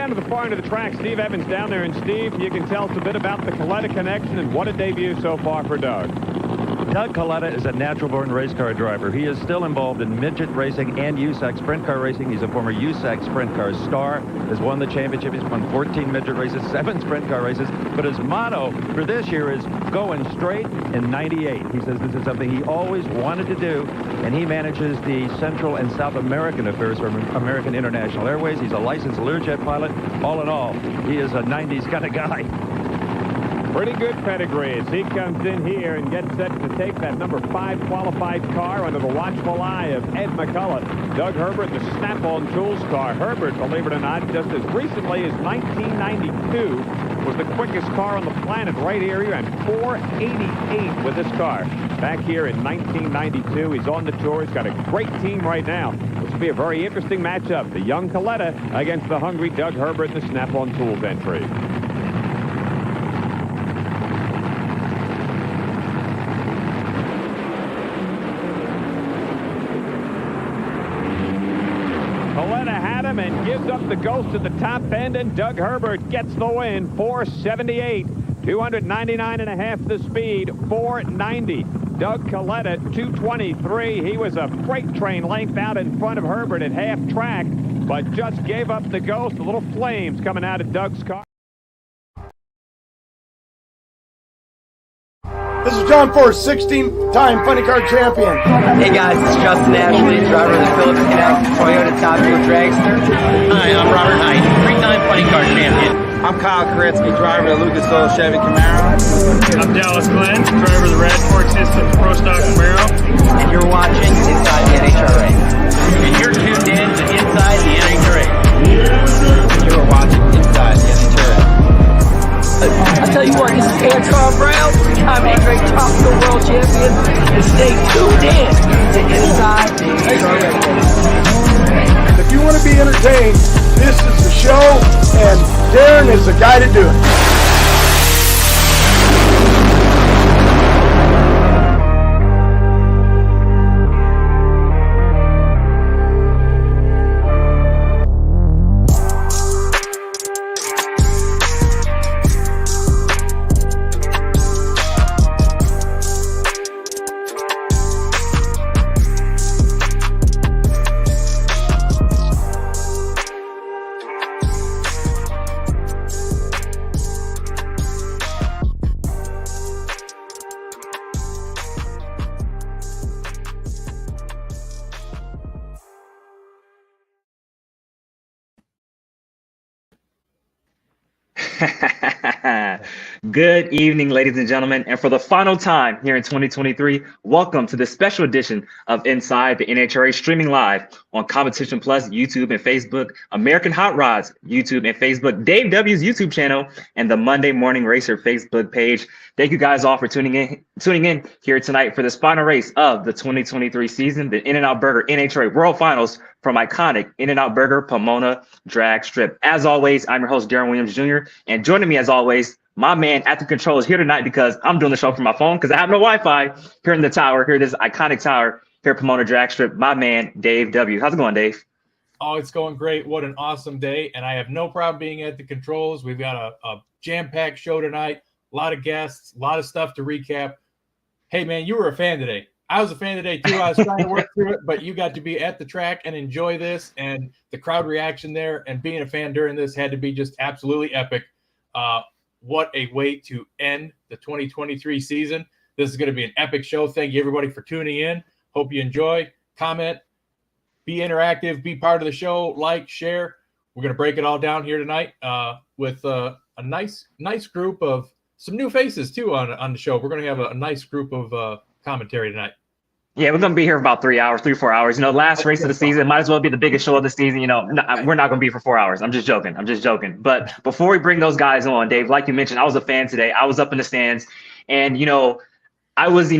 down to the far end of the track. Steve Evans down there. And Steve, you can tell us a bit about the Coletta connection and what a debut so far for Doug. Doug Coletta is a natural-born race car driver. He is still involved in midget racing and USAC sprint car racing. He's a former USAC sprint car star, has won the championship. He's won 14 midget races, 7 sprint car races. But his motto for this year is going straight in 98. He says this is something he always wanted to do, and he manages the Central and South American affairs for American International Airways. He's a licensed Learjet pilot. All in all, he is a 90s kind of guy. Pretty good pedigree as he comes in here and gets set to take that number 5 qualified car under the watchful eye of Ed McCullough. Doug Herbert, the Snap-on Tools car. Herbert, believe it or not, just as recently as 1992, was the quickest car on the planet right here. He ran 488 with this car. Back here in 1992, he's on the tour. He's got a great team right now. This will be a very interesting matchup. The young Coletta against the hungry Doug Herbert in the Snap-on Tools entry. Coletta had him and gives up the ghost at the top end, and Doug Herbert gets the win. 478, 299 and a half the speed, 490. Doug Coletta, 223. He was a freight train length out in front of Herbert at half track, but just gave up the ghost. The little flames coming out of Doug's car. This is John Force, 16-time funny car champion. Hey guys, it's Justin Ashley, driver of the Phillips Connect Toyota Top Fuel Dragster. Hi, I'm Robert Knight, 3-time funny car champion. I'm Kyle Koretsky, driver of the Lucas Oil Chevy Camaro. I'm Dallas Glenn, driver of the Rad Fork Systems Pro Stock Camaro. And you're watching Inside the NHRA. And you're tuned in to Inside the NHRA. You're watching Inside the NHRA. I tell you what, this is Antron Brown, I'm a great top of the world champion, and stay tuned in to Inside the NHRA. If you want to be entertained, this is the show, and Darren is the guy to do it. Good evening, ladies and gentlemen, and for the final time here in 2023, welcome to this special edition of Inside the NHRA, streaming live on Competition Plus, YouTube and Facebook, American Hot Rods, YouTube and Facebook, Dave W's YouTube channel, and the Monday Morning Racer Facebook page. Thank you guys all for tuning in here tonight for this final race of the 2023 season, the In-N-Out Burger NHRA World Finals from iconic In-N-Out Burger Pomona Drag Strip. As always, I'm your host, Darren Williams Jr., and joining me as always, my man at the controls here tonight because I'm doing the show from my phone because I have no Wi-Fi here in the tower, here this iconic tower here at Pomona Drag Strip, my man, Dave W. How's it going, Dave? Oh, it's going great. What an awesome day. And I have no problem being at the controls. We've got a jam-packed show tonight, a lot of guests, a lot of stuff to recap. Hey, man, you were a fan today. I was a fan today, too. I was trying to work through it, but you got to be at the track and enjoy this. And the crowd reaction there and being a fan during this had to be just absolutely epic. What a way to end the 2023 season. This is going to be an epic show. Thank you, everybody, for tuning in. Hope you enjoy. Comment. Be interactive. Be part of the show. Like, share. We're going to break it all down here tonight with a nice group of some new faces, too, on the show. We're going to have a nice group of commentary tonight. Yeah, we're going to be here for about 3 hours, 4 hours. You know, last race of the season might as well be the biggest show of the season. You know, we're not going to be for 4 hours. I'm just joking. But before we bring those guys on, Dave, like you mentioned, I was a fan today. I was up in the stands. And, you know, I was,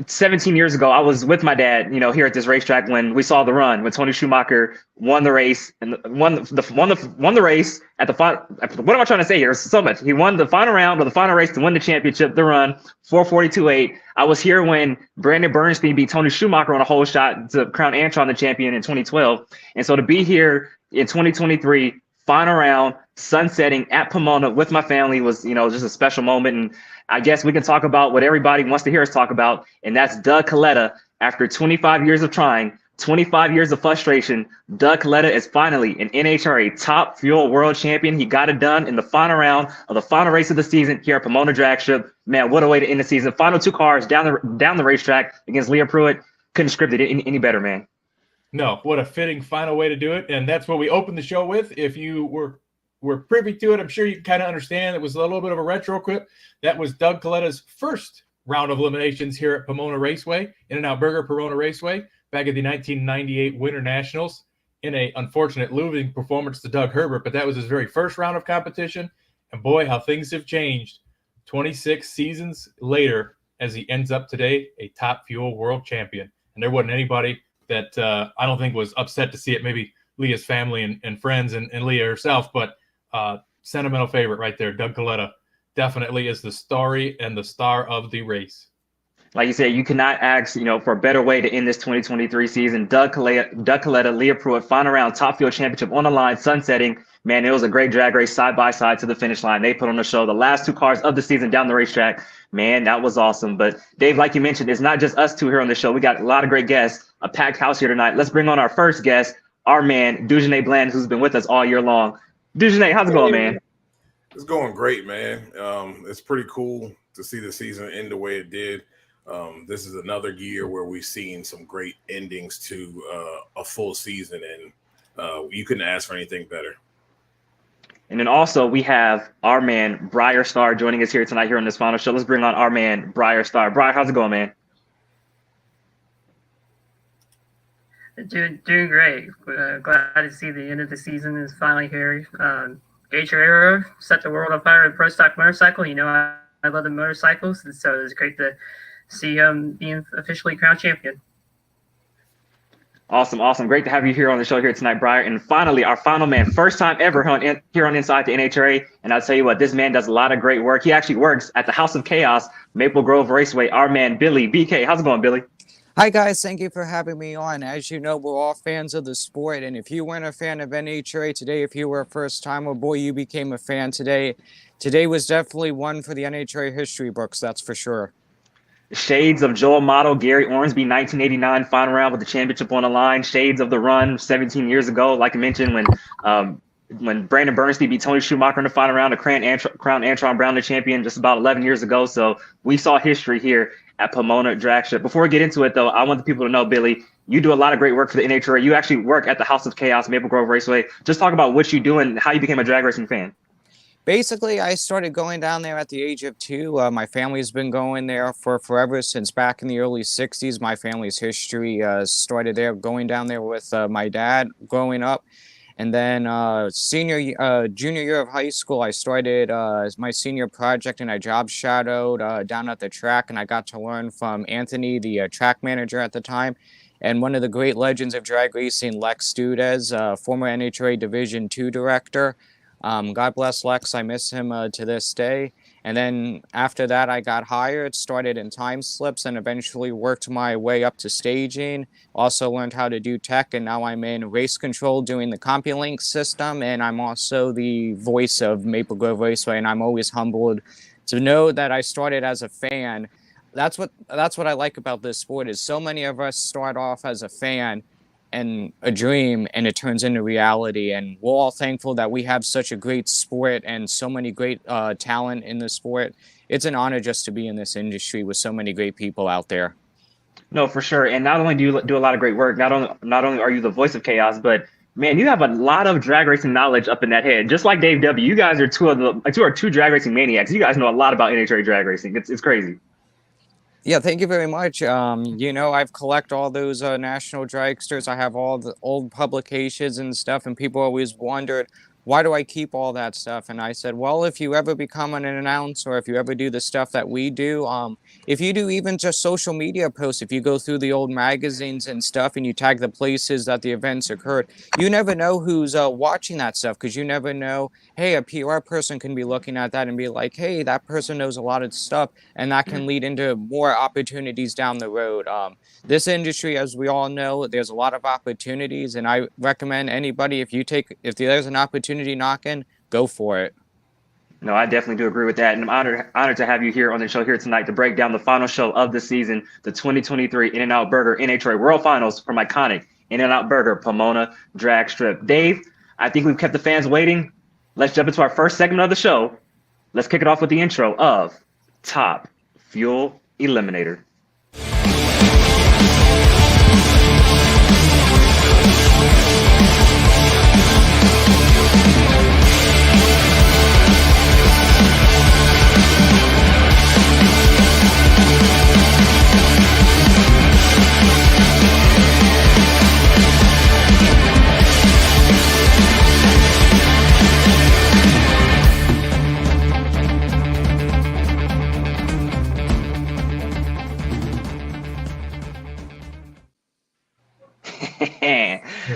17 years ago, I was with my dad, here at this racetrack when we saw the run, when Tony Schumacher won the race and won the race at the final. What am I trying to say here? So much. He won the final round of the final race to win the championship, the run, 4:42.8. I was here when Brandon Bernstein beat Tony Schumacher on a hole shot to crown Antron the champion in 2012. And so to be here in 2023 final round, sunsetting at Pomona with my family was, just a special moment. And I guess we can talk about what everybody wants to hear us talk about, and that's Doug Coletta. After 25 years of trying, 25 years of frustration, Doug Coletta is finally an NHRA Top Fuel World Champion. He got it done in the final round of the final race of the season here at Pomona Drag Strip. Man, what a way to end the season. Final 2 cars down the racetrack against Leah Pruitt. Couldn't script it any better, man. No, what a fitting final way to do it. And that's what we opened the show with. If you were privy to it, I'm sure you can kind of understand it was a little bit of a retro clip. That was Doug Coletta's first round of eliminations here at Pomona Raceway, In-N-Out Burger Pomona Raceway, back at the 1998 Winter Nationals, in a unfortunate losing performance to Doug Herbert, but that was his very first round of competition. And boy, how things have changed 26 seasons later as he ends up today a Top Fuel World Champion. And there wasn't anybody that I don't think was upset to see it. Maybe Leah's family and friends and Leah herself, but sentimental favorite right there. Doug Coletta definitely is the story and the star of the race. Like you said, you cannot ask, for a better way to end this 2023 season. Doug Coletta, Leah Pruitt, final round, Top Fuel Championship on the line, sunsetting. Man, it was a great drag race side by side to the finish line. They put on the show. The last 2 cars of the season down the racetrack. Man, that was awesome. But Dave, like you mentioned, it's not just us 2 here on the show. We got a lot of great guests, a packed house here tonight. Let's bring on our first guest, our man, Dujane Bland, who's been with us all year long. Dujane, how's it going, man? It's going great, man. It's pretty cool to see the season end the way it did. This is another year where we've seen some great endings to a full season, and you couldn't ask for anything better. And then also we have our man, Briar Star, joining us here tonight here on this final show. Let's bring on our man, Briar Star. Briar, how's it going, man? Doing great. Glad to see the end of the season is finally here. Gage Herrera set the world on fire with Pro Stock Motorcycle. I love the motorcycles, and so it's great to see him being officially crowned champion. Awesome. Great to have you here on the show here tonight, Briar. And finally, our final man, first time ever here on Inside the NHRA. And I'll tell you what, this man does a lot of great work. He actually works at the House of Chaos, Maple Grove Raceway. Our man, Billy. BK, how's it going, Billy? Hi, guys. Thank you for having me on. As you know, we're all fans of the sport. And if you weren't a fan of NHRA today, if you were a first-timer, boy, you became a fan today. Today was definitely one for the NHRA history books, that's for sure. Shades of Joel Motto, Gary Ormsby, 1989 final round with the championship on the line. Shades of the run 17 years ago, like I mentioned, when Brandon Bernstein beat Tony Schumacher in the final round, to crown Antron Brown the champion just about 11 years ago. So we saw history here at Pomona Drag Strip. Before we get into it, though, I want the people to know, Billy, you do a lot of great work for the NHRA. You actually work at the House of Chaos, Maple Grove Raceway. Just talk about what you do and how you became a drag racing fan. Basically, I started going down there at the age of 2. My family's been going there for forever, since back in the early 60s. My family's history started there, going down there with my dad growing up. And then junior year of high school, I started as my senior project, and I job shadowed down at the track, and I got to learn from Anthony, the track manager at the time, and one of the great legends of drag racing, Lex Dudez, former NHRA Division II director. God bless Lex. I miss him to this day. And then after that, I got hired, started in time slips, and eventually worked my way up to staging. Also learned how to do tech, and now I'm in race control doing the CompuLink system, and I'm also the voice of Maple Grove Raceway, and I'm always humbled to know that I started as a fan. That's what I like about this sport, is so many of us start off as a fan and a dream, and it turns into reality. And we're all thankful that we have such a great sport and so many great talent in the sport. It's an honor just to be in this industry with so many great people out there. No, for sure. And not only do you do a lot of great work, not only are you the voice of chaos, but man, you have a lot of drag racing knowledge up in that head. Just like Dave W. You guys are two drag racing maniacs. You guys know a lot about NHRA drag racing. It's crazy. Yeah, thank you very much. I've collected all those national dragsters. I have all the old publications and stuff, and people always wondered, why do I keep all that stuff? And I said, well, if you ever become an announcer, or if you ever do the stuff that we do, if you do even just social media posts, if you go through the old magazines and stuff and you tag the places that the events occurred, you never know who's watching that stuff, because you never know, hey, a PR person can be looking at that and be like, hey, that person knows a lot of stuff, and that can lead into more opportunities down the road. This industry, as we all know, there's a lot of opportunities, and I recommend anybody, if there's an opportunity opportunity knocking, go for it. No, I definitely do agree with that. And I'm honored to have you here on the show here tonight to break down the final show of the season, the 2023 In-N-Out Burger NHRA World Finals from iconic In-N-Out Burger Pomona Drag Strip. Dave, I think we've kept the fans waiting. Let's jump into our first segment of the show. Let's kick it off with the intro of Top Fuel Eliminator.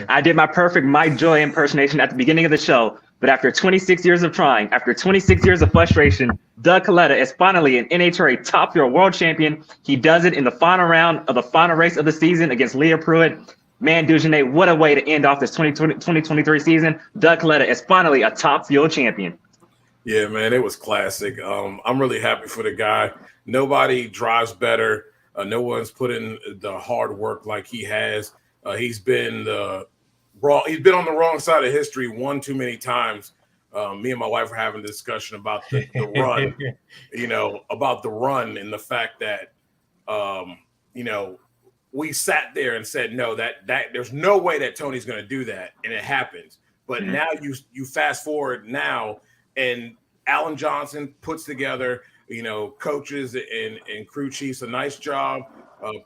I did my perfect Mike Joy impersonation at the beginning of the show, but after 26 years of trying, after 26 years of frustration, Doug Coletta is finally an NHRA Top Fuel World Champion. He does it in the final round of the final race of the season against Leah Pruitt. Man, Dujanet, what a way to end off this 2023 season. Doug Coletta is finally a Top Fuel champion. Yeah, man, it was classic. I'm really happy for the guy. Nobody drives better. No one's put in the hard work like he has. He's been on the wrong side of history one too many times. Me and my wife were having a discussion about the run, about the run and the fact that, we sat there and said, no, that there's no way that Tony's going to do that. And it happens. But now you fast forward now, and Alan Johnson puts together, coaches and crew chiefs, a nice job,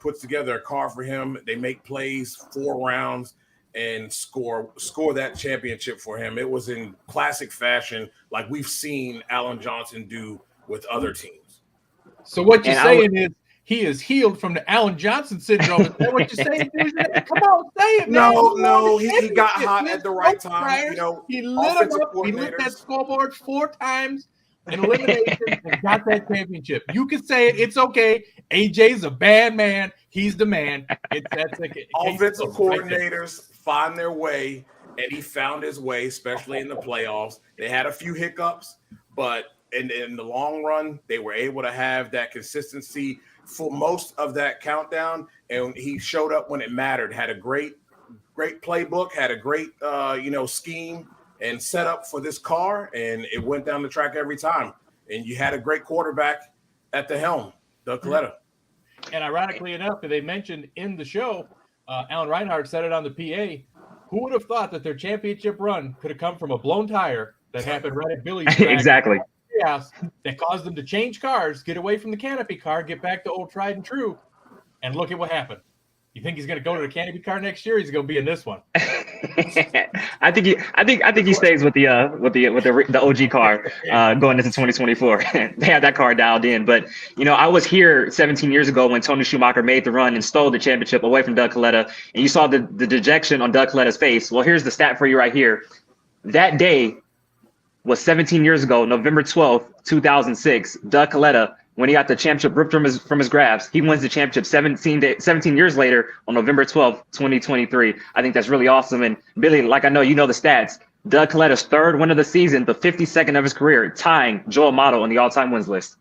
puts together a car for him. They make plays 4 rounds and score that championship for him. It was in classic fashion, like we've seen Alan Johnson do with other teams. So what you're saying is he is healed from the Alan Johnson syndrome. Is that what you're saying? Come on, say it, man. No, he got hot at the right time. He lit him up. He lit that scoreboard 4 times in elimination and got that championship. You can say it. It's okay. AJ's a bad man. He's the man. Offensive coordinators find their way, and he found his way, especially in the playoffs. They had a few hiccups, but in the long run, they were able to have that consistency for most of that countdown, and he showed up when it mattered. Had a great playbook, had a great scheme and set up for this car, and it went down the track every time. And you had a great quarterback at the helm, Doug Coletta. And ironically enough, they mentioned in the show, Alan Reinhardt said it on the PA. Who would have thought that their championship run could have come from a blown tire that happened right at Billy's track? Exactly. Chaos that caused them to change cars, get away from the canopy car, get back to old tried and true, and look at what happened. You think he's going to go to the canopy car next year? Or he's going to be in this one. I think he stays with the OG car going into 2024. They had that car dialed in. But I was here 17 years ago when Tony Schumacher made the run and stole the championship away from Doug Coletta, and you saw the dejection on Doug Coletta's face. Well, here's the stat for you right here. That day was 17 years ago, November 12th, 2006. Doug Coletta, when he got the championship ripped from his grabs, he wins the championship 17 years later on November 12th, 2023. I think that's really awesome. And Billy, like I know you know the stats, Doug Coletta's 3rd win of the season, the 52nd of his career, tying Joe Amato on the all-time wins list.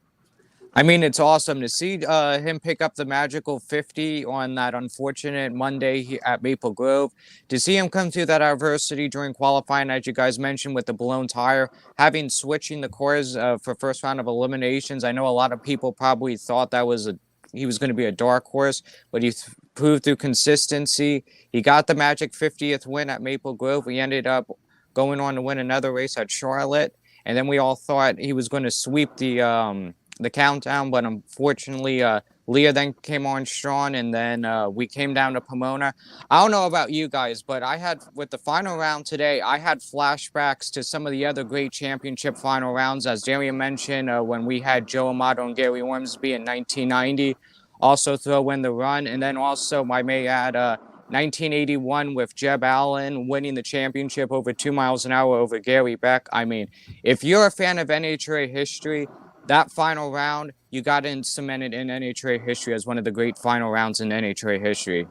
I mean, it's awesome to see him pick up the magical 50 on that unfortunate Monday at Maple Grove. To see him come through that adversity during qualifying, as you guys mentioned, with the blown tire, switching the cores for first round of eliminations. I know a lot of people probably thought he was going to be a dark horse, but he proved through consistency. He got the magic 50th win at Maple Grove. We ended up going on to win another race at Charlotte, and then we all thought he was going to sweep the countdown, but unfortunately Leah then came on strong, and then we came down to Pomona. I don't know about you guys, but with the final round today, I had flashbacks to some of the other great championship final rounds, as Darian mentioned, when we had Joe Amato and Gary Ormsby in 1990 also throw in the run, and then also I may add 1981 with Jeb Allen winning the championship over 2 miles an hour over Gary Beck. I mean, if you're a fan of NHRA history, that final round, you got to cement it in NHRA history as one of the great final rounds in NHRA history.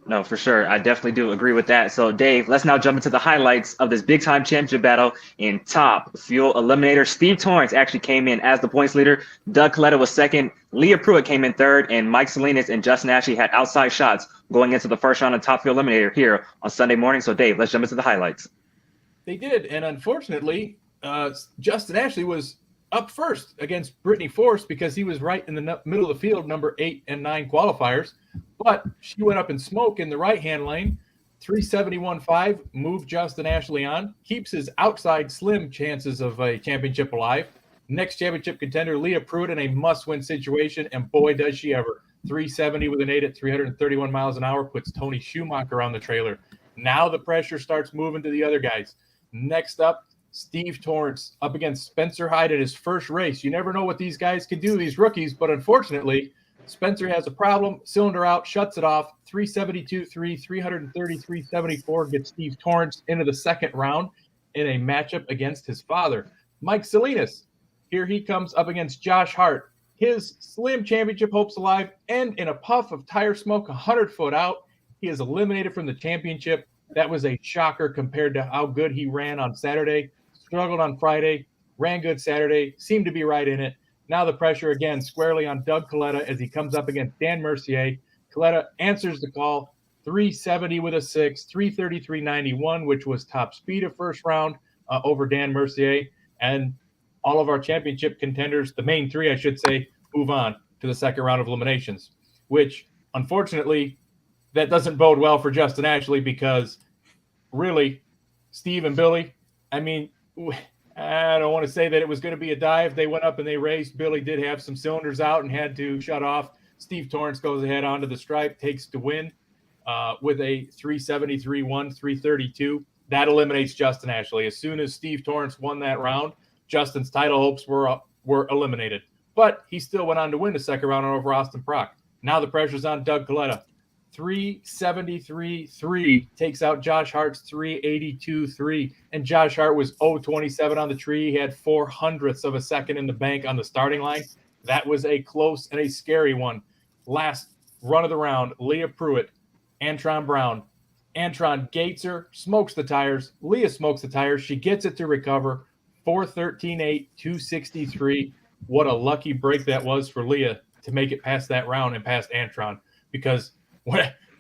No, for sure. I definitely do agree with that. So, Dave, let's now jump into the highlights of this big-time championship battle in Top Fuel Eliminator. Steve Torrence actually came in as the points leader. Doug Coletta was second. Leah Pruitt came in third. And Mike Salinas and Justin Ashley had outside shots going into the first round of Top Fuel Eliminator here on Sunday morning. So, Dave, let's jump into the highlights. They did. And unfortunately, Justin Ashley was up first against Brittany Force because he was right in the middle of the field, number 8 and 9 qualifiers. But she went up in smoke in the right-hand lane. 371.5 moved Justin Ashley on. Keeps his outside slim chances of a championship alive. Next championship contender, Leah Pruitt, in a must-win situation. And boy, does she ever. 370 with an 8 at 331 miles an hour puts Tony Schumacher on the trailer. Now the pressure starts moving to the other guys. Next up, Steve Torrence up against Spencer Hyde at his first race. You never know what these guys can do, these rookies, but unfortunately, Spencer has a problem. Cylinder out, shuts it off. 372.3, 333.74 gets Steve Torrence into the second round in a matchup against his father. Mike Salinas, here he comes up against Josh Hart. His slim championship hopes alive, and in a puff of tire smoke 100 foot out, he is eliminated from the championship. That was a shocker compared to how good he ran on Saturday. Struggled on Friday, ran good Saturday, seemed to be right in it. Now the pressure again squarely on Doug Coletta as he comes up against Dan Mercier. Coletta answers the call, 370 with a 6, 333.91, which was top speed of first round over Dan Mercier. And all of our championship contenders, the main three, I should say, move on to the second round of eliminations, which unfortunately that doesn't bode well for Justin Ashley because really, Steve and Billy, I mean, I don't want to say that it was going to be a dive. They went up and they raced. Billy did have some cylinders out and had to shut off. Steve Torrence goes ahead onto the stripe, takes the win with a 373.1, 332. That eliminates Justin Ashley. As soon as Steve Torrence won that round, Justin's title hopes were eliminated. But he still went on to win the second round over Austin Prock. Now the pressure's on Doug Coletta. 373.3 takes out Josh Hart's 382.3, and Josh Hart was 0.27 on the tree. He had 0.04 of a second in the bank on the starting line. That was a close and a scary one. Last run of the round, Leah Pruitt, Antron Brown. Antron gates her, smokes the tires. Leah smokes the tires. She gets it to recover. 4.13.8, 263. What a lucky break that was for Leah to make it past that round and past Antron, because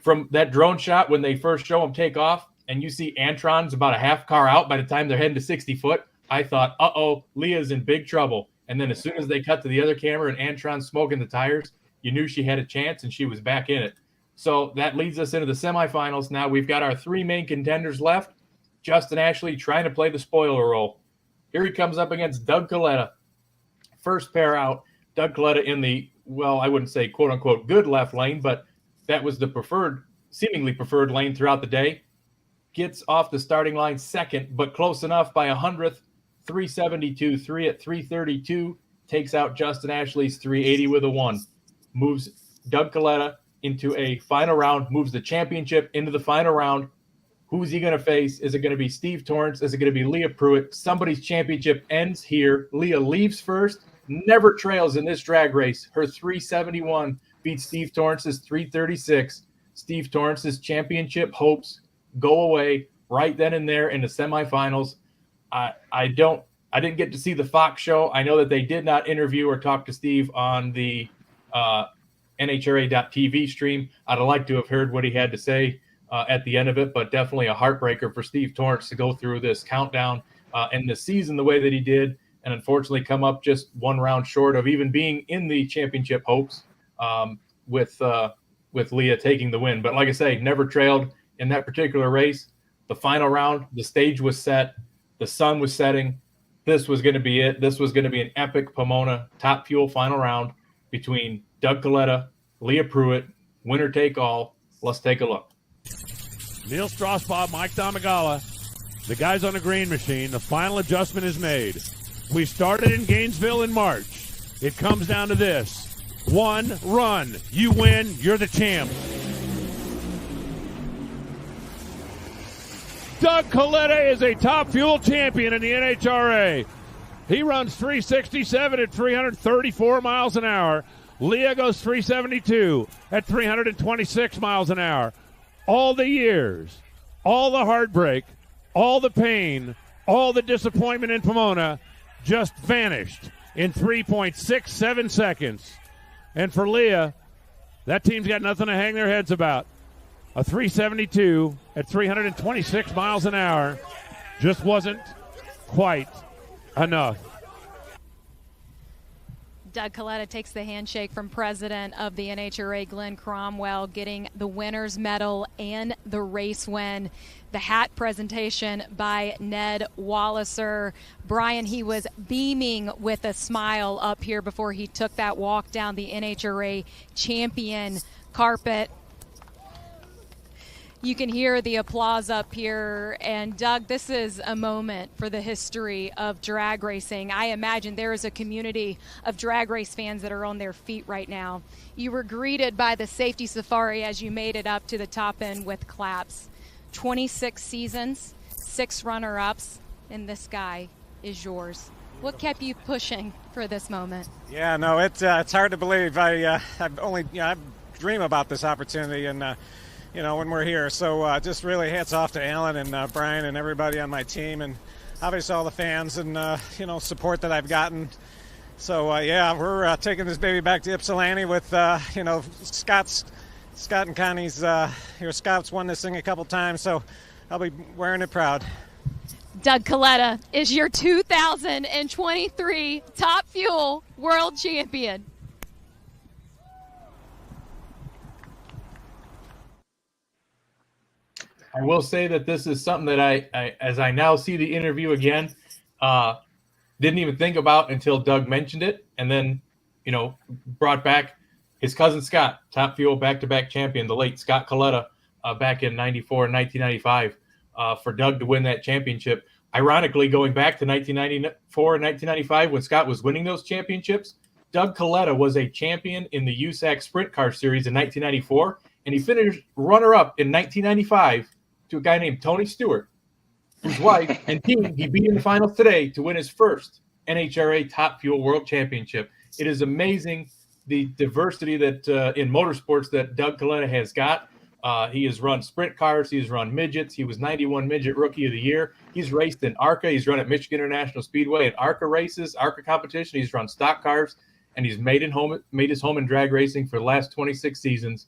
from that drone shot, when they first show him take off and you see Antron's about a half car out by the time they're heading to 60 foot, I thought, Leah's in big trouble. And then as soon as they cut to the other camera and Antron's smoking the tires, you knew she had a chance and she was back in it. So that leads us into the semifinals. Now we've got our three main contenders left. Justin Ashley trying to play the spoiler role. Here he comes up against Doug Coletta. First pair out, Doug Coletta in the, well, I wouldn't say quote unquote good left lane, but that was the seemingly preferred lane throughout the day. Gets off the starting line second, but close enough by 100th. 372.3 at 332. Takes out Justin Ashley's 380 with a 1. Moves Doug Coletta into a final round. Moves the championship into the final round. Who's he going to face? Is it going to be Steve Torrence? Is it going to be Leah Pruitt? Somebody's championship ends here. Leah leaves first. Never trails in this drag race. Her 371 beats Steve Torrance's 336. Steve Torrance's championship hopes go away right then and there in the semifinals. I didn't get to see the Fox show. I know that they did not interview or talk to Steve on the NHRA.TV stream. I'd like to have heard what he had to say at the end of it, but definitely a heartbreaker for Steve Torrence to go through this countdown and the season the way that he did, and unfortunately come up just one round short of even being in the championship hopes with Leah taking the win. But like I say, never trailed in that particular race. The final round, the stage was set. The sun was setting. This was going to be it. This was going to be an epic Pomona Top Fuel final round between Doug Coletta, Leah Pruitt, winner take all. Let's take a look. Neil Strasbaugh, Mike Domagala, the guys on the green machine. The final adjustment is made. We started in Gainesville in March. It comes down to this. One run. You win. You're the champ. Doug Coletta is a Top Fuel champion in the NHRA. He runs 367 at 334 miles an hour. Leah goes 372 at 326 miles an hour. all the years, all the heartbreak, all the pain, all the disappointment in Pomona just vanished in 3.67 seconds. And for Leah, that team's got nothing to hang their heads about. A 372 at 326 miles an hour just wasn't quite enough. Doug Coletta takes the handshake from president of the NHRA, Glenn Cromwell, getting the winner's medal and the race win. The hat presentation by Ned Walliser. Brian, he was beaming with a smile up here before he took that walk down the NHRA champion carpet. You can hear the applause up here. And Doug, this is a moment for the history of drag racing. I imagine there is a community of drag race fans that are on their feet right now. You were greeted by the safety safari as you made it up to the top end with claps. 26 seasons, 6 runner-ups, and this guy is yours. What kept you pushing for this moment? Yeah, no, it's hard to believe. I dream about this opportunity, and when we're here. So just really hats off to Alan and Brian and everybody on my team, and obviously all the fans and, support that I've gotten. So, we're taking this baby back to Ypsilanti with, Scott and Connie's, Scott's won this thing a couple times, so I'll be wearing it proud. Doug Coletta is your 2023 Top Fuel World Champion. I will say that this is something that I as I now see the interview again, didn't even think about until Doug mentioned it, and then, brought back his cousin Scott, Top Fuel back-to-back champion, the late Scott Coletta, back in 94 and 1995, for Doug to win that championship. Ironically, going back to 1994 and 1995 when Scott was winning those championships, Doug Coletta was a champion in the USAC Sprint Car Series in 1994, and he finished runner-up in 1995 to a guy named Tony Stewart, whose wife and team he beat in the finals today to win his first NHRA Top Fuel World Championship. It is amazing the diversity that in motorsports that Doug Coletta has got. He has run sprint cars. He has run midgets. He was 91 Midget Rookie of the Year. He's raced in ARCA. He's run at Michigan International Speedway at ARCA races, ARCA competition. He's run stock cars, and he's made his home in drag racing for the last 26 seasons.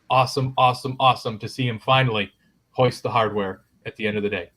Awesome, awesome, awesome to see him finally hoist the hardware at the end of the day.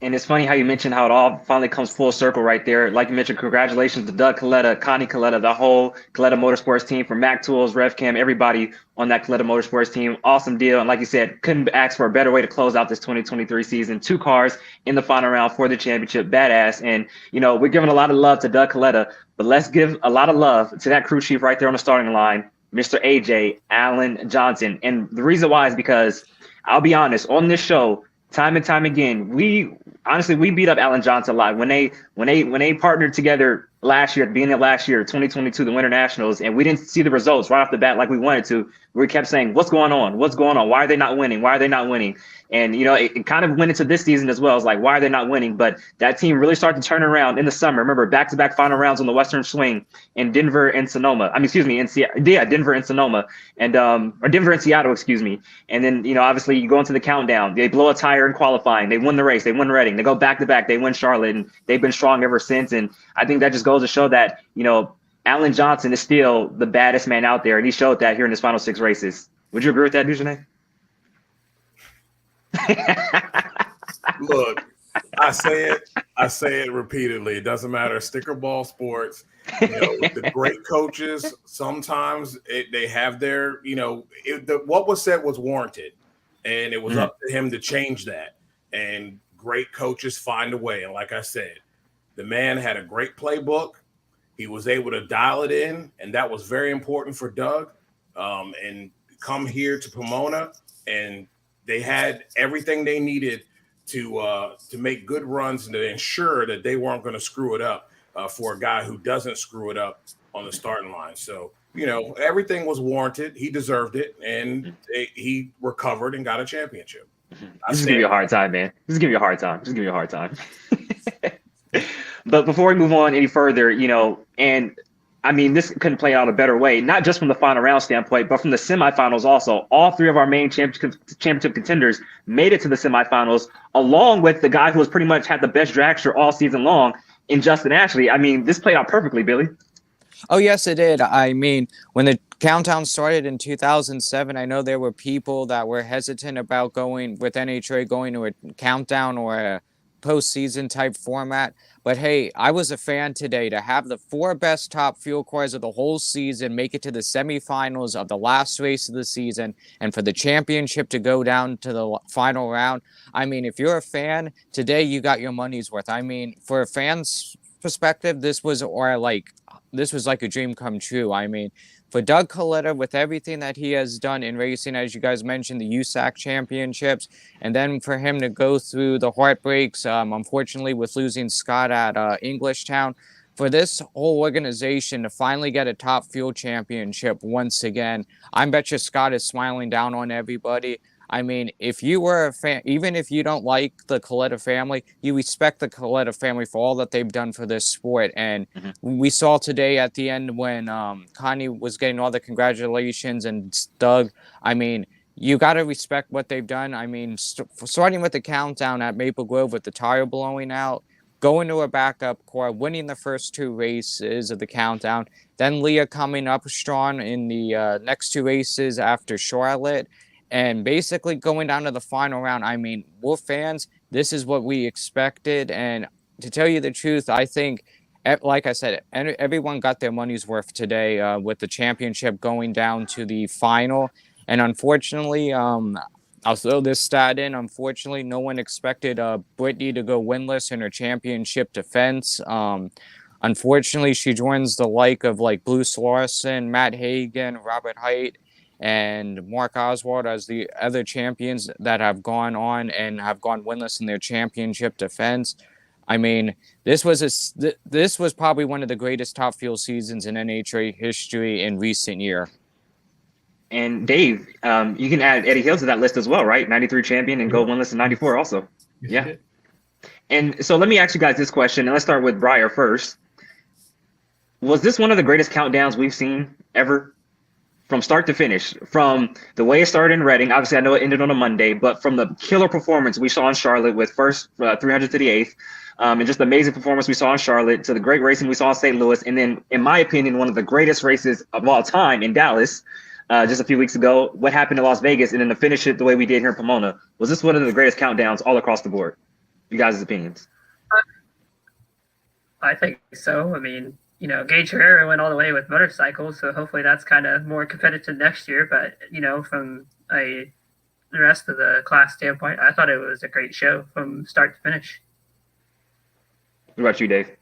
And it's funny how you mentioned how it all finally comes full circle right there. Like you mentioned, congratulations to Doug Coletta, Connie Coletta, the whole Coletta Motorsports team, from Mac Tools, RevCam, everybody on that Coletta Motorsports team. Awesome deal. And like you said, couldn't ask for a better way to close out this 2023 season. 2 cars in the final round for the championship. Badass. And, we're giving a lot of love to Doug Coletta, but let's give a lot of love to that crew chief right there on the starting line, Mr. AJ Allen Johnson. And the reason why is because, I'll be honest, on this show, time and time again, we beat up Alan Johnson a lot when they partnered together last year, at the beginning of last year, 2022, the Winter Nationals, and we didn't see the results right off the bat like we wanted to. We kept saying, what's going on? What's going on? Why are they not winning? Why are they not winning? And, it kind of went into this season as well. It's like, why are they not winning? But that team really started to turn around in the summer. Remember, back-to-back final rounds on the Western Swing in Denver and Sonoma. Denver and Sonoma. And or Denver and Seattle, excuse me. And then, obviously you go into the countdown. They blow a tire in qualifying. They win the race. They win Reading. They go back-to-back. They win Charlotte. And they've been strong ever since. And I think that just goes to show that, Alan Johnson is still the baddest man out there. And he showed that here in his final 6 races. Would you agree with that, Dujanet? Look, I say it repeatedly. It doesn't matter. Sticker ball sports, with the great coaches, sometimes they have their, what was said was warranted, and it was up to him to change that. And great coaches find a way. And like I said, the man had a great playbook. He was able to dial it in, and that was very important for Doug. And come here to Pomona, and they had everything they needed to make good runs and to ensure that they weren't going to screw it up for a guy who doesn't screw it up on the starting line. So, everything was warranted. He deserved it, and he recovered and got a championship. Just give you a hard time, man. Just give you a hard time. But before we move on any further, and I mean, this couldn't play out a better way, not just from the final round standpoint, but from the semifinals also. All three of our main championship contenders made it to the semifinals, along with the guy who has pretty much had the best dragster all season long in Justin Ashley. I mean, this played out perfectly, Billy. Oh, yes, it did. I mean, when the countdown started in 2007, I know there were people that were hesitant about going with NHRA going to a countdown or a postseason type format. But hey, I was a fan today to have the 4 best top fuel cars of the whole season make it to the semifinals of the last race of the season, and for the championship to go down to the final round. I mean, if you're a fan, today you got your money's worth. I mean, for a fan's perspective, this was like a dream come true. I mean, for Doug Coletta, with everything that he has done in racing, as you guys mentioned, the USAC championships, and then for him to go through the heartbreaks, unfortunately, with losing Scott at Englishtown, for this whole organization to finally get a top fuel championship once again, I bet you Scott is smiling down on everybody. I mean, if you were a fan, even if you don't like the Coletta family, you respect the Coletta family for all that they've done for this sport. And we saw today at the end when Connie was getting all the congratulations and Doug, I mean, you got to respect what they've done. I mean, starting with the countdown at Maple Grove with the tire blowing out, going to a backup car, winning the first 2 races of the countdown, then Leah coming up strong in the next 2 races after Charlotte, and basically going down to the final round. I mean, we're fans. This is what we expected. And to tell you the truth, I think, like I said, everyone got their money's worth today with the championship going down to the final. And unfortunately, I'll throw this stat in. Unfortunately, no one expected Brittany to go winless in her championship defense. Unfortunately, she joins the like of like Bruce Larson, Matt Hagan, Robert Height, and Mark Oswald as the other champions that have gone on and have gone winless in their championship defense. I mean, this was probably one of the greatest top fuel seasons in NHRA history in recent year. And Dave, you can add Eddie Hill to that list as well, right? 93 champion and go winless in 94 also. Yeah. And so let me ask you guys this question, and let's start with Breyer first. Was this one of the greatest countdowns we've seen ever? From start to finish, from the way it started in Reading, obviously I know it ended on a Monday, but from the killer performance we saw in Charlotte with first 300 to the 8th, and just the amazing performance we saw in Charlotte, to the great racing we saw in St. Louis, and then, in my opinion, one of the greatest races of all time in Dallas just a few weeks ago, what happened in Las Vegas, and then to finish it the way we did here in Pomona. Was this one of the greatest countdowns all across the board? You guys' opinions? I think so. I mean, you know, Gage Herrera went all the way with motorcycles, so hopefully that's kind of more competitive next year. But, you know, from the rest of the class standpoint, I thought it was a great show from start to finish. What about you, Dave?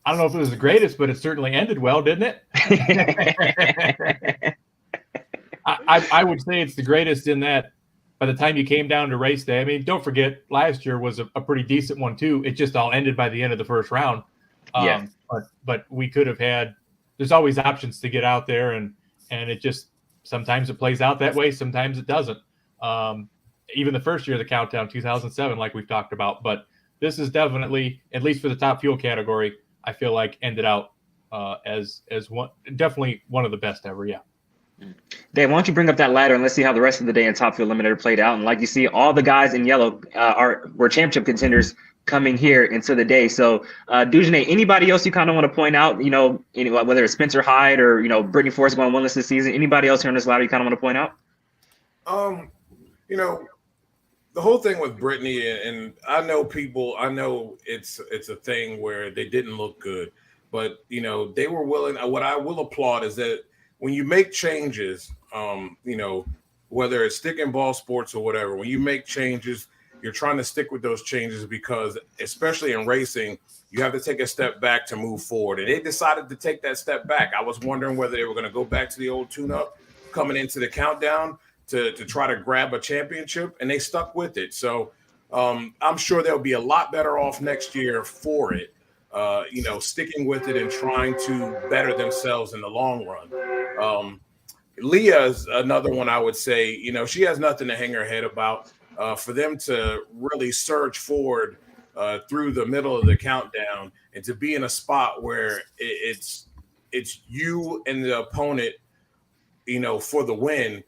I don't know if it was the greatest, but it certainly ended well, didn't it? I would say it's the greatest in that by the time you came down to race day, I mean, don't forget, last year was a pretty decent one too. It just all ended by the end of the first round. But we could have had, there's always options to get out there, and it just, sometimes it plays out that way, sometimes it doesn't. Even the first year of the countdown, 2007, like we've talked about, but this is definitely, at least for the top fuel category, I feel like ended out as one, definitely one of the best ever. Yeah. Dave, why don't you bring up that ladder and let's see how the rest of the day in Top Fuel Eliminator played out. And like you see, all the guys in yellow were championship contenders coming here into the day. So, Dujane, anybody else you kind of want to point out, you know, whether it's Spencer Hyde or, you know, Brittany Force going winless this season, anybody else here on this ladder you kind of want to point out? You know, the whole thing with Brittany, and I know it's a thing where they didn't look good, but, you know, they were willing. What I will applaud is that when you make changes, you know, whether it's stick and ball sports or whatever, when you make changes, you're trying to stick with those changes because, especially in racing, you have to take a step back to move forward. And they decided to take that step back. I was wondering whether they were going to go back to the old tune-up coming into the countdown to try to grab a championship, and they stuck with it. So I'm sure they'll be a lot better off next year for it, you know, sticking with it and trying to better themselves in the long run. Leah is another one I would say, you know, she has nothing to hang her head about. For them to really surge forward through the middle of the countdown, and to be in a spot where it's you and the opponent, for the win.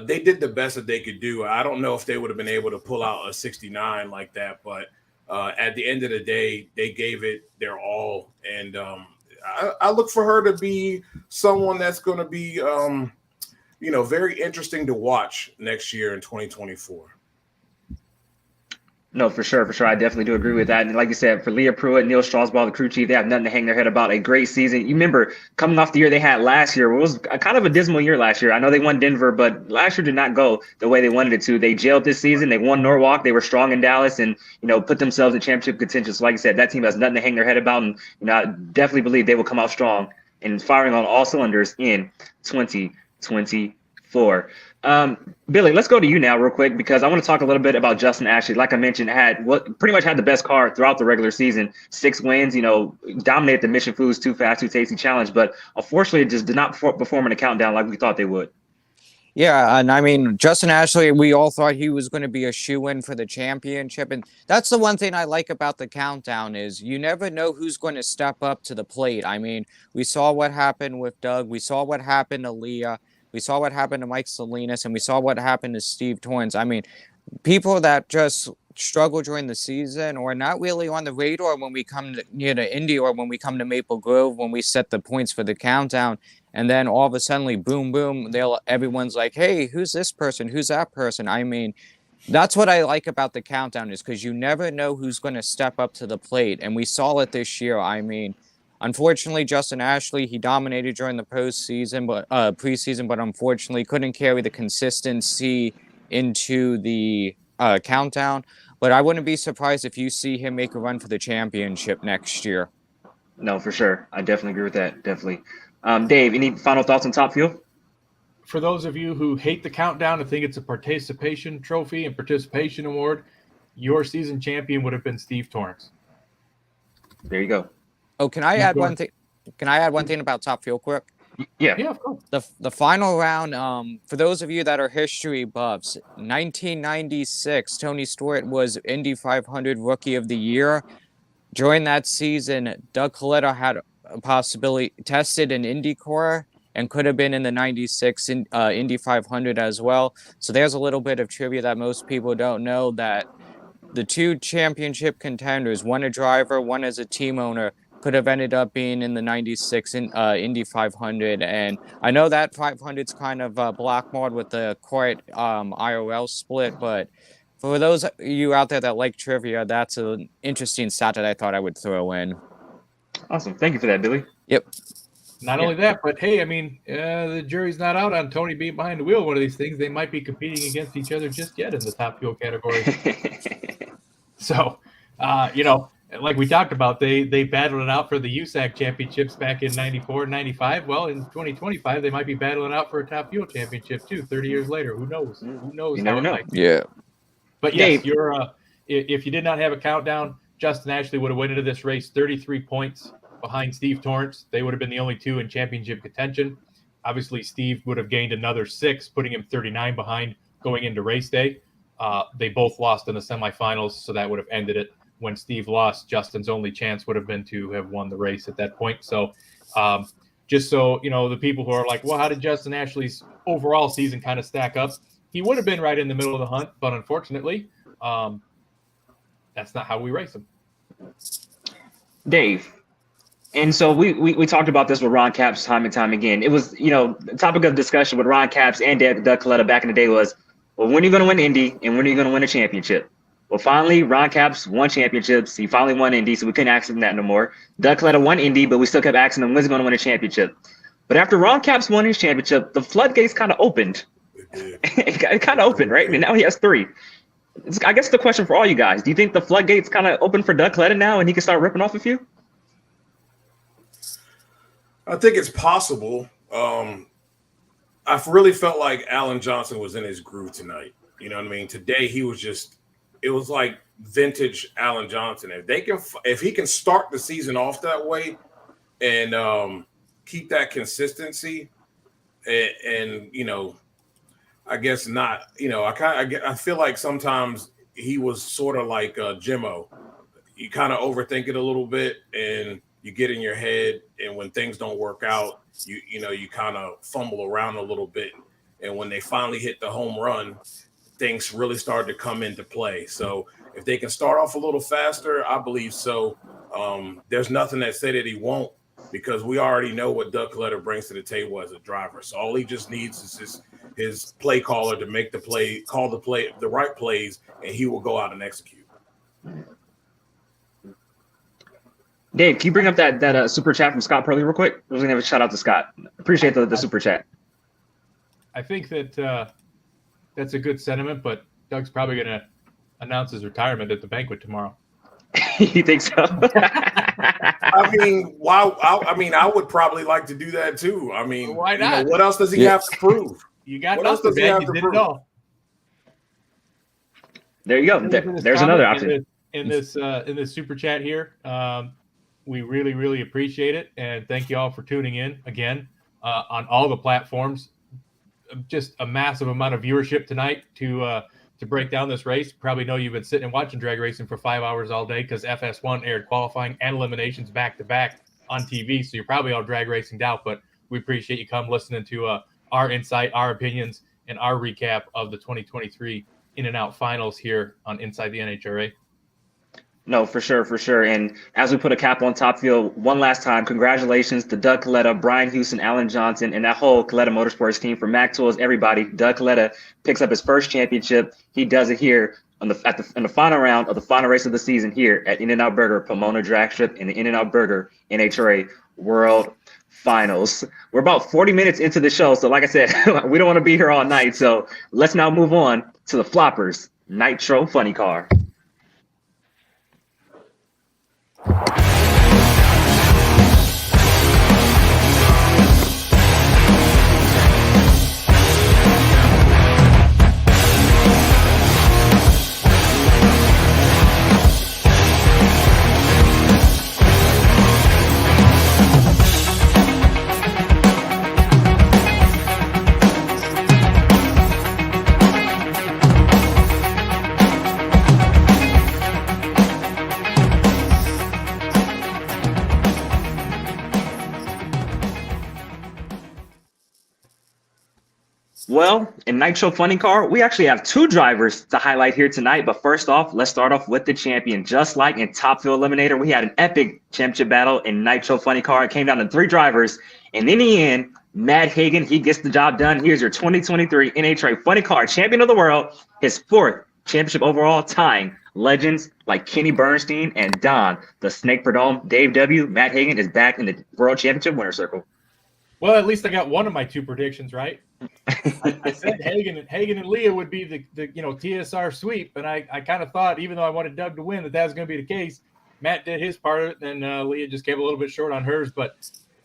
They did the best that they could do. I don't know if they would have been able to pull out a 69 like that, but at the end of the day, they gave it their all. And I look for her to be someone that's going to be, very interesting to watch next year in 2024. No, for sure. I definitely do agree with that. And like you said, for Leah Pruitt, Neil Strasbaugh, the crew chief, they have nothing to hang their head about. A great season. You remember coming off the year they had last year, it was kind of a dismal year last year. I know they won Denver, but last year did not go the way they wanted it to. They jailed this season. They won Norwalk. They were strong in Dallas and, put themselves in championship contention. So like you said, that team has nothing to hang their head about. And, I definitely believe they will come out strong and firing on all cylinders in 2024. Billy, let's go to you now real quick, because I want to talk a little bit about Justin Ashley. Like I mentioned, pretty much had the best car throughout the regular season, 6 wins, dominated the Mission Foods Too Fast, Too Tasty Challenge, but unfortunately just did not perform in the countdown like we thought they would. Yeah, and I mean, Justin Ashley, we all thought he was going to be a shoe-in for the championship, and that's the one thing I like about the countdown is you never know who's going to step up to the plate. I mean, we saw what happened with Doug, we saw what happened to Leah, we saw what happened to Mike Salinas, and we saw what happened to Steve Torrance. I mean, people that just struggle during the season or not really on the radar when we come near to Indy or when we come to Maple Grove, when we set the points for the countdown, and then all of a sudden, boom, boom, everyone's like, hey, who's this person? Who's that person? I mean, that's what I like about the countdown is because you never know who's going to step up to the plate. And we saw it this year. I mean, unfortunately, Justin Ashley, he dominated during the preseason, but unfortunately couldn't carry the consistency into the countdown. But I wouldn't be surprised if you see him make a run for the championship next year. No, for sure. I definitely agree with that. Definitely. Dave, any final thoughts on Top Fuel? For those of you who hate the countdown and think it's a participation trophy and participation award, your season champion would have been Steve Torrance. There you go. Oh, can I add one thing? Can I add one thing about Top Fuel quick? Yeah, of course. The final round, for those of you that are history buffs, 1996, Tony Stewart was Indy 500 Rookie of the Year. During that season, Doug Coletta had a possibility tested in IndyCar and could have been in the 96 Indy 500 as well. So there's a little bit of trivia that most people don't know, that the 2 championship contenders, one a driver, one as a team owner, could have ended up being in the 96 Indy 500. And I know that 500 is kind of blackballed with the quiet IRL split, but for those of you out there that like trivia, that's an interesting stat that I thought I would throw in. Awesome. Thank you for that, Billy. Yep. Not only that, but hey, I mean, the jury's not out on Tony being behind the wheel. One of these things, they might be competing against each other just yet in the Top Fuel category. So, like we talked about, they battled it out for the USAC championships back in 94, 95. Well, in 2025, they might be battling out for a Top Fuel championship too, 30 years later. Who knows? Who knows? You never know. Yeah. But yes, if you did not have a countdown, Justin Ashley would have went into this race 33 points behind Steve Torrance. They would have been the only 2 in championship contention. Obviously, Steve would have gained another 6, putting him 39 behind going into race day. They both lost in the semifinals, so that would have ended it. When Steve lost, Justin's only chance would have been to have won the race at that point. So just so, the people who are like, well, how did Justin Ashley's overall season kind of stack up? He would have been right in the middle of the hunt, but unfortunately, that's not how we race him. Dave, and so we talked about this with Ron Capps time and time again. It was, the topic of discussion with Ron Capps and Doug Coletta back in the day was, well, when are you going to win Indy and when are you going to win a championship? Well, finally, Ron Capps won championships. He finally won Indy, so we couldn't ask him that no more. Doug Coletta won Indy, but we still kept asking him, when's he going to win a championship? But after Ron Capps won his championship, the floodgates kind of opened. It kind of opened, right? And now he has 3. I guess the question for all you guys, do you think the floodgates kind of open for Doug Coletta now and he can start ripping off a few? I think it's possible. I've really felt like Alan Johnson was in his groove tonight. You know what I mean? Today he was it was like vintage Alan Johnson. If he can start the season off that way and keep that consistency and I guess not, I feel like sometimes he was sort of like Jimmo, you kind of overthink it a little bit, and you get in your head, and when things don't work out, you kind of fumble around a little bit. And when they finally hit the home run, things really started to come into play. So if they can start off a little faster, I believe so. There's nothing that said that he won't, because we already know what Doug Coletta brings to the table as a driver. So all he just needs is his play caller to make the play, call the right plays, and he will go out and execute. Dave, can you bring up that super chat from Scott Purley real quick? I was gonna have a shout out to Scott. Appreciate the super chat. I think that that's a good sentiment, but Doug's probably going to announce his retirement at the banquet tomorrow. You think so? I mean, wow. I would probably like to do that too. I mean, why not? What else does he have to prove? You got what else does he have to prove? There you go. There's another option. In this super chat here. We really, really appreciate it. And thank you all for tuning in again on all the platforms. Just a massive amount of viewership tonight to break down this race. Probably know you've been sitting and watching drag racing for 5 hours all day, because FS1 aired qualifying and eliminations back to back on TV. So you're probably all drag racing out, but we appreciate you listening to our insight, our opinions, and our recap of the 2023 In and Out finals here on Inside the NHRA. No, for sure. And as we put a cap on Top Fuel one last time, congratulations to Doug Coletta, Brian Houston, Alan Johnson, and that whole Coletta Motorsports team from Mac Tools, everybody. Doug Coletta picks up his first championship. He does it here in the final round of the final race of the season here at In-N-Out Burger Pomona Drag Strip in the In-N-Out Burger NHRA World Finals. We're about 40 minutes into the show, so like I said, we don't want to be here all night. So let's now move on to the Floppers Nitro Funny Car. Well, in Nitro Funny Car, we actually have two drivers to highlight here tonight. But first off, let's start off with the champion. Just like in Top Fuel Eliminator, we had an epic championship battle in Nitro Funny Car. It came down to 3 drivers. And in the end, Matt Hagan, he gets the job done. Here's your 2023 NHRA Funny Car Champion of the World, his 4th championship overall, tying legends like Kenny Bernstein and Don, the Snake Perdome. Dave W., Matt Hagan is back in the World Championship winner circle. Well, at least I got one of my 2 predictions right. I said Hagan and Leah would be the TSR sweep, and I kind of thought, even though I wanted Doug to win, that was going to be the case. Matt did his part of it, and Leah just came a little bit short on hers. But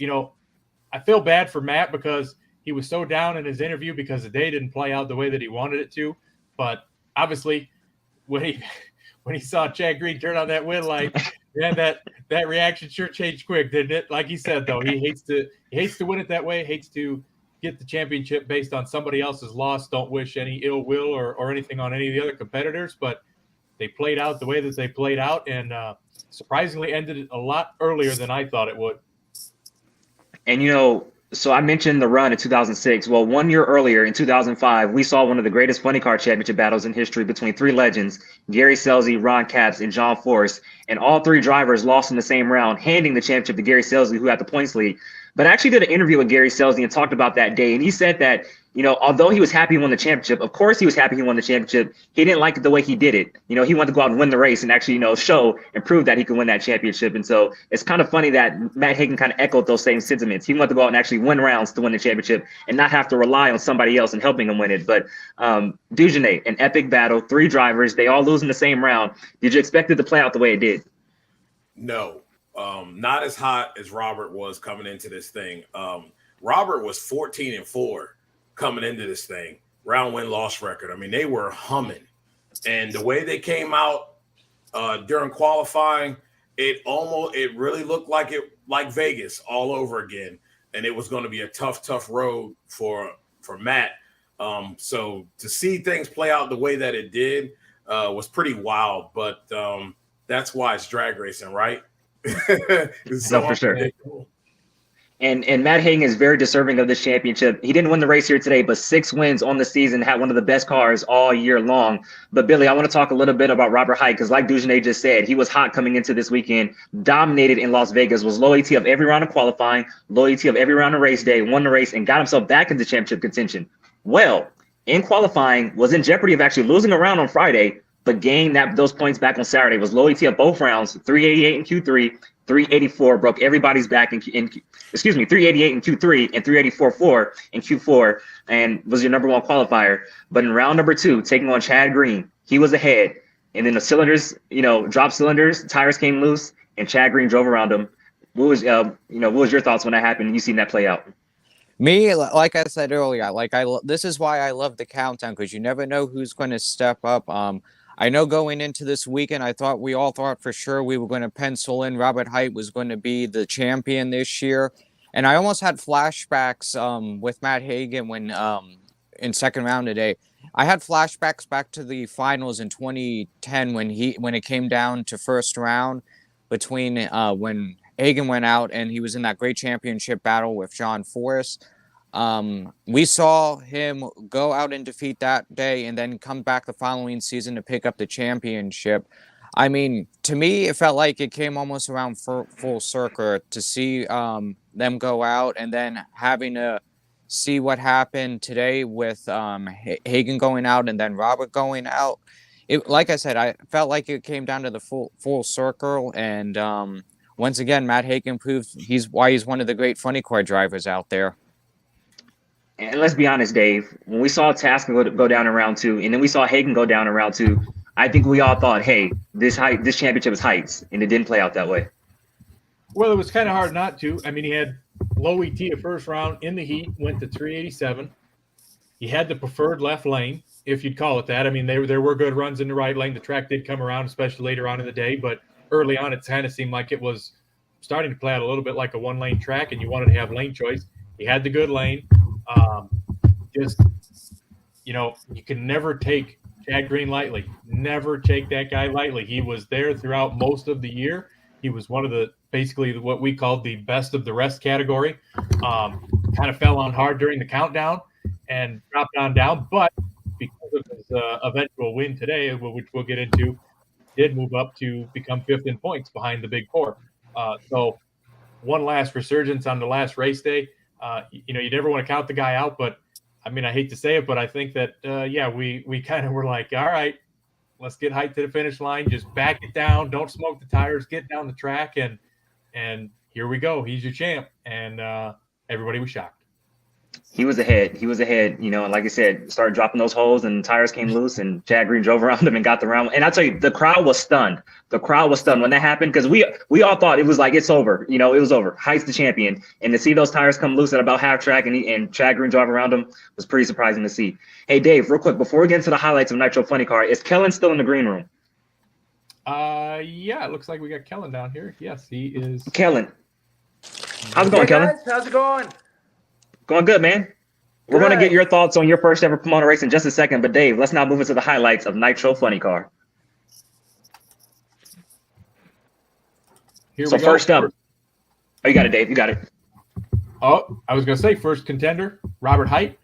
I feel bad for Matt because he was so down in his interview because the day didn't play out the way that he wanted it to. But obviously, when he saw Chad Green turn on that win light, man, that reaction sure changed quick, didn't it? Like he said, though, he hates to win it that way, hates to get the championship based on somebody else's loss. Don't wish any ill will or anything on any of the other competitors, but they played out the way that they played out, and surprisingly ended a lot earlier than I thought it would. And so I mentioned the run in 2006. Well, 1 year earlier in 2005, we saw one of the greatest funny car championship battles in history between 3 legends, Gary Scelzi, Ron Capps, and John Force. And all 3 drivers lost in the same round, handing the championship to Gary Scelzi, who had the points lead. But I actually did an interview with Gary Scelzi and talked about that day. And he said that, although he was happy he won the championship, of course he was happy he won the championship. He didn't like the way he did it. He wanted to go out and win the race and actually, show and prove that he could win that championship. And so it's kind of funny that Matt Hagan kind of echoed those same sentiments. He wanted to go out and actually win rounds to win the championship and not have to rely on somebody else and helping him win it. But Dujournay, an epic battle, 3 drivers, they all lose in the same round. Did you expect it to play out the way it did? No. Not as hot as Robert was coming into this thing. Robert was 14-4 coming into this thing. Round win-loss record. I mean, they were humming. And the way they came out during qualifying, it really looked like Vegas all over again. And it was going to be a tough road for Matt. So to see things play out the way that it did was pretty wild. But That's why it's drag racing, right? No, for sure. And Matt Hagan is very deserving of this championship. He didn't win the race here today, but 6 wins on the season, had one of the best cars all year long. But Billy, I want to talk a little bit about Robert Hight, because like Dujanay just said, he was hot coming into this weekend, dominated in Las Vegas, was loyalty of every round of qualifying, loyalty of every round of race day, won the race, and got himself back into championship contention. Well, in qualifying, was in jeopardy of actually losing a round on Friday, but gained those points back on Saturday, was loyalty of both rounds, 388 in Q3, 384, broke everybody's back in 388 in Q3 and 384 in Q4, and was your number 1 qualifier. But in round number 2, taking on Chad Green, he was ahead. And then the cylinders, dropped cylinders, tires came loose, and Chad Green drove around him. What was your thoughts when that happened and you seen that play out? Me, like I said earlier, this is why I love the countdown, because you never know who's going to step up. I know going into this weekend, we all thought for sure we were going to pencil in Robert Hight was going to be the champion this year. And I almost had flashbacks with Matt Hagan when in second round today. I had flashbacks back to the finals in 2010 when it came down to first round between when Hagan went out and he was in that great championship battle with John Forrest. We saw him go out and defeat that day and then come back the following season to pick up the championship. I mean, to me, it felt like it came almost around full circle to see them go out and then having to see what happened today with Hagan going out and then Robert going out. Like I said, I felt like it came down to the full circle. And once again, Matt Hagan proved why he's one of the great funny car drivers out there. And let's be honest, Dave, when we saw Tasker go down in round 2, and then we saw Hagan go down in round 2, I think we all thought, hey, this championship is Height's, and it didn't play out that way. Well, it was kind of hard not to. I mean, he had low ET at first round in the heat, went to 387. He had the preferred left lane, if you'd call it that. I mean, there were good runs in the right lane. The track did come around, especially later on in the day, but early on it kind of seemed like it was starting to play out a little bit like a one-lane track, and you wanted to have lane choice. He had the good lane. You can never take Chad Green lightly. Never take that guy lightly. He was there throughout most of the year. He was one of basically what we called the best of the rest category. Kind of fell on hard during the countdown and dropped on down, but because of his eventual win today, which we'll get into, did move up to become 5th in points behind the Big Four. So one last resurgence on the last race day. You never want to count the guy out, but I mean, I hate to say it, but I think that, we kind of were like, all right, let's get Hight to the finish line. Just back it down. Don't smoke the tires. Get down the track. And here we go. He's your champ. And everybody was shocked. He was ahead. And like I said, started dropping those holes and tires came loose and Chad Green drove around him and got the round. And I'll tell you, the crowd was stunned. When that happened, because we all thought it was like, it's over. It was over. Height's the champion. And to see those tires come loose at about half track and Chad Green drive around him was pretty surprising to see. Hey, Dave, real quick, before we get into the highlights of Nitro Funny Car, is Kellen still in the green room? Yeah, it looks like we got Kellen down here. Yes, he is. Kellen. How's it going, Kellen? Guys, how's it going? Going good, man. We're going to get your thoughts on your first ever Pomona race in just a second. But, Dave, let's now move into the highlights of Nitro Funny Car. Here we go. First up. Oh, you got it, Dave. You got it. Oh, I was going to say first contender, Robert Hight,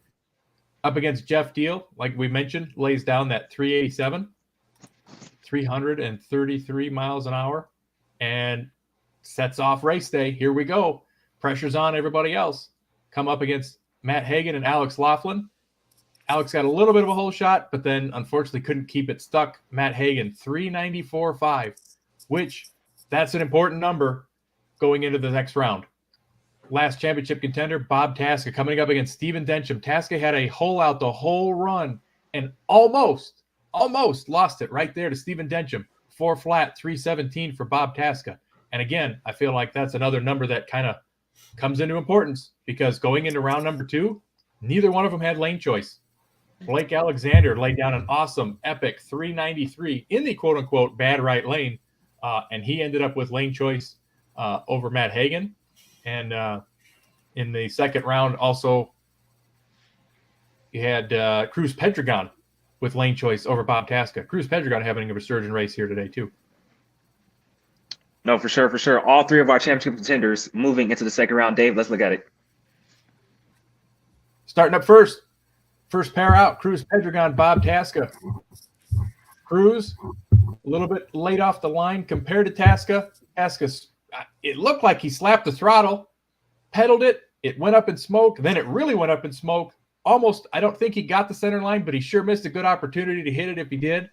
up against Jeff Deal. Like we mentioned, lays down that 387, 333 miles an hour, and sets off race day. Here we go. Pressure's on everybody else. Come up against Matt Hagan and Alex Laughlin. Alex got a little bit of a hole shot, but then unfortunately couldn't keep it stuck. Matt Hagan, 394.5, which that's an important number going into the next round. Last championship contender, Bob Tasca, coming up against Steven Densham. Tasca had a hole out the whole run and almost lost it right there to Steven Densham. 4 flat, 317 for Bob Tasca. And again, I feel like that's another number that kind of comes into importance because going into round number 2, neither one of them had lane choice. Blake Alexander laid down an awesome, epic 393 in the quote-unquote bad right lane, and he ended up with lane choice over Matt Hagan. And in the second round, also, you had Cruz Pedregon with lane choice over Bob Tasca. Cruz Pedregon having a resurgent race here today, too. No, for sure, for sure. All three of our championship contenders moving into the second round. Dave, let's look at it. Starting up first. First pair out, Cruz Pedregon, Bob Tasca. Cruz, a little bit late off the line compared to Tasca. Tasca, it looked like he slapped the throttle, pedaled it, it went up in smoke, then it really went up in smoke. Almost, I don't think he got the center line, but he sure missed a good opportunity to hit it if he did.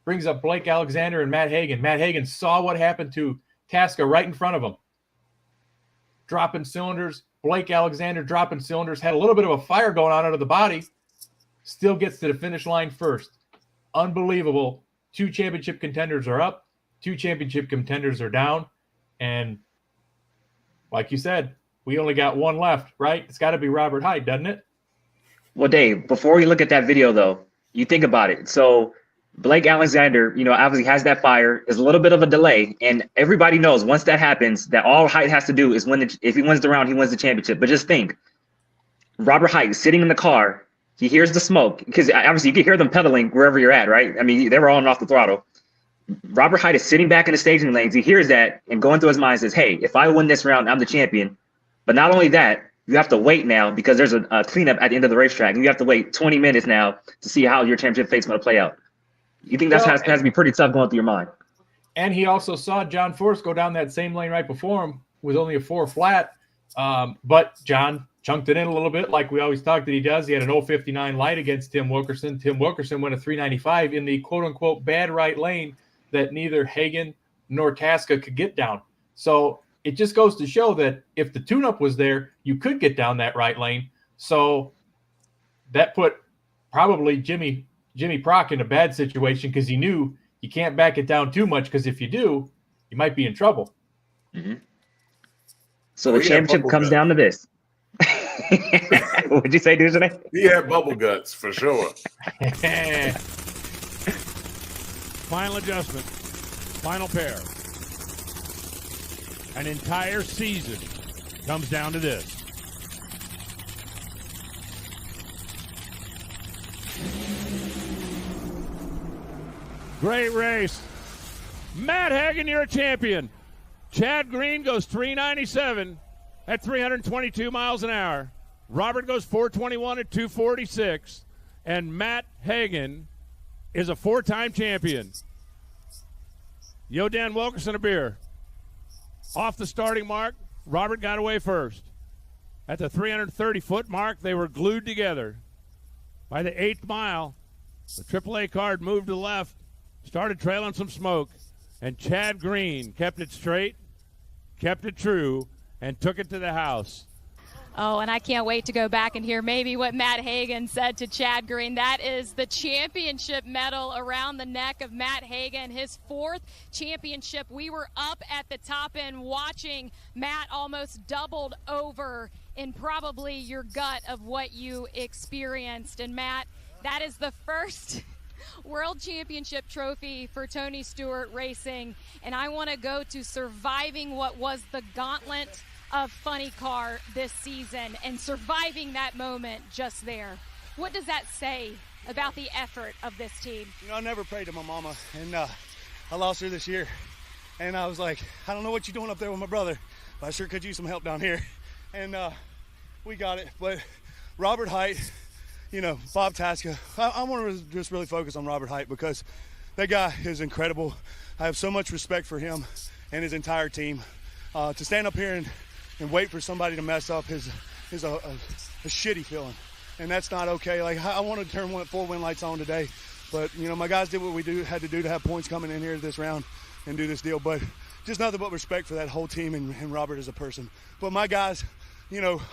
Brings up Blake Alexander and Matt Hagan. Matt Hagan saw what happened to Tasca right in front of him. Dropping cylinders. Blake Alexander dropping cylinders. Had a little bit of a fire going on under the body. Still gets to the finish line first. Unbelievable. 2 championship contenders are up. 2 championship contenders are down. And like you said, we only got one left, right? It's got to be Robert Hight, doesn't it? Well, Dave, before we look at that video, though, you think about it. So Blake Alexander, obviously has that fire. There's a little bit of a delay. And everybody knows once that happens, that all Hight has to do is if he wins the round, he wins the championship. But just think, Robert Hight sitting in the car, he hears the smoke, because obviously you can hear them pedaling wherever you're at, right? I mean, they were on and off the throttle. Robert Hight is sitting back in the staging lanes. He hears that and going through his mind says, hey, if I win this round, I'm the champion. But not only that, you have to wait now because there's a cleanup at the end of the racetrack. And you have to wait 20 minutes now to see how your championship fate's going to play out. You think that has to be pretty tough going through your mind. And he also saw John Force go down that same lane right before him with only a 4 flat. But John chunked it in a little bit like we always talk that he does. He had an 059 light against Tim Wilkerson. Tim Wilkerson went a 395 in the quote-unquote bad right lane that neither Hagan nor Tasca could get down. So it just goes to show that if the tune-up was there, you could get down that right lane. So that put probably Jimmy Prock in a bad situation because he knew you can't back it down too much because if you do, you might be in trouble. Mm-hmm. So the championship comes down to this. What'd you say, Dujane? He had bubble guts for sure. Final adjustment. Final pair. An entire season comes down to this. Great race. Matt Hagan, you're a champion. Chad Green goes 397 at 322 miles an hour. Robert goes 421 at 246. And Matt Hagan is a 4-time champion. Yo, Dan Wilkerson, a beer. Off the starting mark, Robert got away first. At the 330-foot mark, they were glued together. By the 8th mile, the AAA card moved to the left, started trailing some smoke, and Chad Green kept it straight, kept it true, and took it to the house. Oh, and I can't wait to go back and hear maybe what Matt Hagan said to Chad Green. That is the championship medal around the neck of Matt Hagan, his 4th championship. We were up at the top end watching Matt almost doubled over in probably your gut of what you experienced. And Matt, that is the first World Championship trophy for Tony Stewart Racing. And I want to go to surviving what was the gauntlet of Funny Car this season and surviving that moment just there. What does that say about the effort of this team? I never prayed to my mama, and I lost her this year. And I was like, I don't know what you're doing up there with my brother, but I sure could use some help down here. And we got it. But Robert Hight, Bob Tasca, I want to just really focus on Robert Hight because that guy is incredible. I have so much respect for him and his entire team. To stand up here and wait for somebody to mess up is a shitty feeling, and that's not okay. Like, I wanted to turn 4 win lights on today, but my guys did what we had to do to have points coming in here this round and do this deal. But just nothing but respect for that whole team and Robert as a person. But my guys,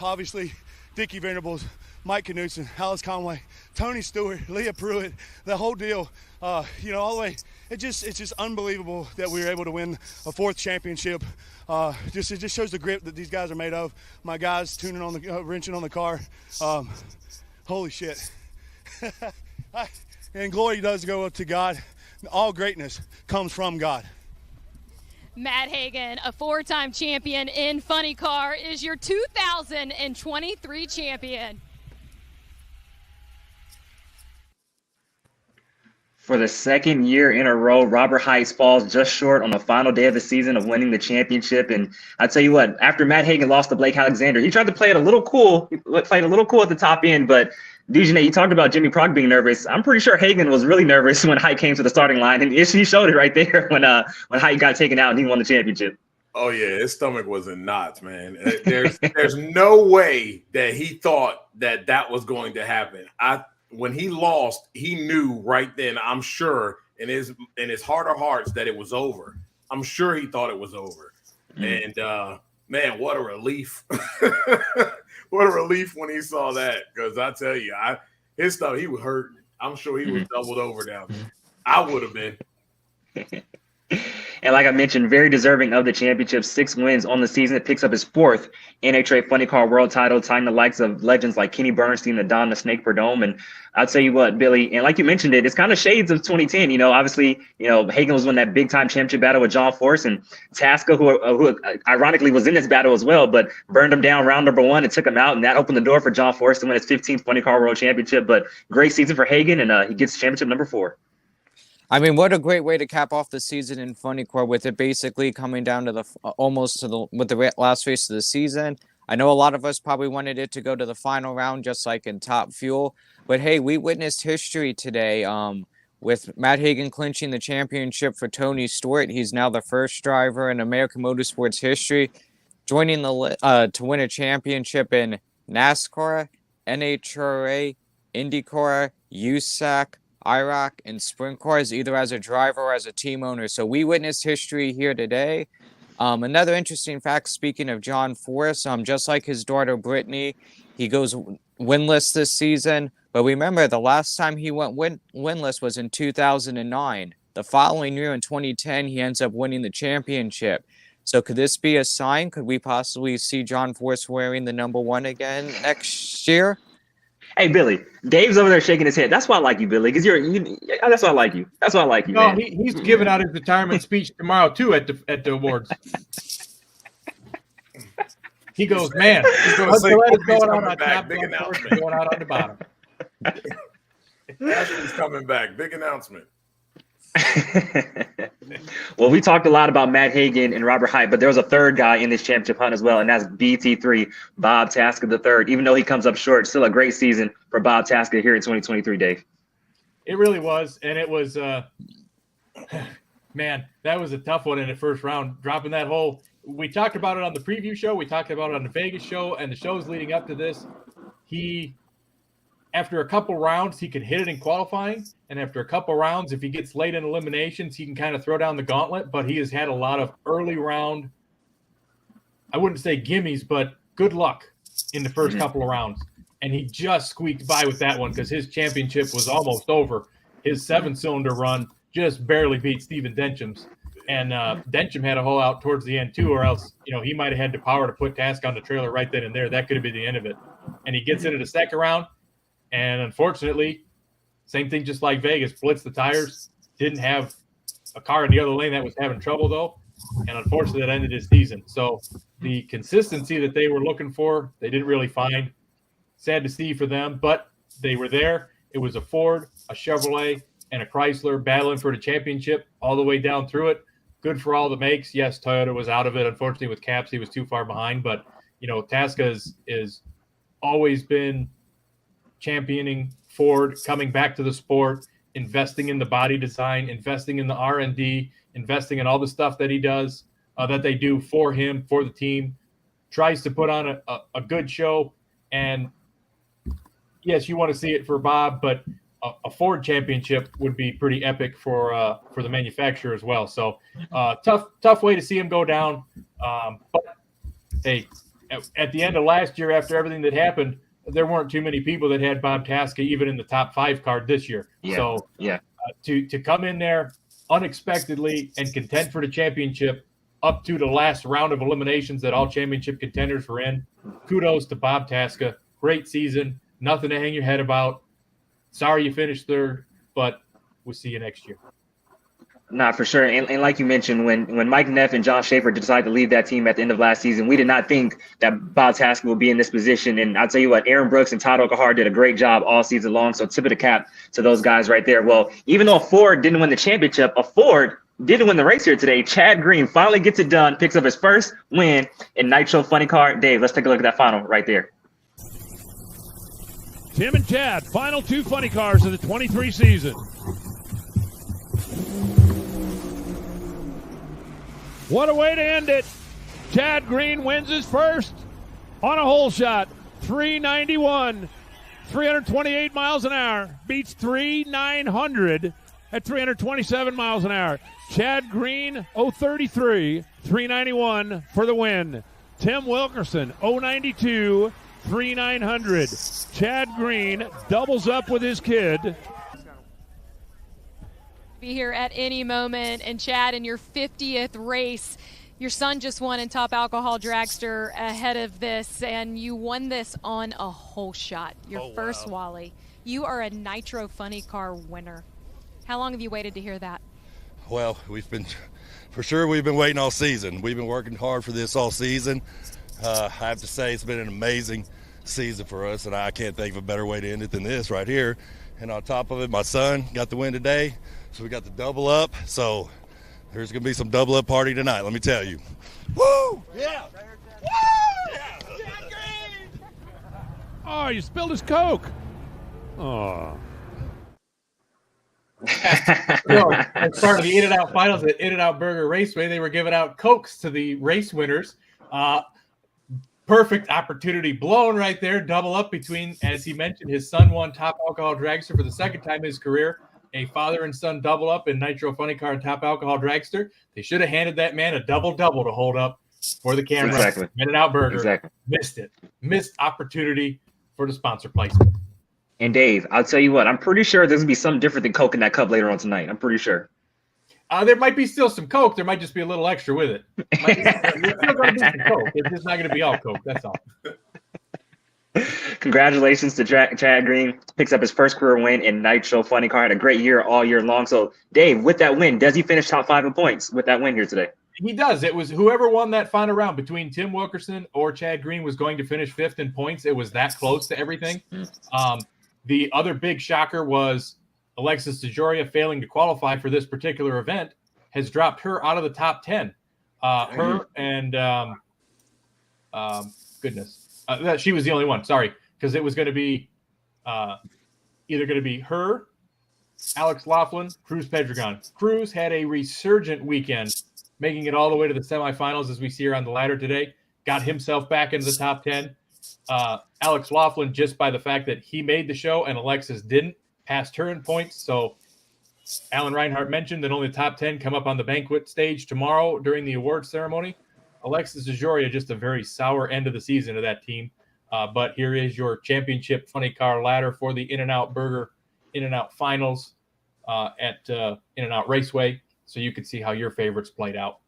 obviously Dickie Venables, Mike Knudsen, Alice Conway, Tony Stewart, Leah Pruitt, the whole deal, all the way. It's just unbelievable that we were able to win a 4th championship. It just shows the grit that these guys are made of. My guys tuning on the wrenching on the car. Holy shit! And glory does go up to God. All greatness comes from God. Matt Hagan, a 4-time champion in Funny Car, is your 2023 champion. For the second year in a row, Robert Heights falls just short on the final day of the season of winning the championship. And I tell you what, after Matt Hagan lost to Blake Alexander, he tried to play it a little cool. He played a little cool at the top end. But DJ, you talked about Jimmy Prock being nervous. I'm pretty sure Hagan was really nervous when Height came to the starting line, and he showed it right there when Height got taken out and he won the championship. Oh yeah, his stomach was in knots, man. There's no way that he thought that was going to happen. When he lost, he knew right then, I'm sure, in his heart of hearts that it was over. I'm sure he thought it was over. And man, what a relief. What a relief when he saw that. Because I tell you, his stuff, he was hurting. I'm sure he was doubled over down there. I would have been. And like I mentioned, very deserving of the championship. 6 wins on the season. It picks up his 4th NHRA Funny Car World title, tying the likes of legends like Kenny Bernstein and Don the Snake Perdome. And I'll tell you what, Billy, and like you mentioned it's kind of shades of 2010. Obviously, Hagan was winning that big-time championship battle with John Force, and Tasca, who ironically was in this battle as well, but burned him down round number 1 and took him out, and that opened the door for John Force to win his 15th Funny Car World Championship. But great season for Hagan, and he gets championship number 4. I mean, what a great way to cap off the season in Funny Car, with it basically coming down to the last race of the season. I know a lot of us probably wanted it to go to the final round, just like in Top Fuel. But hey, we witnessed history today with Matt Hagan clinching the championship for Tony Stewart. He's now the first driver in American motorsports history joining to win a championship in NASCAR, NHRA, IndyCar, USAC, IROC, and sprint cars, either as a driver or as a team owner. So we witnessed history here today. Another interesting fact, speaking of John Force, just like his daughter Brittany, he goes winless this season. But remember, the last time he went winless was in 2009. The following year, in 2010, he ends up winning the championship. So could this be a sign? Could we possibly see John Force wearing the number 1 again next year? Hey, Billy, Dave's over there shaking his head. That's why I like you, Billy, because that's why I like you. That's why I like you, No, man. he's giving out his retirement speech tomorrow, too, at the awards. He goes, man, what's going on top, big announcement. going out on the bottom. Ashley's coming back. Big announcement. Well, we talked a lot about Matt Hagan and Robert Height, but there was a third guy in this championship hunt as well, and that's BT3, Bob Tasca III. Even though he comes up short, still a great season for Bob Tasca here in 2023, Dave. It really was, and it was, man, that was a tough one in the first round, dropping that hole. We talked about it on the preview show. We talked about it on the Vegas show, and the shows leading up to this. After a couple rounds, he could hit it in qualifying. And after a couple rounds, if he gets late in eliminations, he can kind of throw down the gauntlet. But he has had a lot of early round, I wouldn't say gimmies, but good luck in the first couple of rounds. And he just squeaked by with that one because his championship was almost over. His 7-cylinder run just barely beat Steven Dencham's. And Dencham had a hole out towards the end, too, or else, he might have had the power to put Tasca on the trailer right then and there. That could have been the end of it. And he gets into the second round. And unfortunately, same thing just like Vegas, blitzed the tires, didn't have a car in the other lane that was having trouble, though. And unfortunately, that ended his season. So the consistency that they were looking for, they didn't really find. Sad to see for them, but they were there. It was a Ford, a Chevrolet, and a Chrysler battling for the championship all the way down through it. Good for all the makes. Yes, Toyota was out of it. Unfortunately, with Caps, he was too far behind. But, Tasca is always been championing Ford, coming back to the sport, investing in the body design, investing in the R&D, investing in all the stuff that he does, that they do for him, for the team, tries to put on a good show. And yes, you want to see it for Bob, but a Ford championship would be pretty epic for the manufacturer as well. So tough way to see him go down. But hey, at the end of last year, after everything that happened, there weren't too many people that had Bob Tasca even in the top 5 card this year. To come in there unexpectedly and contend for the championship up to the last round of eliminations that all championship contenders were in, kudos to Bob Tasca. Great season. Nothing to hang your head about. Sorry you finished third, but we'll see you next year. Nah, for sure. And like you mentioned, when Mike Neff and John Schaefer decided to leave that team at the end of last season, we did not think that Bob Taskett would be in this position. And I'll tell you what, Aaron Brooks and Todd Okahara did a great job all season long. So tip of the cap to those guys right there. Well, even though Ford didn't win the championship, a Ford didn't win the race here today. Chad Green finally gets it done, picks up his first win in Nitro Funny Car. Dave, let's take a look at that final right there. Tim and Chad, final 2 funny cars of the 23 season. What a way to end it. Chad Green wins his first on a hole shot. 391, 328 miles an hour. Beats 3,900 at 327 miles an hour. Chad Green, 033, 391 for the win. Tim Wilkerson, 092, 3,900. Chad Green doubles up with his kid. Be here at any moment. And Chad, in your 50th race, your son just won in Top Alcohol Dragster ahead of this, and you won this on a hole shot, your first Wally. You are a Nitro Funny Car winner. How long have you waited to hear that? Well, we've been waiting all season. We've been working hard for this all season. I have to say it's been an amazing season for us, and I can't think of a better way to end it than this right here. And on top of it, my son got the win today. So we got the double up. So there's going to be some double up party tonight, let me tell you. Woo! Yeah! Woo! Yeah! Oh, you spilled his Coke. Oh. As part of the In-N-Out finals at In-N-Out Burger Raceway, they were giving out Cokes to the race winners. Perfect opportunity blown right there. Double up between, as he mentioned, his son won Top Alcohol Dragster for the second time in his career. A father and son double up in Nitro Funny Car and Top Alcohol Dragster. They should have handed that man a double-double to hold up for the camera. Exactly. In-N-Out Burger. Exactly. Missed it. Missed opportunity for the sponsor placement. And Dave, I'll tell you what, I'm pretty sure there's going to be something different than Coke in that cup later on tonight. I'm pretty sure. There might be still some Coke. There might just be a little extra with it. There's still going to be some Coke. It's just not going to be all Coke. That's all. Congratulations to Chad Green. Picks up his first career win in Nitro Funny Car. Had a great year all year long. So, Dave, with that win, does he finish top 5 in points with that win here today? He does. It was whoever won that final round between Tim Wilkerson or Chad Green was going to finish 5th in points. It was that close to everything. The other big shocker was Alexis DeJoria failing to qualify for this particular event has dropped her out of the top 10. Her and she was the only one. Sorry, because it was going to be either going to be her, Alex Laughlin, Cruz Pedregon. Cruz had a resurgent weekend, making it all the way to the semifinals, as we see her on the ladder today. Got himself back into the top 10. Alex Laughlin, just by the fact that he made the show and Alexis didn't, passed her in points. So Alan Reinhart mentioned that only the top 10 come up on the banquet stage tomorrow during the awards ceremony. Alexis DeJoria, just a very sour end of the season of that team. But here is your championship funny car ladder for the In-N-Out Burger In-N-Out finals at In-N-Out Raceway, so you can see how your favorites played out.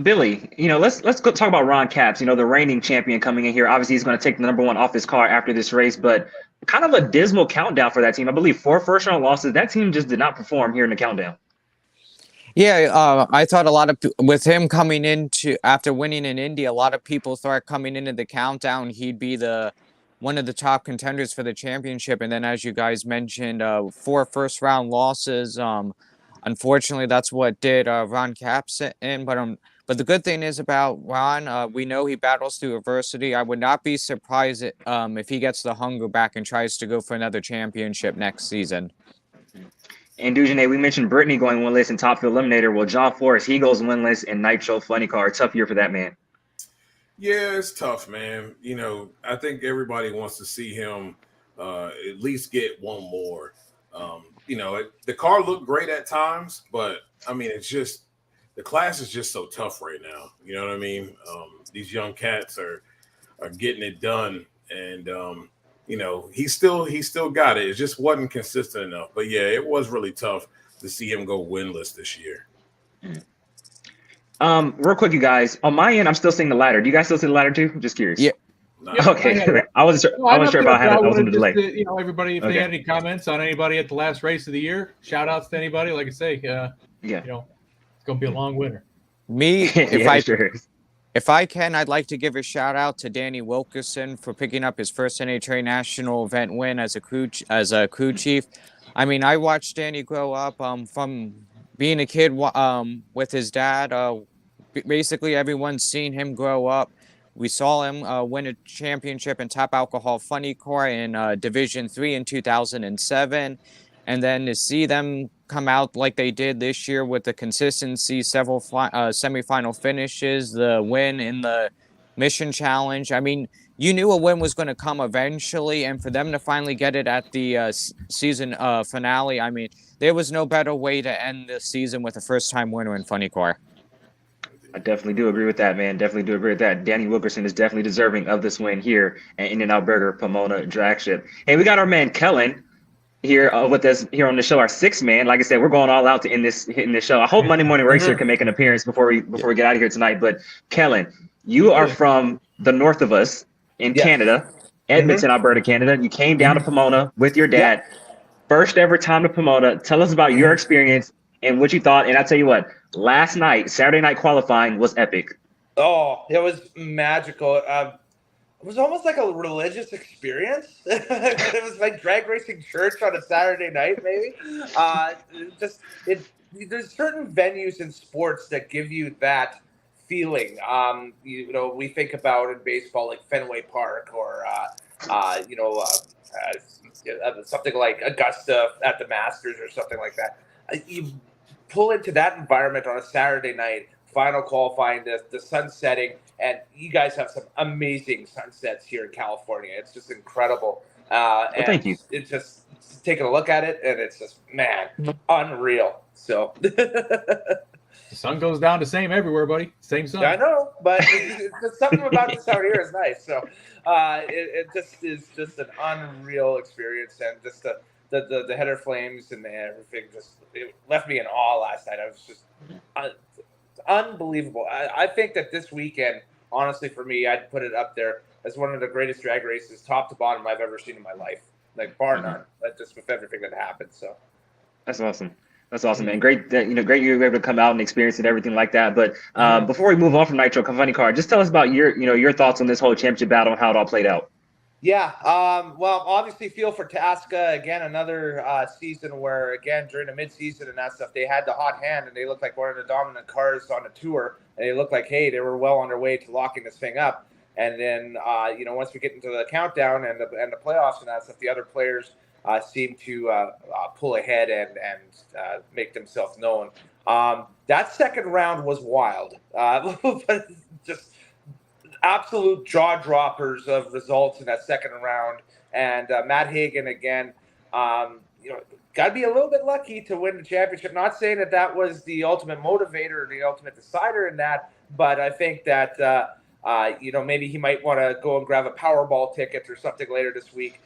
Billy, let's go talk about Ron Capps, the reigning champion coming in here. Obviously, he's going to take the number 1 off his car after this race, but kind of a dismal countdown for that team. I believe 4 first-round losses. That team just did not perform here in the countdown. Yeah, I thought a lot of with him coming into after winning in Indy, a lot of people thought coming into the countdown he'd be one of the top contenders for the championship. And then, as you guys mentioned, 4 first-round losses. Unfortunately, that's what did Ron Capps in. But the good thing is about Ron, we know he battles through adversity. I would not be surprised if he gets the hunger back and tries to go for another championship next season. And Dujane, we mentioned Brittany going winless in Top Fuel Eliminator. Well, John Forrest, he goes winless in Nitro Funny Car. Tough year for that man. Yeah, it's tough, man. I think everybody wants to see him at least get one more. The car looked great at times, but it's just the class is just so tough right now. You know what I mean? These young cats are getting it done, and he still got it. It just wasn't consistent enough. But yeah, it was really tough to see him go winless this year. Real quick, you guys. On my end, I'm still seeing the ladder. Do you guys still see the ladder too? I'm just curious. Yeah. Okay, I wasn't sure about how that was in the delay. Everybody, if they had any comments on anybody at the last race of the year, shout outs to anybody. Like I say, it's gonna be a long winter. Me, Sure is. if I can, I'd like to give a shout out to Danny Wilkerson for picking up his first NHRA national event win as a crew chief. I mean, I watched Danny grow up from being a kid with his dad. Basically, everyone's seen him grow up. We saw him win a championship in top alcohol funny car in Division 3 in 2007. And then to see them come out like they did this year with the consistency, several semifinal finishes, the win in the Mission Challenge. I mean, you knew a win was going to come eventually, and for them to finally get it at the season finale, I mean, there was no better way to end the season with a first-time winner in funny car. I definitely do agree with that, man. Definitely do agree with that. Danny Wilkerson is definitely deserving of this win here at In-N-Out Burger Pomona Dragship. Hey, we got our man Kellen here with us here on the show, our sixth man. Like I said, we're going all out to end this show. I hope Monday Morning Racer can make an appearance before we get out of here tonight. But Kellen, you are from the north of us in Canada, Edmonton, Alberta, Canada. You came down to Pomona with your dad. First ever time to Pomona. Tell us about your experience and what you thought. And I tell you what, last night, Saturday night qualifying was epic. Oh, it was magical. It was almost like a religious experience. It was like drag racing church on a Saturday night, maybe. There's certain venues in sports that give you that feeling. We think about in baseball like Fenway Park or something like Augusta at the Masters or something like that. You pull into that environment on a Saturday night, final qualifying, the sun setting, and you guys have some amazing sunsets here in California. It's just incredible. And thank you. It's just taking a look at it, and it's just, man, unreal. So the sun goes down the same everywhere, buddy. Same sun. I know, but it's something about this out here is nice. So it just is just an unreal experience, and just the header flames and everything it left me in awe last night. I was just unbelievable. I think that this weekend, honestly, for me, I'd put it up there as one of the greatest drag races, top to bottom, I've ever seen in my life, like bar none. Just with everything that happened. So that's awesome. That's awesome, man. Great that great you were able to come out and experience it, everything like that. But before we move on from Nitro Funny Car, just tell us about your thoughts on this whole championship battle and how it all played out. Yeah, well, obviously feel for Tasca again, another season where, again, during the midseason and that stuff, they had the hot hand and they looked like one of the dominant cars on the tour, and they looked like, hey, they were well on their way to locking this thing up. And then, once we get into the countdown and the playoffs and that stuff, the other players seem to pull ahead and make themselves known. That second round was wild, but just absolute jaw droppers of results in that second round. And Matt Hagan again, got to be a little bit lucky to win the championship. Not saying that was the ultimate motivator or the ultimate decider in that, but I think that maybe he might want to go and grab a Powerball ticket or something later this week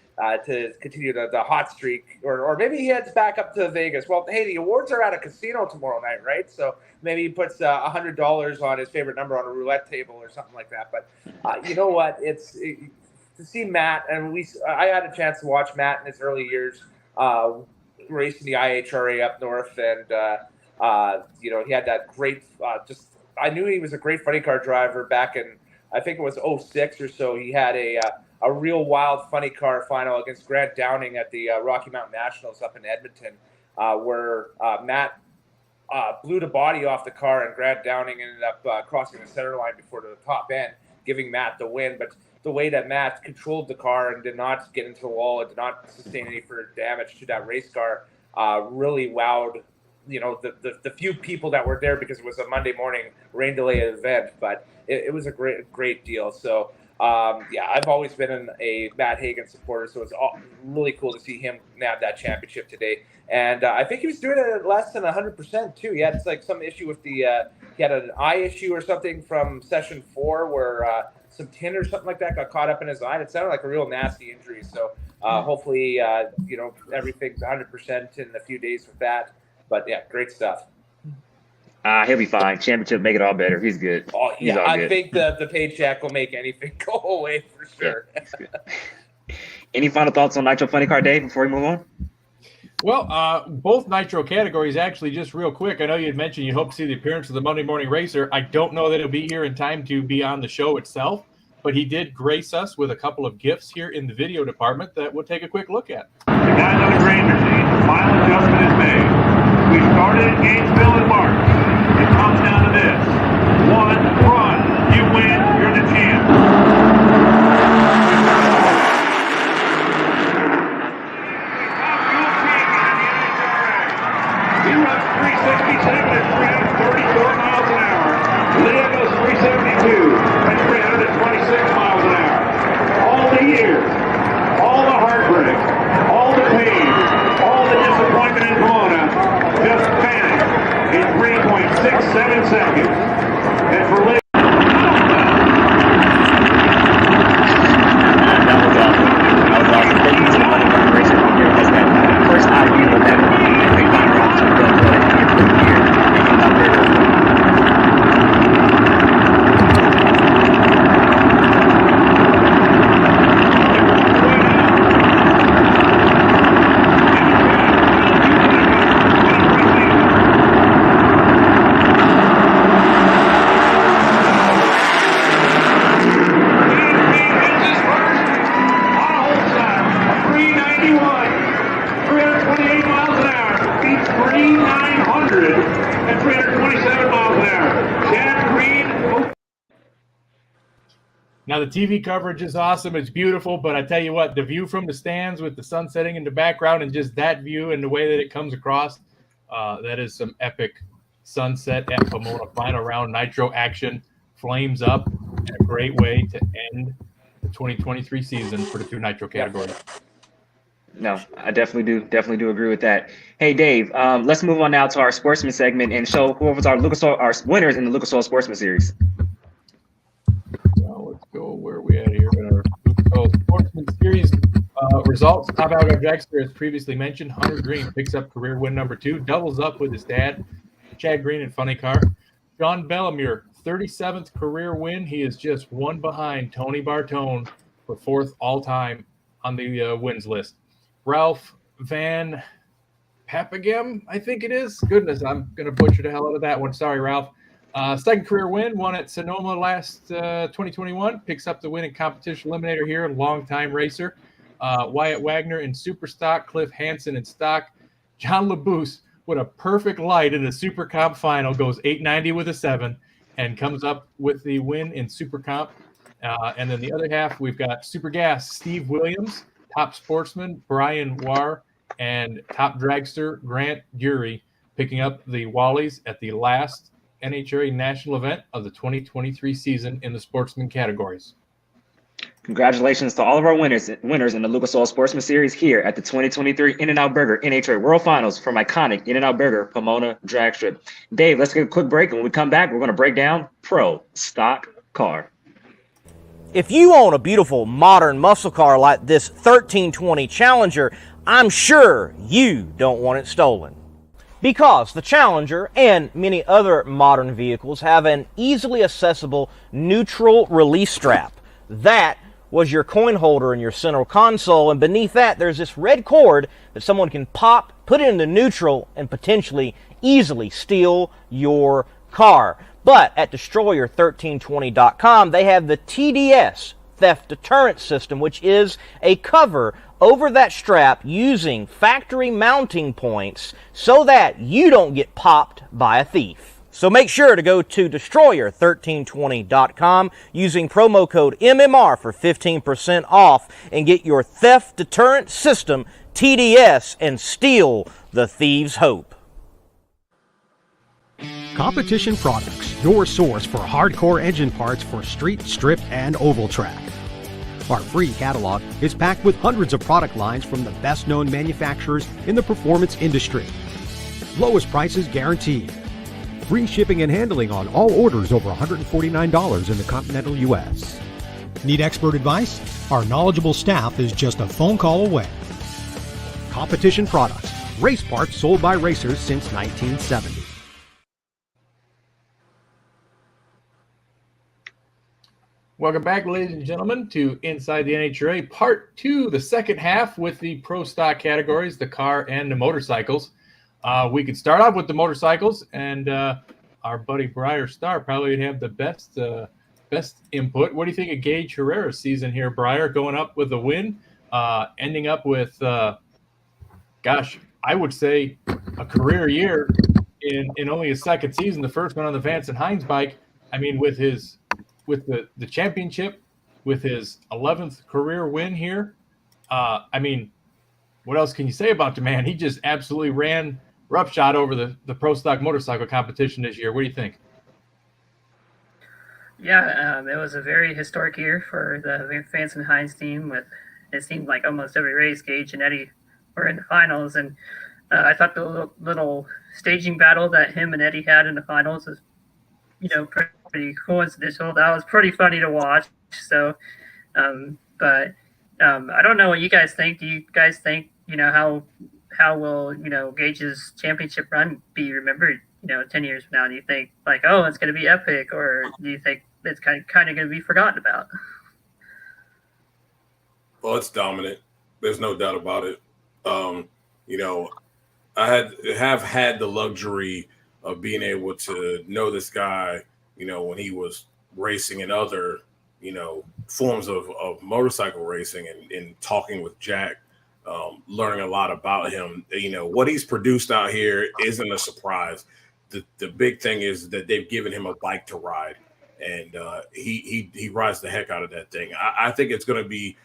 to continue the hot streak, or maybe he heads back up to Vegas. Well, hey, the awards are at a casino tomorrow night, right? So maybe he puts $100 on his favorite number on a roulette table or something like that. But you know what? To see Matt, and I had a chance to watch Matt in his early years racing the IHRA up north, and he had that great. I knew he was a great funny car driver back in, I think it was 06 or so. He had a real wild funny car final against Grant Downing at the Rocky Mountain Nationals up in Edmonton, where Matt blew the body off the car, and Grant Downing ended up crossing the center line before the top end, giving Matt the win. But the way that Matt controlled the car and did not get into the wall and did not sustain any further damage to that race car really wowed the few people that were there, because it was a Monday morning rain delay event. But it was a great deal. So I've always been a Matt Hagan supporter, so it's really cool to see him nab that championship today. And I think he was doing it at less than 100% too. He had some issue with he had an eye issue or something from session 4 where some tin or something like that got caught up in his eye. It sounded like a real nasty injury. So hopefully, everything's 100% in a few days with that. But yeah, great stuff. He'll be fine. Championship, make it all better. He's good. Oh, He's yeah, all I good. think the paycheck will make anything go away for sure. Any final thoughts on Nitro Funny Car, Dave, before we move on? Well, both Nitro categories, actually, just real quick. I know you had mentioned you hope to see the appearance of the Monday Morning Racer. I don't know that he'll be here in time to be on the show itself, but he did grace us with a couple of gifts here in the video department that we'll take a quick look at. The guys on the green machine, the final adjustment is made. We started in Gainesville in March. It comes down to this. One run, you win, you're the champ. He runs 367 at 334 miles an hour. Leah goes 372 at 326 miles an hour. All the years, all the heartbreak, all the pain, all the disappointment in Pomona just vanished in 3.67 seconds. And for Leah, That was awesome. Thank you to the Monday Morning Racer who gave us that first idea of that big body rock to the year. Now, the TV coverage is awesome. It's beautiful, but I tell you what, the view from the stands with the sun setting in the background and just that view and the way that it comes across, that is some epic sunset at Pomona final round Nitro action. Flames up, and a great way to end the 2023 season for the two Nitro categories. No, I definitely do agree with that. Hey, Dave, let's move on now to our Sportsman segment and show who was our winners in the Lucas Oil Sportsman Series. Well, let's go where we at here in our Lucas Oil Sportsman Series results. Top Algar Dragster, as previously mentioned, Hunter Green picks up career win number 2, doubles up with his dad, Chad Green in Funny Car. John Bellemere, 37th career win. He is just one behind Tony Bartone for 4th all-time on the wins list. Ralph Van Papagem, I think it is. Goodness, I'm going to butcher the hell out of that one. Sorry, Ralph. Second career win, won at Sonoma last 2021. Picks up the win in Competition Eliminator here, long-time racer. Wyatt Wagner in Super Stock, Cliff Hansen in Stock. John Labuse with a perfect light in the Super Comp final, goes 890 with a 7, and comes up with the win in Super Comp. And then the other half, we've got Super Gas, Steve Williams, Top Sportsman, Brian Warr, and Top Dragster, Grant Dury, picking up the Wallies at the last NHRA national event of the 2023 season in the Sportsman categories. Congratulations to all of our winners in the Lucas Oil Sportsman Series here at the 2023 In-N-Out Burger NHRA World Finals from iconic In-N-Out Burger Pomona Drag Strip. Dave, let's get a quick break, and when we come back, we're going to break down Pro Stock Car. If you own a beautiful modern muscle car like this 1320 Challenger, I'm sure you don't want it stolen. Because the Challenger and many other modern vehicles have an easily accessible neutral release strap. That was your coin holder in your central console, and beneath that there's this red cord that someone can pop, put it into neutral, and potentially easily steal your car. But at Destroyer1320.com, they have the TDS, Theft Deterrent System, which is a cover over that strap using factory mounting points so that you don't get popped by a thief. So make sure to go to Destroyer1320.com using promo code MMR for 15% off and get your Theft Deterrent System, TDS, and steal the thieves' hope. Competition Products, your source for hardcore engine parts for street, strip, and oval track. Our free catalog is packed with hundreds of product lines from the best-known manufacturers in the performance industry. Lowest prices guaranteed. Free shipping and handling on all orders over $149 in the continental U.S. Need expert advice? Our knowledgeable staff is just a phone call away. Competition Products, race parts sold by racers since 1970. Welcome back, ladies and gentlemen, to Inside the NHRA Part 2, the second half with the pro stock categories, the car and the motorcycles. We could start off with the motorcycles, and our buddy Briar Starr probably would have the best input. What do you think of Gage Herrera's season here, Briar? Going up with a win, ending up with, gosh, I would say a career year in only his second season, the first one on the Vance and Hines bike. I mean, with the championship, with his 11th career win here. I mean, what else can you say about the man? He just absolutely ran roughshod over the pro stock motorcycle competition this year. What do you think? Yeah, it was a very historic year for the Vance and Hines team. With it seemed like almost every race, Gage and Eddie were in the finals, and I thought the little staging battle that him and Eddie had in the finals was, pretty coincidental. That was pretty funny to watch. So, but I don't know what you guys think. Do you guys think, how will, Gage's championship run be remembered, 10 years from now? Do you think like, oh, it's going to be epic, or do you think it's kind of going to be forgotten about? Well, it's dominant. There's no doubt about it. I have had the luxury of being able to know this guy, when he was racing in other, forms of motorcycle racing, and talking with Jack, learning a lot about him. What he's produced out here isn't a surprise. The big thing is that they've given him a bike to ride, and he rides the heck out of that thing. I think it's going to be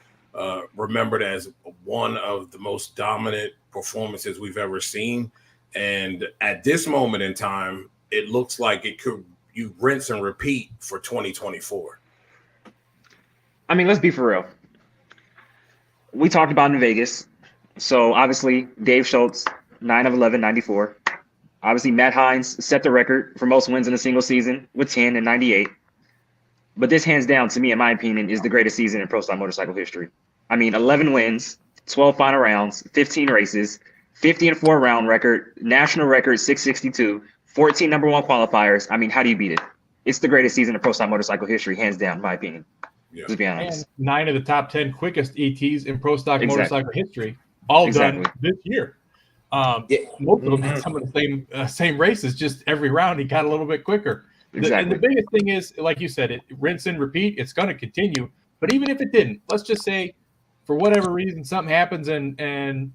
remembered as one of the most dominant performances we've ever seen. And at this moment in time, it looks like you rinse and repeat for 2024. I mean, let's be for real. We talked about in Vegas. So obviously Dave Schultz, 9 of 11, 94. Obviously Matt Hines set the record for most wins in a single season with 10 and 98. But this, hands down, to me, in my opinion, is the greatest season in pro stock motorcycle history. I mean, 11 wins, 12 final rounds, 15 races, 50 and 4 round record, national record 662, 14 number one qualifiers. I mean, how do you beat it? It's the greatest season in pro stock motorcycle history, hands down, in my opinion. Yeah. Just be honest. And 9 of the top 10 quickest ETs in pro stock motorcycle history, all done this year. Most of them had some of the same races, just every round he got a little bit quicker. And the biggest thing is, like you said, it rinse and repeat. It's going to continue. But even if it didn't, let's just say, for whatever reason, something happens and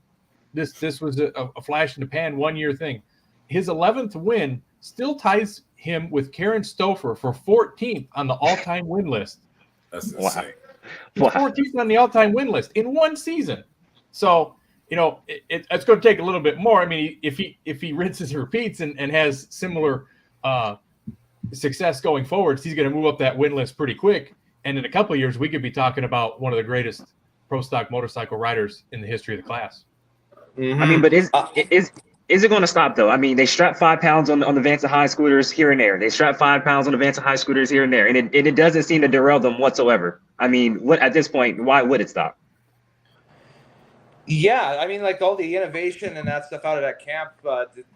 this was a flash in the pan 1 year thing. His 11th win still ties him with Karen Stouffer for 14th on the all-time win list. That's insane. Wow. 14th on the all-time win list in one season. So, it's going to take a little bit more. I mean, if he rinses and repeats and has similar success going forward, he's going to move up that win list pretty quick. And in a couple of years, we could be talking about one of the greatest pro stock motorcycle riders in the history of the class. Mm-hmm. I mean, but is it going to stop though? I mean, they strap 5 pounds on the Vance and High scooters here and there. They strap 5 pounds on the Vance and High scooters here and there, and it doesn't seem to derail them whatsoever. I mean, what at this point, why would it stop? Yeah, I mean, like all the innovation and that stuff out of that camp,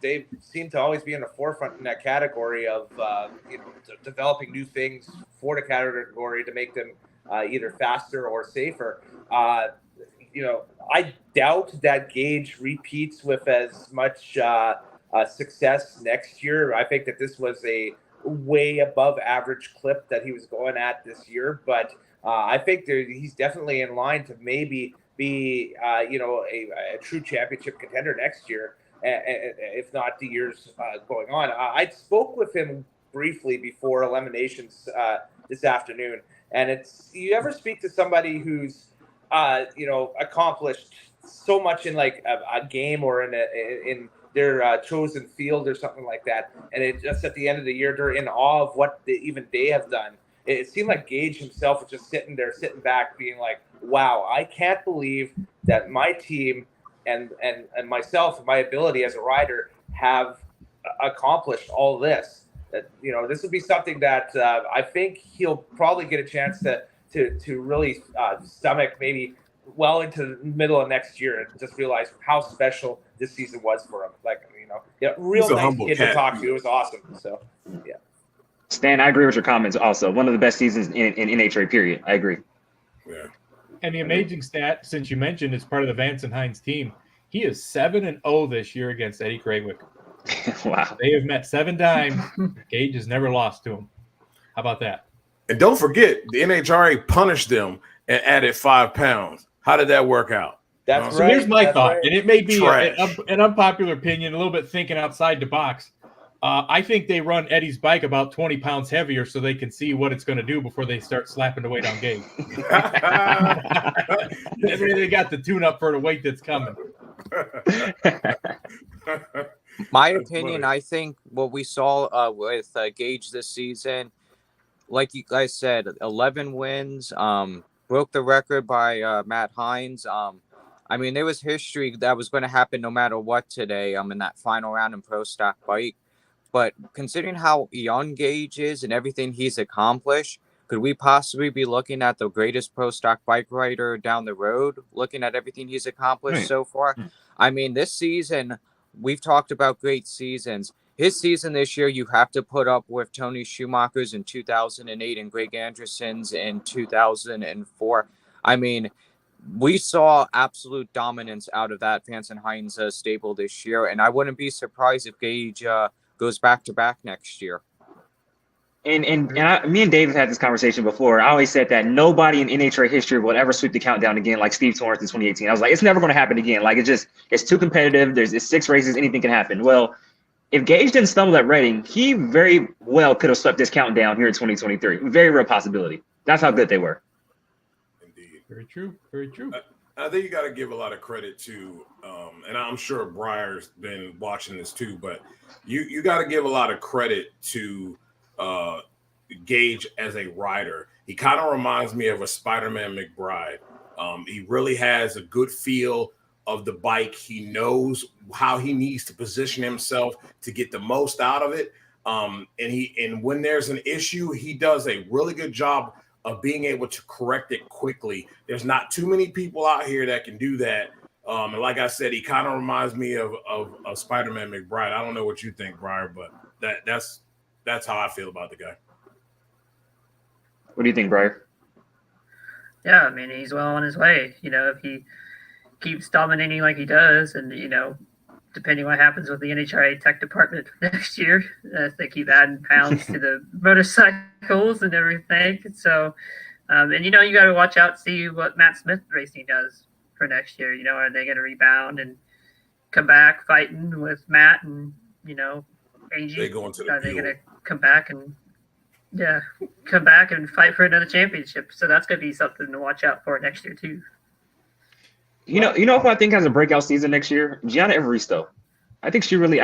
they seem to always be in the forefront in that category of developing new things for the category to make them either faster or safer. I doubt that Gage repeats with as much success next year. I think that this was a way above average clip that he was going at this year, but I think he's definitely in line to maybe be a true championship contender next year, if not the years going on. I spoke with him briefly before eliminations this afternoon, and you ever speak to somebody who's accomplished so much in like a game or in their chosen field or something like that, and it just at the end of the year they're in awe of what they have done. It seemed like Gage himself was just sitting back being like, wow, I can't believe that my team and myself and my ability as a rider have accomplished all this. That, this would be something that I think he'll probably get a chance to really stomach maybe well into the middle of next year and just realize how special this season was for him. Like, real nice kid to talk to. It was awesome. So, yeah. Stan, I agree with your comments. Also, one of the best seasons in NHRA. Period. I agree. Yeah. And the amazing stat, since you mentioned, it's part of the Vance and Hines team. He is 7-0 this year against Eddie Craigwick. Wow. They have met 7 times. Gage has never lost to him. How about that? And don't forget, the NHRA punished them and added 5 pounds. How did that work out? That's So here's my thought, and it may be Trash. an unpopular opinion, a little bit thinking outside the box. I think they run Eddie's bike about 20 pounds heavier so they can see what it's going to do before they start slapping the weight on Gage. They got the tune-up for the weight that's coming. My opinion, I think what we saw with Gage this season, like you guys said, 11 wins, broke the record by Matt Hines. I mean, there was history that was going to happen no matter what today in that final round in Pro Stock Bike. But considering how young Gage is and everything he's accomplished, could we possibly be looking at the greatest Pro Stock bike rider down the road, looking at everything he's accomplished so far? I mean, this season, we've talked about great seasons. His season this year, you have to put up with Tony Schumacher's in 2008 and Greg Anderson's in 2004. I mean, we saw absolute dominance out of that Vance and Hines stable this year, and I wouldn't be surprised if Gage goes back-to-back next year. Me and David had this conversation before. I always said that nobody in NHRA history will ever sweep the countdown again like Steve Torrence in 2018. I was like, it's never going to happen again. Like, it's too competitive. It's 6 races. Anything can happen. Well, if Gage didn't stumble at Reading, he very well could have swept this countdown here in 2023. Very real possibility. That's how good they were. Indeed. Very true. Very true. I think you got to give a lot of credit to, and I'm sure Breyer's been watching this too, but you got to give a lot of credit to Gage as a rider. He kind of reminds me of a Spider-Man McBride. He really has a good feel of the bike. He knows how he needs to position himself to get the most out of it. And when there's an issue, he does a really good job of being able to correct it quickly. There's not too many people out here that can do that. And like I said, he kind of reminds me of Spider-Man McBride. I don't know what you think, Breyer, but that's how I feel about the guy. What do you think, Breyer? Yeah, I mean, he's well on his way. If he keeps dominating like he does, and depending what happens with the NHRA tech department next year, if they keep adding pounds to the motorcycles and everything. So, and you got to watch out, see what Matt Smith Racing does for next year. Are they going to rebound and come back fighting with Matt and Angie? They go into the Are they going to come back and fight for another championship? So that's going to be something to watch out for next year too. You know who I think has a breakout season next year? Gianna Evaristo. I think she really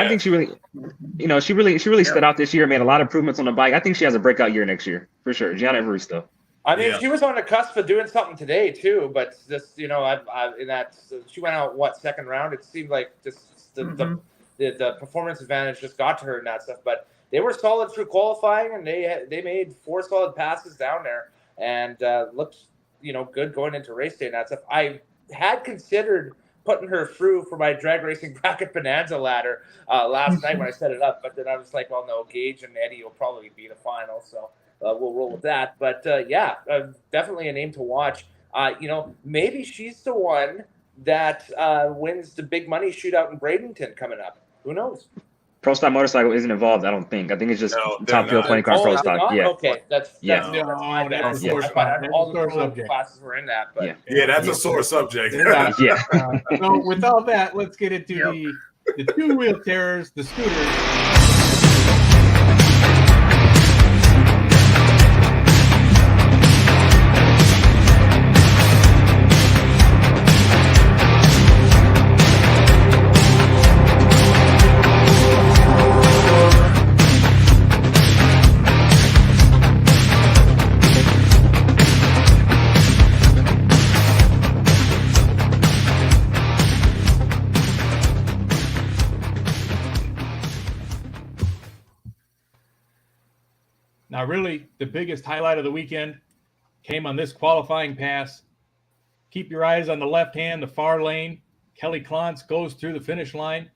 stood out this year, made a lot of improvements on the bike. I think she has a breakout year next year for sure. Gianna Evaristo. I mean, she was on the cusp of doing something today too, but just she went out second round. It seemed like just the performance advantage just got to her and that stuff. But they were solid through qualifying, and they made 4 solid passes down there, and looked good going into race day and that stuff. I had considered putting her through for my drag racing bracket bonanza ladder last night when I set it up, but then I was like, well, no, Gage and Eddie will probably be the final, so we'll roll with that. But definitely a name to watch. Maybe she's the one that wins the big money shootout in Bradenton coming up. Who knows? Pro Stock Motorcycle isn't involved, I don't think. I think it's just Top Fuel 20 car Pro Stock. Yeah. Okay, that's all the subject classes were in that, but that's a sore subject. So with all that, let's get into the 2-wheel terrors, the scooters. Now, really, the biggest highlight of the weekend came on this qualifying pass. Keep your eyes on the left hand, the far lane. Kelly Klontz goes through the finish line.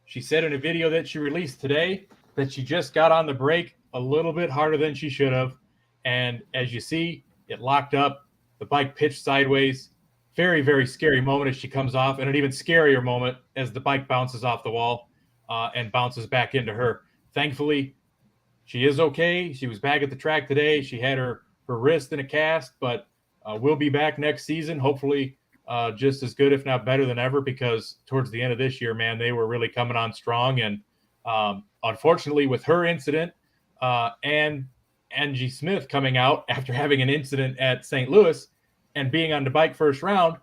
She said in a video that she released today that she just got on the brake a little bit harder than she should have. And as you see, it locked up. The bike pitched sideways. Very, very scary moment as she comes off, and an even scarier moment as the bike bounces off the wall and bounces back into her. Thankfully, she is okay. She was back at the track today. She had her wrist in a cast, but we'll be back next season, hopefully just as good, if not better than ever, because towards the end of this year, man, they were really coming on strong. And unfortunately, with her incident and Angie Smith coming out after having an incident at St. Louis and being on the bike first round,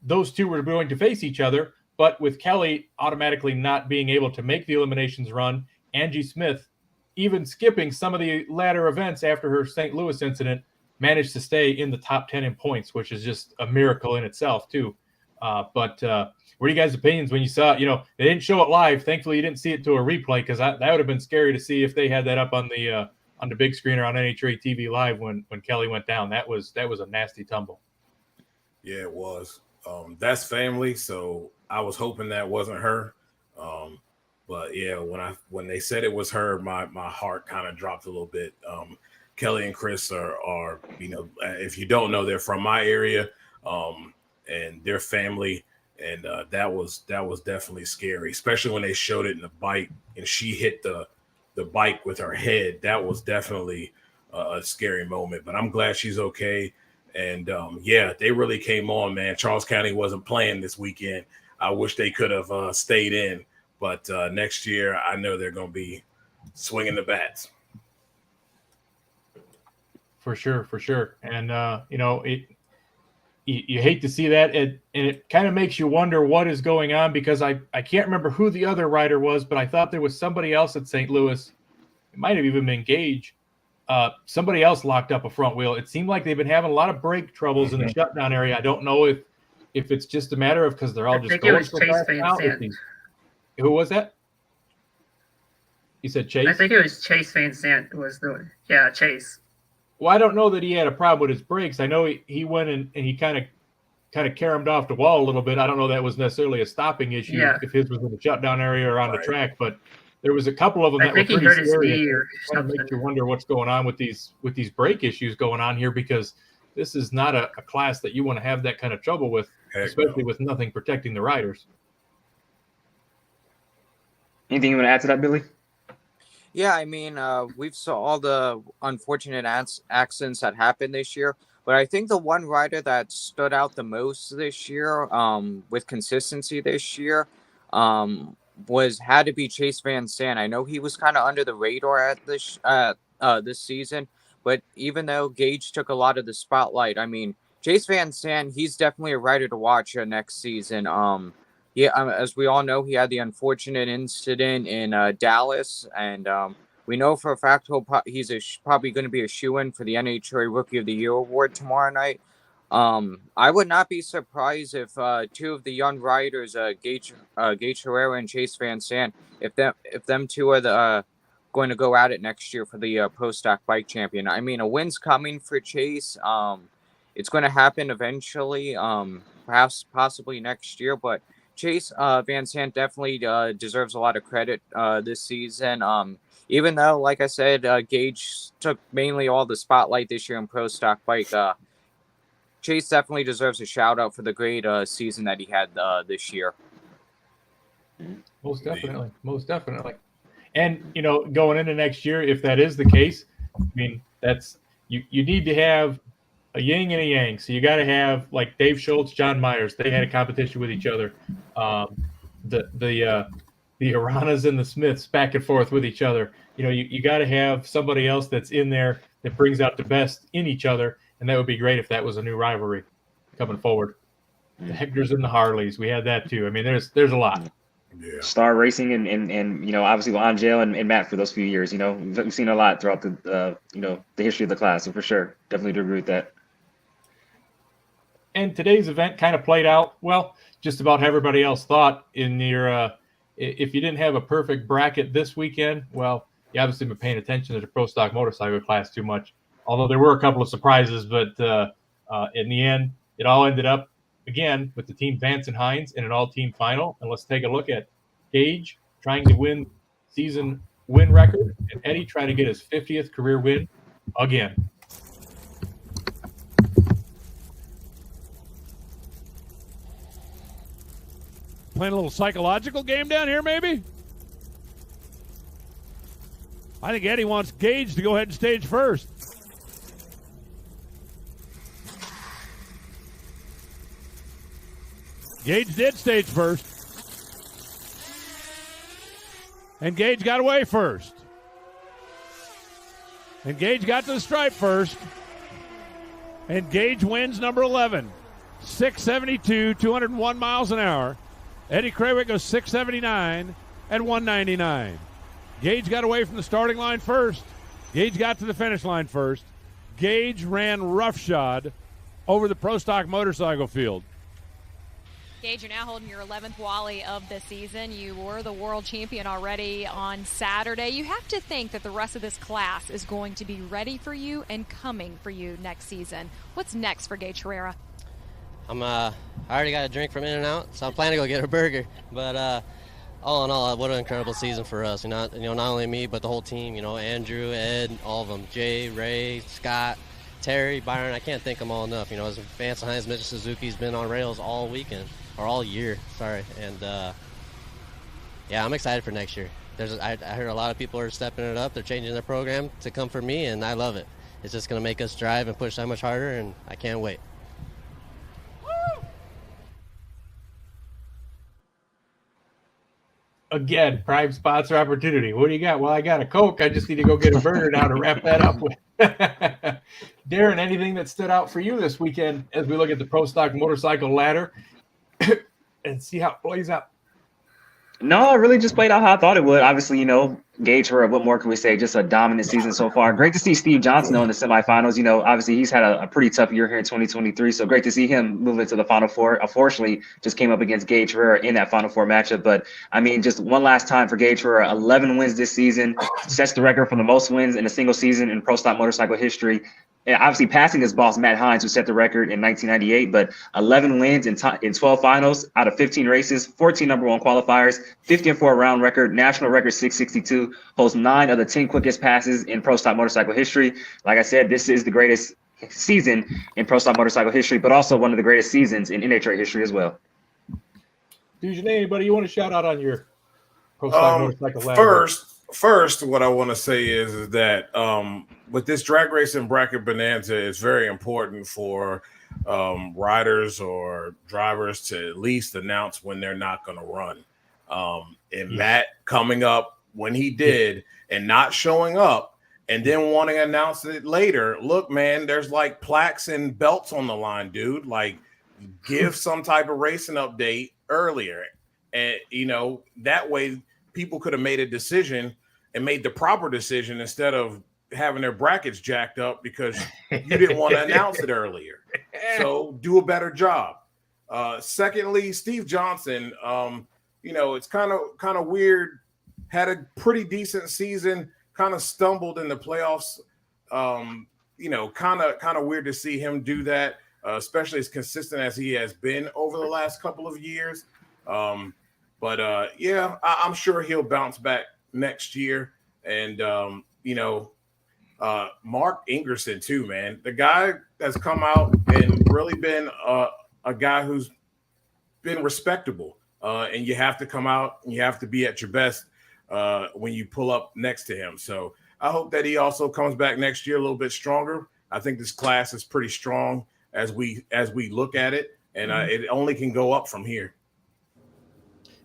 those two were going to face each other. But with Kelly automatically not being able to make the eliminations run, Angie Smith, even skipping some of the latter events after her St. Louis incident, managed to stay in the top 10 in points, which is just a miracle in itself, too. But what are you guys' opinions when you saw it? They didn't show it live. Thankfully, you didn't see it to a replay, because that would have been scary to see if they had that up on the big screen or on NHRA TV live when Kelly went down. That was a nasty tumble. Yeah, it was. That's family, so I was hoping that wasn't her. But yeah, when they said it was her, my heart kind of dropped a little bit. Kelly and Chris are if you don't know, they're from my area, and they're family, and that was definitely scary, especially when they showed it in the bike and she hit the bike with her head. That was definitely a scary moment. But I'm glad she's okay. And yeah, they really came on, man. Charles County wasn't playing this weekend. I wish they could have stayed in. But next year, I know they're going to be swinging the bats. For sure. And, you hate to see that. And it kind of makes you wonder what is going on, because I can't remember who the other rider was, but I thought there was somebody else at St. Louis. It might have even been Gage. Somebody else locked up a front wheel. It seemed like they've been having a lot of brake troubles in the shutdown area. I don't know if it's just a matter of because they're all just going so fast now. Who was that? You said Chase? I think it was Chase Van Sant Chase. Well, I don't know that he had a problem with his brakes. I know he went and he kind of caromed off the wall a little bit. I don't know that was necessarily a stopping issue if his was in the shutdown area or on the track, but there was a couple of them that were pretty scary. It kind of makes you wonder what's going on with these brake issues going on here, because this is not a class that you want to have that kind of trouble with, especially with nothing protecting the riders. Anything you want to add to that, Billy? Yeah, I mean, we've saw all the unfortunate accidents that happened this year, but I think the one rider that stood out the most this year, with consistency this year, had to be Chase Van Sant. I know he was kind of under the radar at this season, but even though Gage took a lot of the spotlight, I mean, Chase Van Sant, he's definitely a rider to watch next season. As we all know, he had the unfortunate incident in Dallas, and we know for a fact he's probably going to be a shoo-in for the NHRA Rookie of the Year award tomorrow night. I would not be surprised if two of the young riders, Gage Herrera and Chase Van Sant, if them two are going to go at it next year for the Pro Stock Bike Champion. I mean, a win's coming for Chase. It's going to happen eventually, possibly next year, but Chase Van Sant definitely deserves a lot of credit this season. Even though, like I said, Gage took mainly all the spotlight this year in Pro Stock Bike, Chase definitely deserves a shout out for the great season that he had this year. Most definitely. And, going into next year, if that is the case, I mean, that's you need to have a yin and a yang. So you got to have, like Dave Schultz, John Myers. They had a competition with each other. The Aranas and the Smiths back and forth with each other. You got to have somebody else that's in there that brings out the best in each other, and that would be great if that was a new rivalry coming forward. The Hectors and the Harleys, we had that too. I mean, there's a lot. Yeah. Star Racing and obviously with Angel and Matt for those few years. We've seen a lot throughout the history of the class. So for sure, definitely do agree with that. And today's event kind of played out, well, just about how everybody else thought in your if you didn't have a perfect bracket this weekend, well, you obviously been paying attention to the Pro Stock motorcycle class too much. Although there were a couple of surprises, but in the end, it all ended up, again, with the team Vance and Hines in an all-team final. And let's take a look at Gage trying to win season win record, and Eddie trying to get his 50th career win again. Playing a little psychological game down here, maybe? I think Eddie wants Gage to go ahead and stage first. Gage did stage first. And Gage got away first. And Gage got to the stripe first. And Gage wins number 11. 672, 201 miles an hour. Eddie Krawick goes 679 and 199. Gage got away from the starting line first. Gage got to the finish line first. Gage ran roughshod over the Pro Stock motorcycle field. Gage, you're now holding your 11th Wally of the season. You were the world champion already on Saturday. You have to think that the rest of this class is going to be ready for you and coming for you next season. What's next for Gage Herrera? I already got a drink from In-N-Out, so I'm planning to go get a burger. But all in all, what an incredible season for us. Not only me, but the whole team. Andrew, Ed, all of them. Jay, Ray, Scott, Terry, Byron. I can't thank them all enough. As Vance Hines, Mitchell Suzuki's been on rails all weekend. Or all year, sorry. And, yeah, I'm excited for next year. I heard a lot of people are stepping it up. They're changing their program to come for me, and I love it. It's just going to make us drive and push that much harder, and I can't wait. Again, prime sponsor opportunity. What do you got? Well, I got a Coke. I just need to go get a burger now to wrap that up with. Darren, anything that stood out for you this weekend as we look at the Pro Stock motorcycle ladder and see how it plays out? No, it really just played out how I thought it would. Obviously, Gage Herrera, what more can we say? Just a dominant season so far. Great to see Steve Johnson in the semifinals. Obviously he's had a pretty tough year here in 2023. So great to see him move into the Final Four. Unfortunately, just came up against Gage Herrera in that Final Four matchup. But just one last time for Gage Herrera, 11 wins this season, sets the record for the most wins in a single season in Pro Stock motorcycle history. And obviously passing his boss, Matt Hines, who set the record in 1998, but 11 wins in 12 finals out of 15 races, 14 number one qualifiers, 50-4 round record, national record 662, holds 9 of the 10 quickest passes in Pro Stock motorcycle history. Like I said, this is the greatest season in Pro Stock motorcycle history, but also one of the greatest seasons in NHRA history as well. Dude, anybody you want to shout out on your Pro Stock motorcycle ladder? First, what I want to say is that with this drag racing bracket bonanza, it's very important for riders or drivers to at least announce when they're not going to run. And Matt coming up when he did and not showing up and then wanting to announce it later. Look, man, there's like plaques and belts on the line, dude. Like, give some type of racing update earlier. And, that way people could have made a decision and made the proper decision instead of having their brackets jacked up because you didn't want to announce it earlier. So do a better job. Secondly, Steve Johnson, it's kind of weird. Had a pretty decent season, kind of stumbled in the playoffs. Kind of weird to see him do that, especially as consistent as he has been over the last couple of years. I'm sure he'll bounce back next year. And, Mark Ingerson too, man. The guy has come out and really been a guy who's been respectable. And you have to come out and you have to be at your best when you pull up next to him. So I hope that he also comes back next year a little bit stronger. I think this class is pretty strong as we look at it, and it only can go up from here.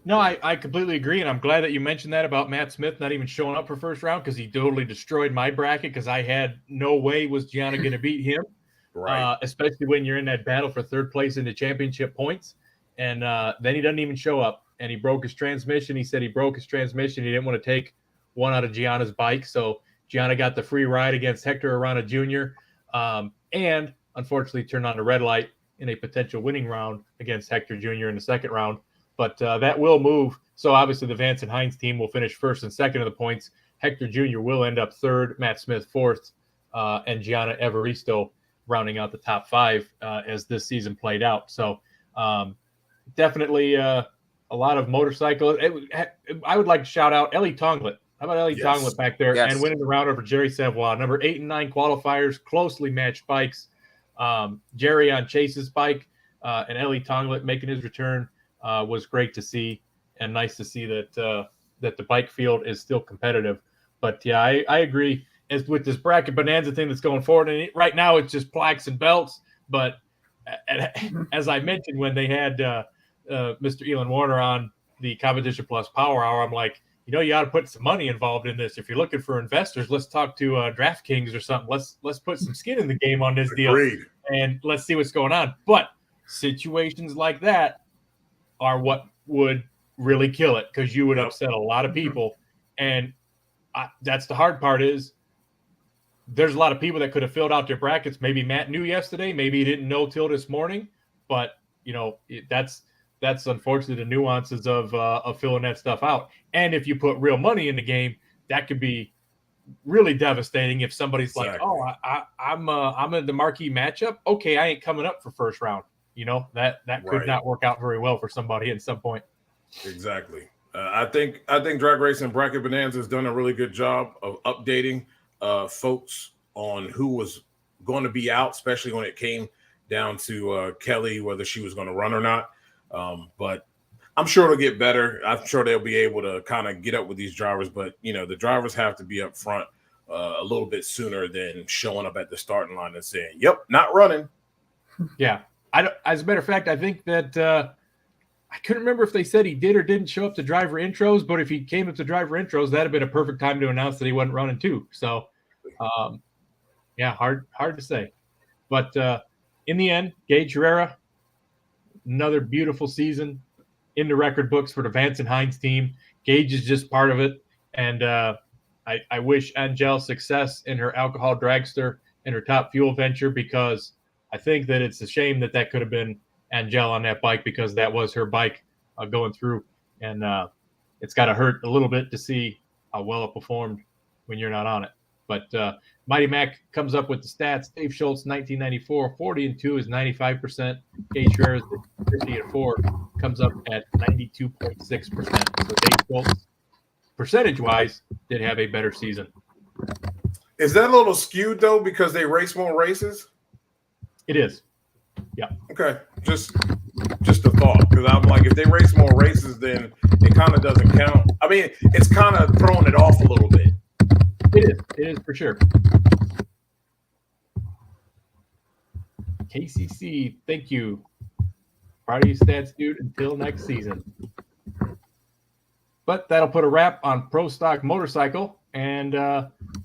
No, I completely agree, and I'm glad that you mentioned that about Matt Smith not even showing up for first round because he totally destroyed my bracket because I had no way was Gianna going to beat him, right? Especially when you're in that battle for third place in the championship points, and then he doesn't even show up, and he broke his transmission. He said he broke his transmission. He didn't want to take one out of Gianna's bike, so Gianna got the free ride against Hector Arana Jr., and unfortunately turned on the red light in a potential winning round against Hector Jr. in the second round. But that will move. So obviously the Vance and Hines team will finish first and second of the points. Hector Jr. will end up third, Matt Smith fourth, and Gianna Evaristo rounding out the top five as this season played out. So definitely a lot of motorcycle. I would like to shout out Ellie Tonglet How about Ellie Tonglet back there and winning the round over Jerry Savoie? Number 8 and 9 qualifiers, closely matched bikes. Jerry on Chase's bike and Ellie Tonglet making his return was great to see, and nice to see that that the bike field is still competitive. But yeah, I agree. As with this bracket bonanza thing that's going forward, and right now it's just plaques and belts. But as I mentioned when they had Mr. Elon Warner on the Competition Plus Power Hour, I'm like, you ought to put some money involved in this. If you're looking for investors, let's talk to DraftKings or something. Let's put some skin in the game on this deal, and let's see what's going on. But situations like that are what would really kill it, because you would upset a lot of people. And that's the hard part, is there's a lot of people that could have filled out their brackets. Maybe Matt knew yesterday, maybe he didn't know till this morning, but that's unfortunately the nuances of filling that stuff out. And if you put real money in the game, that could be really devastating. If somebody's like, "Oh, I'm in the marquee matchup. Okay, I ain't coming up for first round." That could not work out very well for somebody at some point. Exactly. I think Drag Racing Bracket Bonanza has done a really good job of updating folks on who was going to be out, especially when it came down to Kelly, whether she was going to run or not. But I'm sure it'll get better. I'm sure they'll be able to kind of get up with these drivers. But, the drivers have to be up front a little bit sooner than showing up at the starting line and saying, "Yep, not running." Yeah. As a matter of fact, I think that I couldn't remember if they said he did or didn't show up to driver intros, but if he came up to driver intros, that'd have been a perfect time to announce that he wasn't running too. So, hard to say. But in the end, Gage Herrera, another beautiful season in the record books for the Vance and Hines team. Gage is just part of it. And I wish Angel success in her alcohol dragster and her Top Fuel venture, because I think that it's a shame that could have been Angel on that bike, because that was her bike going through. And it's got to hurt a little bit to see how well it performed when you're not on it. But Mighty Mac comes up with the stats. Dave Schultz, 1994, 40-2 is 95%. Gage Herrera's 50-4 comes up at 92.6%. So Dave Schultz, percentage-wise, did have a better season. Is that a little skewed, though, because they race more races? It is. Yeah. Okay. Just a thought, because I'm like, if they race more races, then it kind of doesn't count. I mean, it's kind of throwing it off a little bit. It is for sure. KCC, thank you. Proud of you, stats dude. Until next season. But that'll put a wrap on Pro Stock Motorcycle. And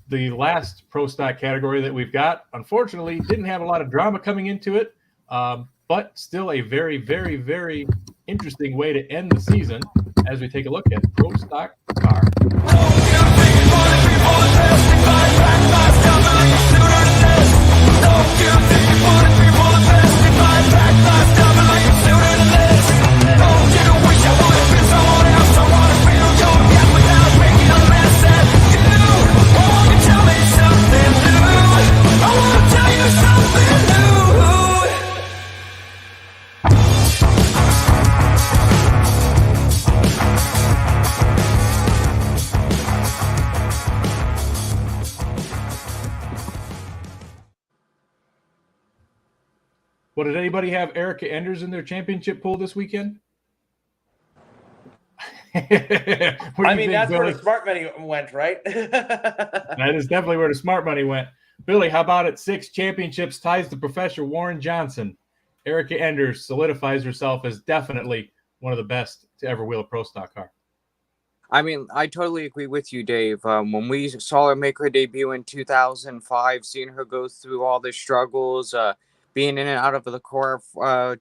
the last Pro Stock category that we've got, unfortunately, didn't have a lot of drama coming into it. But still a very, very, very interesting way to end the season as we take a look at Pro Stock Car. Well, did anybody have Erica Enders in their championship pool this weekend? I mean, that's where the smart money went, right? That is definitely where the smart money went. Billy, how about it? 6 championships, ties to Professor Warren Johnson. Erica Enders solidifies herself as definitely one of the best to ever wheel a Pro Stock car. I mean, I totally agree with you, Dave. When we saw her make her debut in 2005, seeing her go through all the struggles, being in and out of the car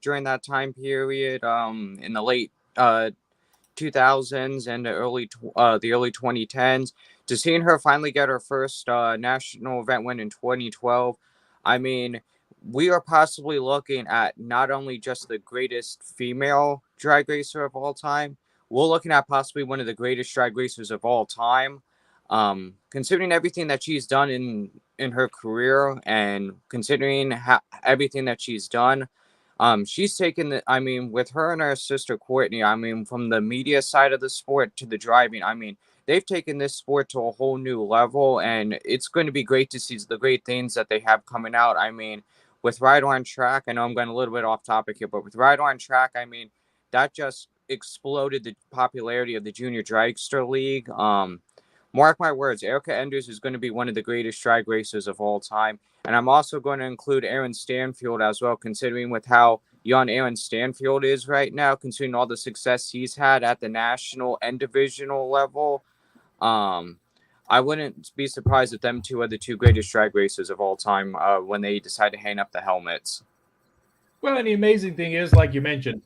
during that time period, in the late 2000s and the early 2010s, to seeing her finally get her first national event win in 2012. I mean, we are possibly looking at not only just the greatest female drag racer of all time, we're looking at possibly one of the greatest drag racers of all time. Considering everything that she's done in her career, and considering everything that she's done, She's taken the, I mean, with her and her sister Courtney, I mean, from the media side of the sport to the driving, I mean, they've taken this sport to a whole new level, and it's going to be great to see the great things that they have coming out. I mean, with Ride on Track, I know I'm going a little bit off topic here, but with Ride on Track, I mean, that just exploded the popularity of the Junior Dragster League. Mark my words, Erica Enders is going to be one of the greatest drag racers of all time. And I'm also going to include Aaron Stanfield as well, considering with how young Aaron Stanfield is right now, considering all the success he's had at the national and divisional level. I wouldn't be surprised if them two are the two greatest drag racers of all time when they decide to hang up the helmets. Well, and the amazing thing is, like you mentioned,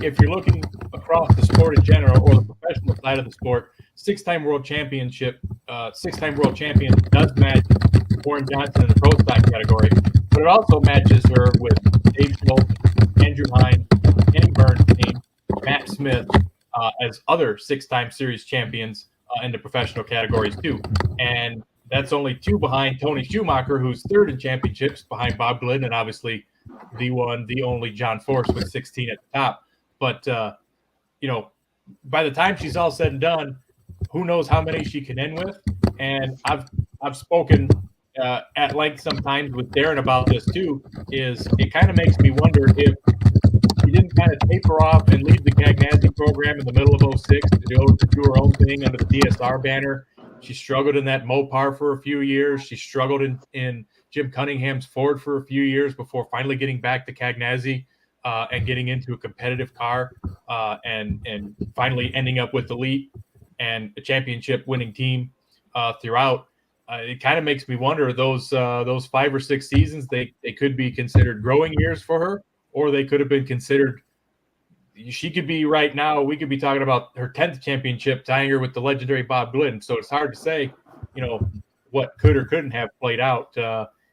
if you're looking across the sport in general or the professional side of the sport, six-time world champion does match Warren Johnson in the pro stock category, but it also matches her with Dave Schultz, Andrew Hine, Kenny Bernstein, Matt Smith as other six-time series champions in the professional categories too. And that's only two behind Tony Schumacher, who's third in championships behind Bob Glidden, and obviously the one, the only John Force with 16 at the top. But, by the time she's all said and done, who knows how many she can end with. And I've spoken at length sometimes with Darren about this too, is it kind of makes me wonder if she didn't kind of taper off and leave the Cagnazzi program in the middle of 06 to do her own thing under the DSR banner. She struggled in that Mopar for a few years. She struggled in Jim Cunningham's Ford for a few years before finally getting back to Cagnazzi and getting into a competitive car and finally ending up with Elite and a championship winning team throughout. It kind of makes me wonder those 5 or 6 seasons, they could be considered growing years for her, or they could have been considered. She could be right now. We could be talking about her 10th championship, tying her with the legendary Bob Glidden. So it's hard to say, what could or couldn't have played out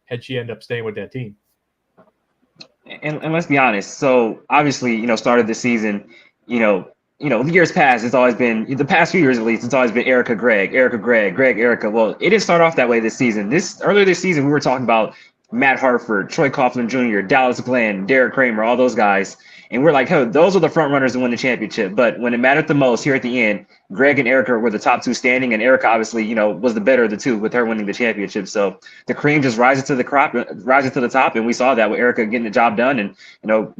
had she ended up staying with that team. And let's be honest. So obviously, started the season, years past, it's always been, the past few years at least, it's always been Erica, Greg, Erica. Well, it didn't start off that way this season. Earlier this season, we were talking about Matt Hartford, Troy Coughlin Jr., Dallas Glenn, Derek Kramer, all those guys. And we're like, hey, those are the front runners to win the championship. But when it mattered the most here at the end, Greg and Erica were the top two standing, and Erica obviously, was the better of the two with her winning the championship. So the cream just rises to the top, and we saw that with Erica getting the job done and,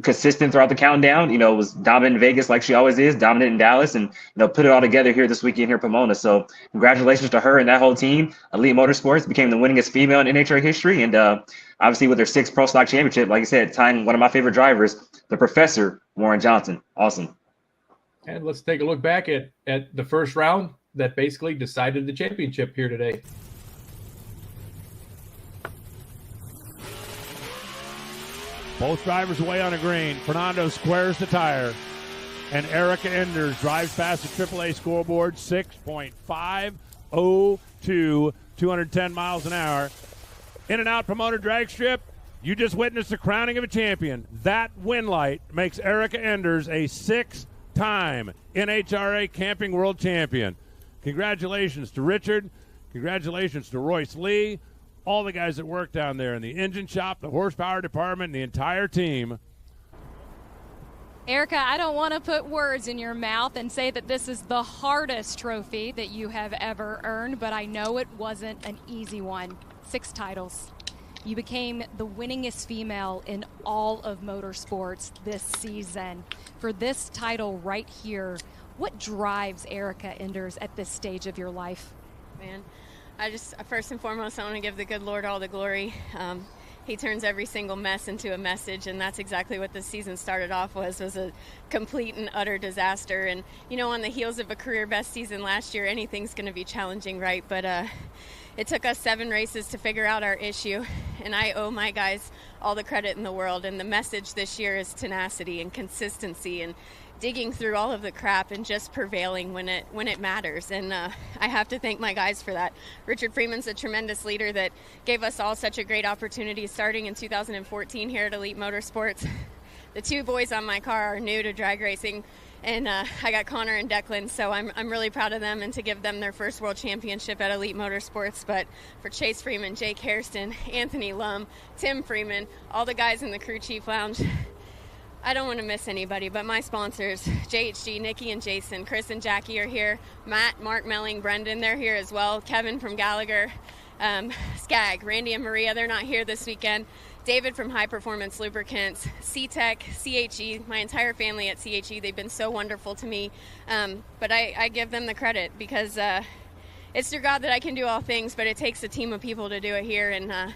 consistent throughout the countdown, was dominant in Vegas like she always is, dominant in Dallas, and, put it all together here this weekend here in Pomona. So congratulations to her and that whole team. Elite Motorsports became the winningest female in NHRA history, and obviously with their 6th Pro Stock championship, like I said, tying one of my favorite drivers, the Professor, Warren Johnson. Awesome. And let's take a look back at the first round that basically decided the championship here today. Both drivers away on a green. Fernando squares the tire, and Erica Enders drives past the AAA scoreboard, 6.502, 210 miles an hour. In and out Pomona drag strip. You just witnessed the crowning of a champion. That win light makes Erica Enders a 6-time NHRA Camping World Champion. Congratulations to Richard. Congratulations to Royce Lee. All the guys that work down there in the engine shop, the horsepower department, and the entire team. Erica, I don't want to put words in your mouth and say that this is the hardest trophy that you have ever earned, but I know it wasn't an easy one. 6 titles. You became the winningest female in all of motorsports this season. For this title right here, what drives Erica Enders at this stage of your life? Man, first and foremost, I want to give the good Lord all the glory. He turns every single mess into a message, and that's exactly what this season started off was a complete and utter disaster. And, on the heels of a career best season last year, anything's going to be challenging, right? But it took us 7 races to figure out our issue, and I owe my guys all the credit in the world. And the message this year is tenacity and consistency and digging through all of the crap and just prevailing when it matters. And I have to thank my guys for that. Richard Freeman's a tremendous leader that gave us all such a great opportunity starting in 2014 here at Elite Motorsports. The 2 boys on my car are new to drag racing, and I got Connor and Declan, so I'm really proud of them and to give them their first world championship at Elite Motorsports. But for Chase Freeman, Jake Hairston, Anthony Lum, Tim Freeman, all the guys in the crew chief lounge, I don't want to miss anybody, but my sponsors, JHG, Nikki and Jason, Chris and Jackie are here. Matt, Mark, Melling, Brendan, they're here as well. Kevin from Gallagher, Skag, Randy and Maria, they're not here this weekend. David from High Performance Lubricants, C-Tech, CHE, my entire family at CHE, they've been so wonderful to me. But I give them the credit because it's through God that I can do all things, but it takes a team of people to do it here, and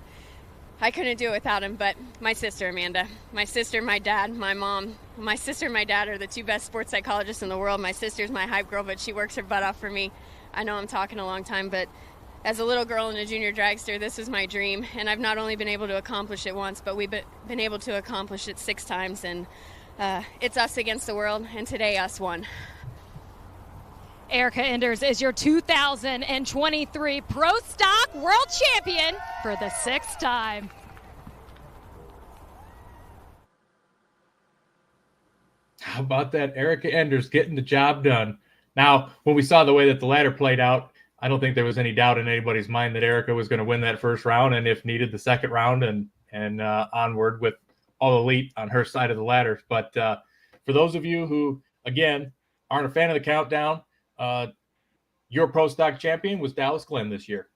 I couldn't do it without him. But my sister, Amanda, my sister, my dad, my mom, my sister and my dad are the two best sports psychologists in the world. My sister's my hype girl, but she works her butt off for me. I know I'm talking a long time, but as a little girl in a junior dragster, this was my dream, and I've not only been able to accomplish it once, but we've been able to accomplish it 6 times, and it's us against the world, and today us won. Erica Enders is your 2023 Pro Stock World Champion for the 6th time. How about that? Erica Enders getting the job done. Now, when we saw the way that the ladder played out, I don't think there was any doubt in anybody's mind that Erica was going to win that first round, and if needed, the second round, and onward with all elite on her side of the ladder. But for those of you who, again, aren't a fan of the countdown, your Pro Stock champion was Dallas Glenn this year.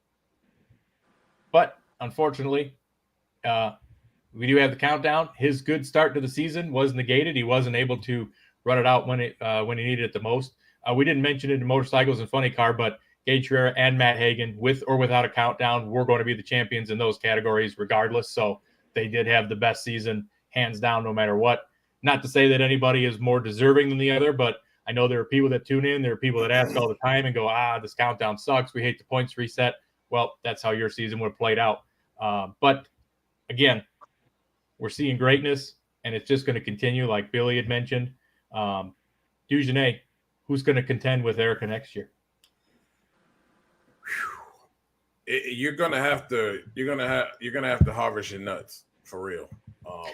But unfortunately, we do have the countdown. His good start to the season was negated. He wasn't able to run it out when he needed it the most. We didn't mention it in motorcycles and funny car, but Gage Nhra and Matt Hagan, with or without a countdown, were going to be the champions in those categories regardless. So they did have the best season, hands down, no matter what. Not to say that anybody is more deserving than the other, but I know there are people that tune in. There are people that ask all the time and go, this countdown sucks. We hate the points reset. Well, that's how your season would have played out. But again, we're seeing greatness, and it's just going to continue, like Billy had mentioned. Dugenais, who's going to contend with Erica next year? You're gonna have to harvest your nuts for real. I'm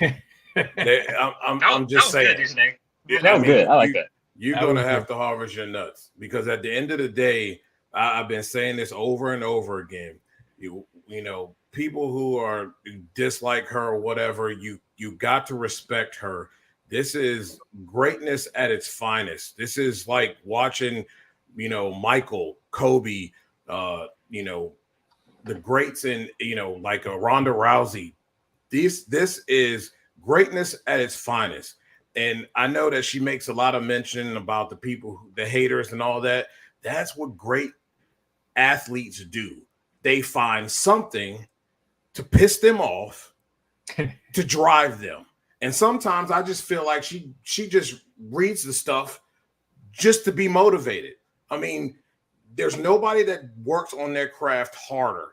just saying. That was good. I like that. You're gonna have to harvest your nuts, because at the end of the day, I've been saying this over and over again. You know, people who dislike her or whatever, you got to respect her. This is greatness at its finest. This is like watching, Michael, Kobe, the greats in, like Ronda Rousey. This is greatness at its finest. And I know that she makes a lot of mention about the people, the haters and all that. That's what great athletes do. They find something to piss them off, to drive them. And sometimes I just feel like she just reads the stuff just to be motivated. I mean, there's nobody that works on their craft harder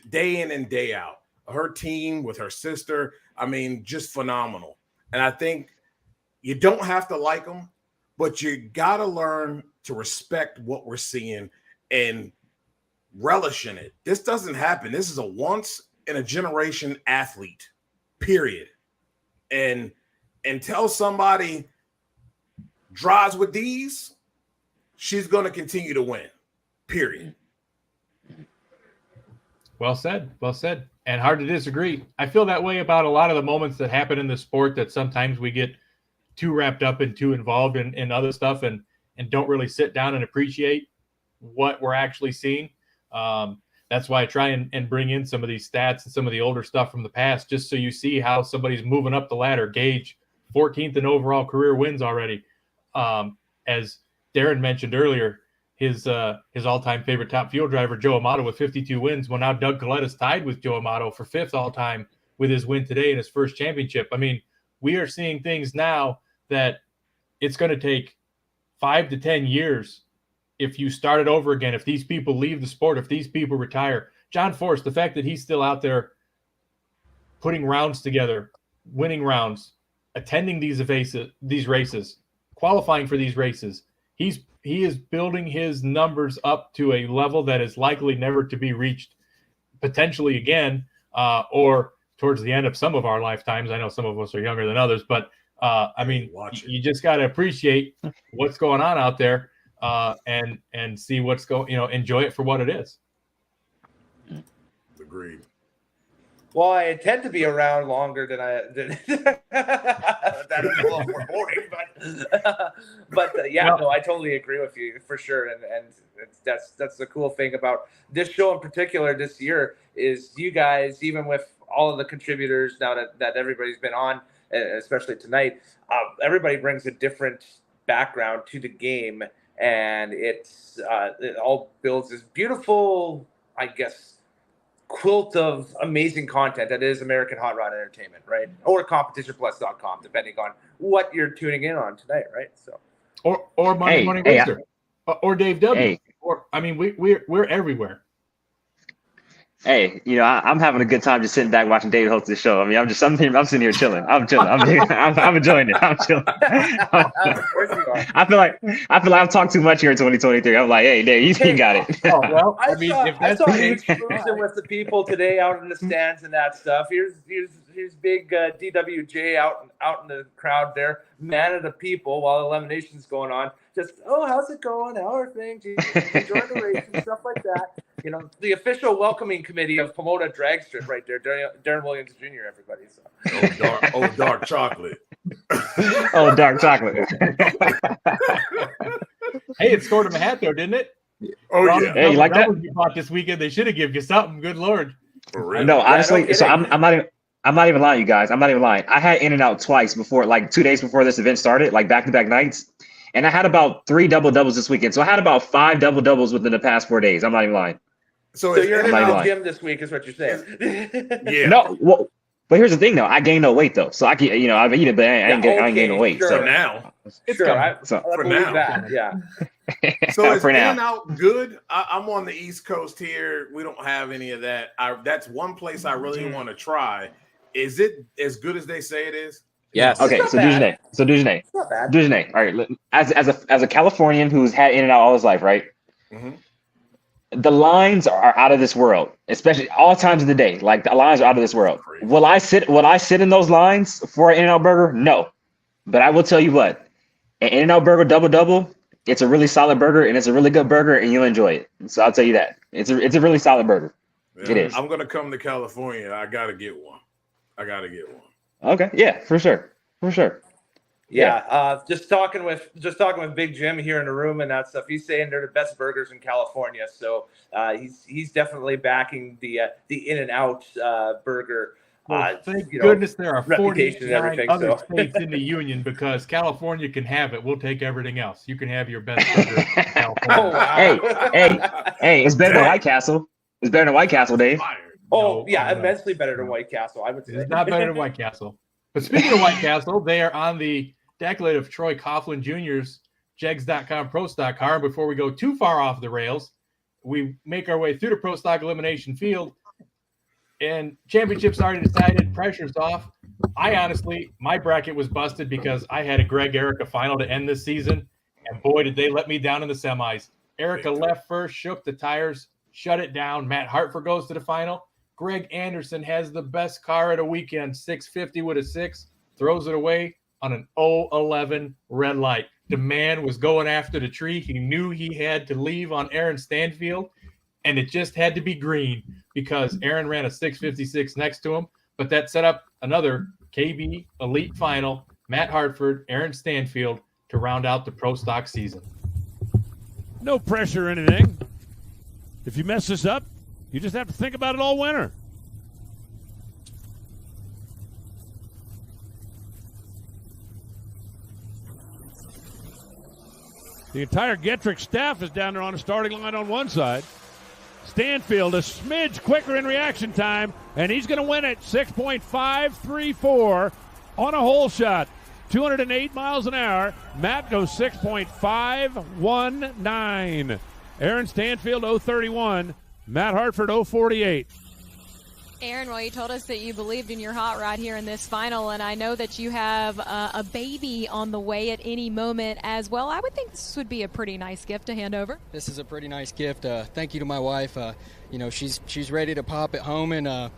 day in and day out. Her team with her sister, I mean, just phenomenal. And I think you don't have to like them, but you got to learn to respect what we're seeing and relish in it. This doesn't happen. This is a once in a generation athlete, period. And until somebody drives with these, she's going to continue to win, period. Well said. Well said. And hard to disagree. I feel that way about a lot of the moments that happen in the sport, that sometimes we get too wrapped up and too involved in other stuff and don't really sit down and appreciate what we're actually seeing. That's why I try and bring in some of these stats and some of the older stuff from the past, just so you see how somebody's moving up the ladder. Gage, 14th in overall career wins already. As Darren mentioned earlier, his all-time favorite top fuel driver, Joe Amato, with 52 wins. Well, now Doug Coletta's tied with Joe Amato for 5th all-time with his win today in his first championship. I mean, we are seeing things now that it's going to take 5 to 10 years if you start it over again, if these people leave the sport, if these people retire. John Force, the fact that he's still out there putting rounds together, winning rounds, attending these races, qualifying for these races, he is building his numbers up to a level that is likely never to be reached potentially again, or towards the end of some of our lifetimes. I know some of us are younger than others, but I mean, you just got to appreciate what's going on out there. And see what's going, enjoy it for what it is. Agreed. Well, I intend to be around longer than that is a little more boring, but yeah, no, I totally agree with you for sure, and that's the cool thing about this show in particular this year is you guys, even with all of the contributors now that everybody's been on, especially tonight, everybody brings a different background to the game, and it all builds this beautiful, I guess, quilt of amazing content that is American Hot Rod Entertainment, right? Or competitionplus.com, depending on what you're tuning in on tonight, right? So, or Monday Morning Rooster, or Dave W. Or I mean, we're everywhere. Hey, I'm having a good time just sitting back watching David host this show. I mean, I'm sitting here chilling. I'm enjoying it. I'm chilling. I feel like I've talked too much here in 2023. I'm like, hey, Dave, you got it. Oh, well, I saw Nate's cruising with the people today out in the stands and that stuff. Here's big DWJ out in the crowd there, man of the people while elimination's going on. Just, how's it going? How are things? Enjoy the race and stuff like that. The official welcoming committee of Pomona Drag Strip right there, Darren Williams Jr., everybody. So. Dark chocolate. Dark chocolate. Hey, it scored him a hat though, didn't it? Oh, yeah. Hey, you like that? You bought this weekend. They should have given you something. Good Lord. No, honestly, so I'm not even lying, you guys. I'm not even lying. I had In-N-Out twice before, like 2 days before this event started, like back-to-back nights. And I had about 3 double-doubles this weekend. So I had about 5 double-doubles within the past 4 days. I'm not even lying. So you're in the gym this week is what you're saying. Yeah. No, well, but here's the thing, though. I gained no weight, though. So I can, I've eaten, but I ain't gained no weight. Sure. So now. It's coming. For now. That. Yeah. So is For now. In-N-Out good? I'm on the East Coast here. We don't have any of that. That's one place I really want to try. Is it as good as they say it is? Yes. Okay, so Dujane. All right, as a Californian who's had In-N-Out all his life, right? Mm-hmm. The lines are out of this world, especially all times of the day. Like the lines are out of this world. Will I sit in those lines for an In-N-Out burger? No. But I will tell you what, an In-N-Out burger double, it's a really solid burger and it's a really good burger and you'll enjoy it. So I'll tell you that. It's a really solid burger. Yeah, it is. I'm gonna come to California. I gotta get one. Okay, yeah, for sure. Yeah, just talking with Big Jim here in the room and that stuff. He's saying they're the best burgers in California, so he's definitely backing the In-N-Out burger. Well, thank goodness there are 49 other states in the union because California can have it. We'll take everything else. You can have your best burger in California. Oh, wow. Hey, it's better than White Castle. It's better than White Castle, Dave. Oh, yeah, immensely better than White Castle, I would say. It's not better than White Castle. But speaking of White Castle, they are on the decollete of Troy Coughlin Jr.'s Jegs.com Pro Stock car. Before we go too far off the rails, we make our way through the Pro Stock elimination field. And championship's already decided, pressure's off. My bracket was busted because I had a Greg Erica final to end this season. And boy, did they let me down in the semis. Erica left first, shook the tires, shut it down. Matt Hartford goes to the final. Greg Anderson has the best car at a weekend, 650 with a 6, throws it away on an 011 red light. The man was going after the tree. He knew he had to leave on Aaron Stanfield, and it just had to be green because Aaron ran a 656 next to him. But that set up another KB Elite final, Matt Hartford, Aaron Stanfield, to round out the Pro Stock season. No pressure or anything. If you mess this up, you just have to think about it all winter. The entire Getrick staff is down there on the starting line on one side. Stanfield a smidge quicker in reaction time, and he's going to win it 6.534 on a hole shot. 208 miles an hour. Matt goes 6.519. Aaron Stanfield 031. Matt Hartford 048. Aaron, well, you told us that you believed in your hot rod here in this final, and I know that you have a baby on the way at any moment as well. I would think this would be a pretty nice gift to hand over. This is a pretty nice gift. Thank you to my wife. She's ready to pop it home, and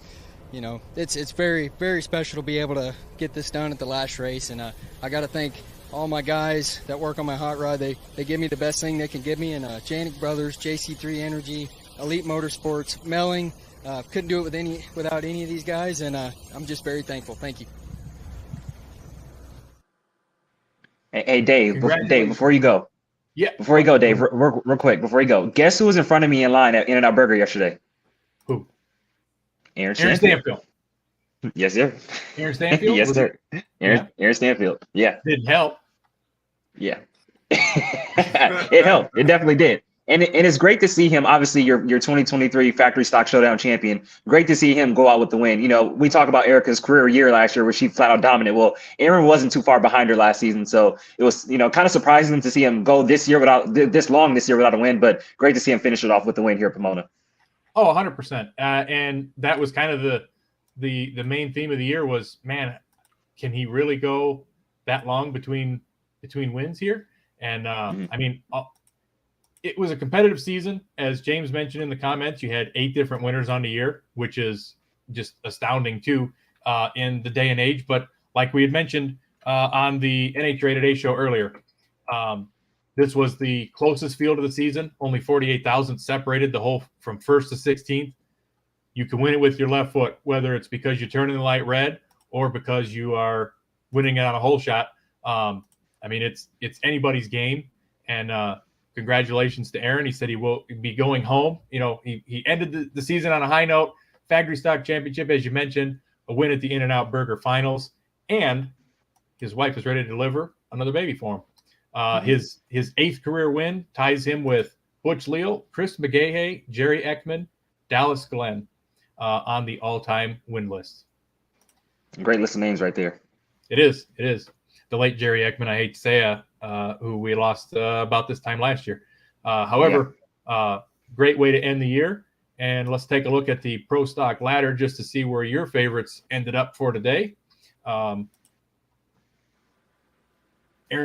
it's very, very special to be able to get this done at the last race. And I got to thank all my guys that work on my hot rod. They give me the best thing they can give me, and Janik Brothers, JC3 Energy, Elite Motorsports, Melling, couldn't do it without any of these guys, and I'm just very thankful. Thank you. Hey, Dave, before you go. Yeah. Before you go, Dave, real quick, before you go, guess who was in front of me in line at In-N-Out Burger yesterday? Who? Aaron Stanfield. Yes, sir. Aaron Stanfield? Yes, sir. Aaron Stanfield. Yeah. Didn't help. Yeah. It helped. It definitely did. And it's great to see him, obviously, your 2023 Factory Stock Showdown champion. Great to see him go out with the win. You know, we talk about Erica's career year last year where she flat out dominant. Well, Aaron wasn't too far behind her last season. So it was, kind of surprising to see him go this year without a win. But great to see him finish it off with the win here at Pomona. Oh, 100%. And that was kind of the main theme of the year was, man, can he really go that long between wins here? And I mean, it was a competitive season. As James mentioned in the comments, you had 8 different winners on the year, which is just astounding too in the day and age. But like we had mentioned on the NHRA Today show earlier, this was the closest field of the season. Only 48,000 separated the whole from 1st to 16th. You can win it with your left foot, whether it's because you're turning the light red or because you are winning it on a hole shot. I mean, it's anybody's game. And congratulations to Aaron. He said he will be going home. You know, he ended the season on a high note. Factory Stock Championship, as you mentioned, a win at the In-N-Out Burger Finals, and his wife is ready to deliver another baby for him. His 8th career win ties him with Butch Leal, Chris McGahey, Jerry Ekman, Dallas Glenn on the all-time win list. Great list of names right there. It is. The late Jerry Ekman, I hate to say, who we lost about this time last year. However, great way to end the year. And let's take a look at the Pro Stock ladder just to see where your favorites ended up for today. Aaron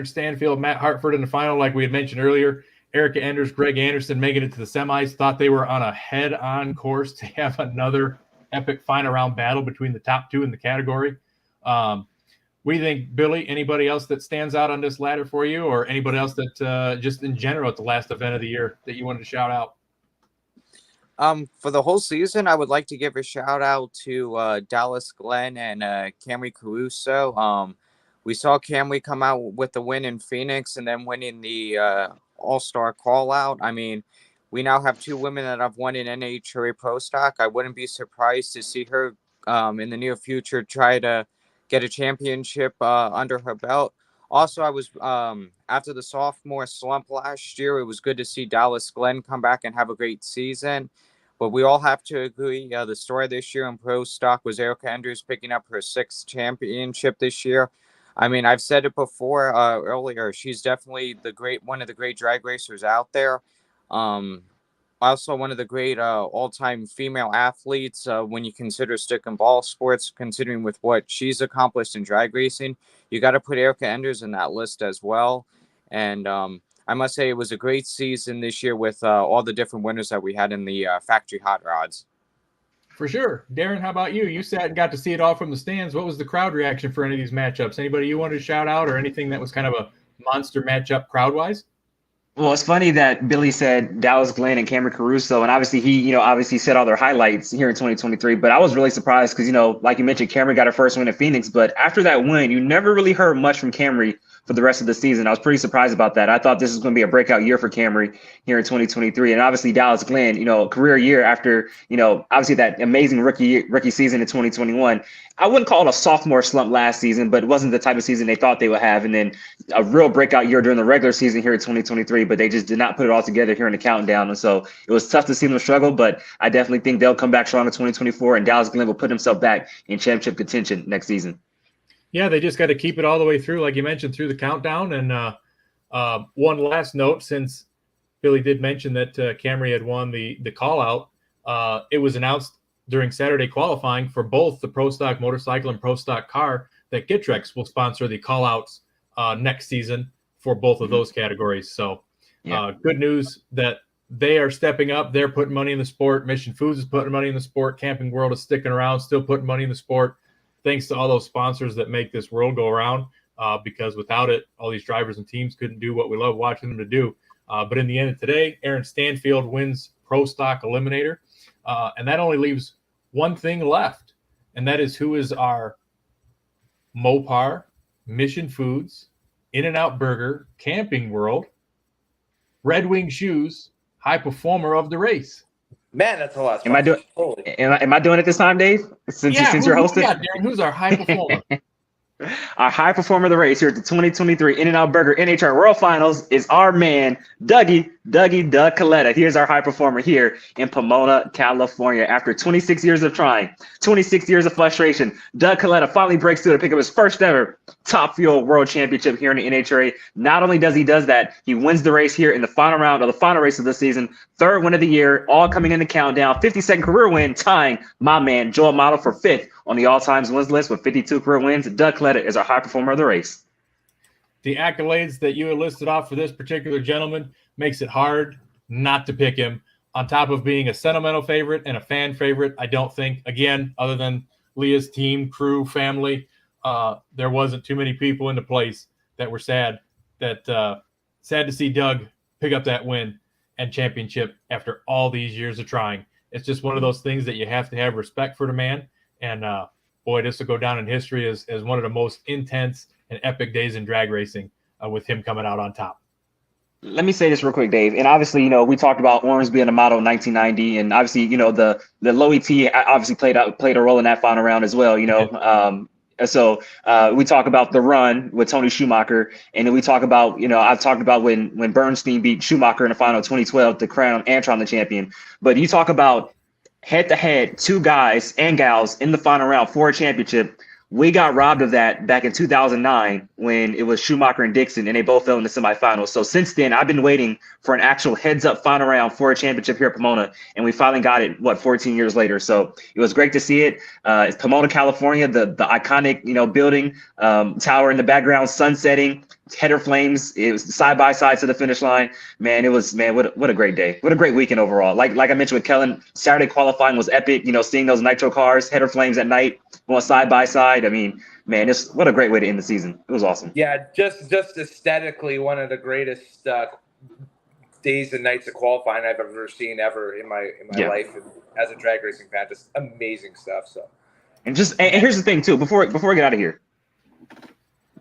Stanfield, Matt Hartford in the final, like we had mentioned earlier. Erica Enders, Greg Anderson making it to the semis. Thought they were on a head-on course to have another epic final round battle between the top 2 in the category. We think, Billy, anybody else that stands out on this ladder for you, or anybody else that just in general at the last event of the year that you wanted to shout out? For the whole season, I would like to give a shout out to Dallas Glenn and Camry Caruso. We saw Camry come out with the win in Phoenix and then winning the All-Star call-out. I mean, we now have 2 women that have won in NHRA Pro Stock. I wouldn't be surprised to see her in the near future try to get a championship under her belt. Also, I was after the sophomore slump last year, it was good to see Dallas Glenn come back and have a great season. But we all have to agree, the story this year in Pro Stock was Erica Enders picking up her 6th championship this year. I mean, I've said it before earlier. She's definitely one of the great drag racers out there. Also, one of the great all-time female athletes when you consider stick and ball sports, considering with what she's accomplished in drag racing. You got to put Erica Enders in that list as well. And I must say it was a great season this year with all the different winners that we had in the factory hot rods. For sure. Darren, how about you? You sat and got to see it all from the stands. What was the crowd reaction for any of these matchups? Anybody you wanted to shout out or anything that was kind of a monster matchup crowd-wise? Well, it's funny that Billy said Dallas Glenn and Cameron Caruso, and obviously he, obviously said all their highlights here in 2023. But I was really surprised because, like you mentioned, Cameron got her first win at Phoenix. But after that win, you never really heard much from Cameron for the rest of the season. I was pretty surprised about that. I thought this was going to be a breakout year for Camry here in 2023. And obviously Dallas Glenn, career year after, obviously that amazing rookie season in 2021. I wouldn't call it a sophomore slump last season, but it wasn't the type of season they thought they would have. And then a real breakout year during the regular season here in 2023, but they just did not put it all together here in the countdown. And so it was tough to see them struggle, but I definitely think they'll come back strong in 2024, and Dallas Glenn will put himself back in championship contention next season. Yeah, they just got to keep it all the way through, like you mentioned, through the countdown. And one last note, since Billy did mention that Camry had won the call-out, it was announced during Saturday qualifying for both the Pro Stock motorcycle and Pro Stock car that Gittrex will sponsor the call-outs next season for both of those categories. So good news that they are stepping up. They're putting money in the sport. Mission Foods is putting money in the sport. Camping World is sticking around, still putting money in the sport. Thanks to all those sponsors that make this world go around, because without it, all these drivers and teams couldn't do what we love watching them to do. But in the end of today, Aaron Stanfield wins Pro Stock Eliminator. And that only leaves one thing left, and that is who is our Mopar, Mission Foods, In-N-Out Burger, Camping World, Red Wing Shoes, high performer of the race. Man, that's a lot. Am I doing it this time, Dave? Since you're who hosting, we got, Darren? Who's our high performer? Our high performer of the race here at the 2023 In-N-Out Burger NHR World Finals is our man, Doug Coletta. Here's our high performer here in Pomona, California. After 26 years of trying, 26 years of frustration, Doug Coletta finally breaks through to pick up his first ever Top Fuel World Championship here in the NHRA. Not only does he that, he wins the race here in the final round of the final race of the season. Third win of the year, all coming in the countdown. 52nd career win, tying my man, Joel Model, for 5th on the all-time wins list with 52 career wins. Doug Coletta is our high performer of the race. The accolades that you had listed off for this particular gentleman makes it hard not to pick him. On top of being a sentimental favorite and a fan favorite, I don't think, again, other than Leah's team, crew, family, there wasn't too many people in the place that were sad to see Doug pick up that win and championship after all these years of trying. It's just one of those things that you have to have respect for the man. And boy, this will go down in history as one of the most intense and epic days in drag racing with him coming out on top. Let me say this real quick, Dave. And obviously, we talked about Orange being a model in 1990, and obviously, the low ET obviously played a role in that final round as well. So we talk about the run with Tony Schumacher, and then we talk about, I've talked about when Bernstein beat Schumacher in the final of 2012 to crown Antron the champion. But you talk about head-to-head, two guys and gals in the final round for a championship. We got robbed of that back in 2009 when it was Schumacher and Dixon, and they both fell in the semifinals. So since then, I've been waiting for an actual heads-up final round for a championship here at Pomona, and we finally got it, 14 years later. So it was great to see it. It's Pomona, California, the iconic, building, tower in the background, sun setting, header flames. It was side by side to the finish line. Man, what a great day. What a great weekend overall. Like I mentioned with Kellen, Saturday qualifying was epic. Seeing those nitro cars, header flames at night, going side by side. I mean, man, what a great way to end the season. It was awesome. Yeah, just aesthetically, one of the greatest days and nights of qualifying I've ever seen in my life as a drag racing fan. Just amazing stuff. So, and here's the thing too. Before we get out of here,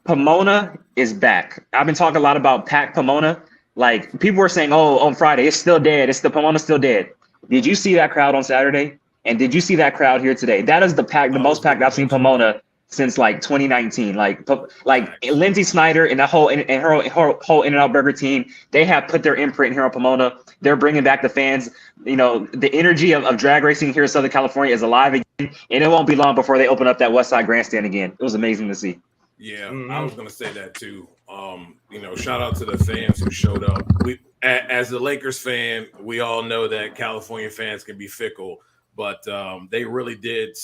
Pomona is back. I've been talking a lot about Pack Pomona. Like, people were saying, oh, on Friday, it's still dead. Pomona's still dead. Did you see that crowd on Saturday? And did you see that crowd here today? That is the most packed I've seen Pomona since 2019. Like Lindsay Snyder and her whole In-N-Out Burger team, they have put their imprint here on Pomona. They're bringing back the fans. The energy of drag racing here in Southern California is alive again, and it won't be long before they open up that West Side Grandstand again. It was amazing to see. Yeah, I was going to say that too. Shout out to the fans who showed up. As a Lakers fan, we all know that California fans can be fickle, but they really did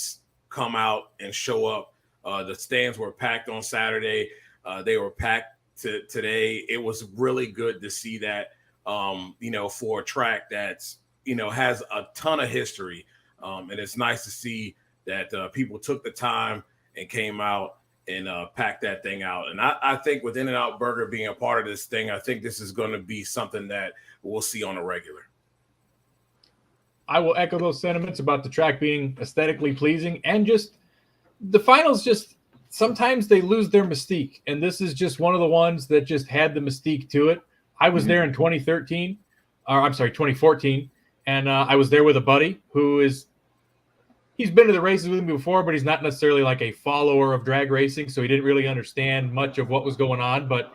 come out and show up. The stands were packed on Saturday. They were packed today. It was really good to see that, for a track that's, has a ton of history. And it's nice to see that people took the time and came out and pack that thing out. And I think with In-N-Out Burger being a part of this thing, I think this is going to be something that we'll see on a regular. I will echo those sentiments about the track being aesthetically pleasing, and just the finals, just sometimes they lose their mystique. And this is just one of the ones that just had the mystique to it. I was there in 2014, and I was there with a buddy he's been to the races with me before, but he's not necessarily like a follower of drag racing, so he didn't really understand much of what was going on. But,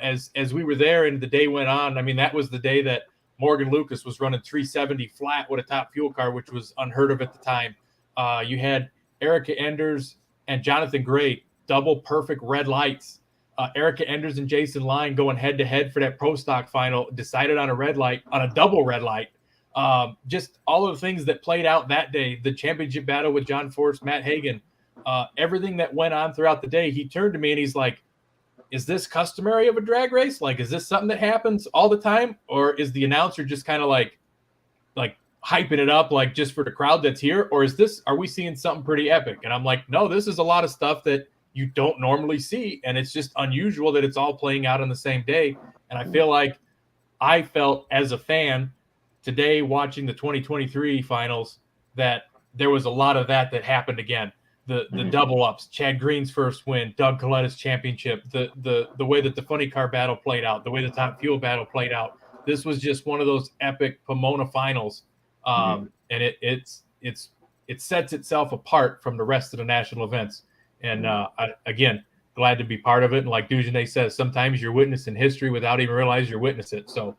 as we were there and the day went on, I mean, that was the day that Morgan Lucas was running 370 flat with a Top Fuel car, which was unheard of at the time. You had Erica Enders and Jonathan Gray, double perfect red lights. Erica Enders and Jason Line going head-to-head for that Pro Stock final, decided on a double red light. Just all of the things that played out that day, the championship battle with John Force, Matt Hagan, everything that went on throughout the day. He turned to me and he's like, is this customary of a drag race? Like, is this something that happens all the time? Or is the announcer just kind of like hyping it up, like just for the crowd that's here? Or are we seeing something pretty epic? And I'm like, no, this is a lot of stuff that you don't normally see. And it's just unusual that it's all playing out on the same day. And I felt as a fan today watching the 2023 finals that there was a lot of that happened again. The double ups, Chad Green's first win, Doug Coletta's championship, the way that the funny car battle played out, the way the Top Fuel battle played out. This was just one of those epic Pomona finals, and it sets itself apart from the rest of the national events. And again, glad to be part of it. And like Dujanay says, sometimes you're witnessing history without even realizing you're witnessing it. So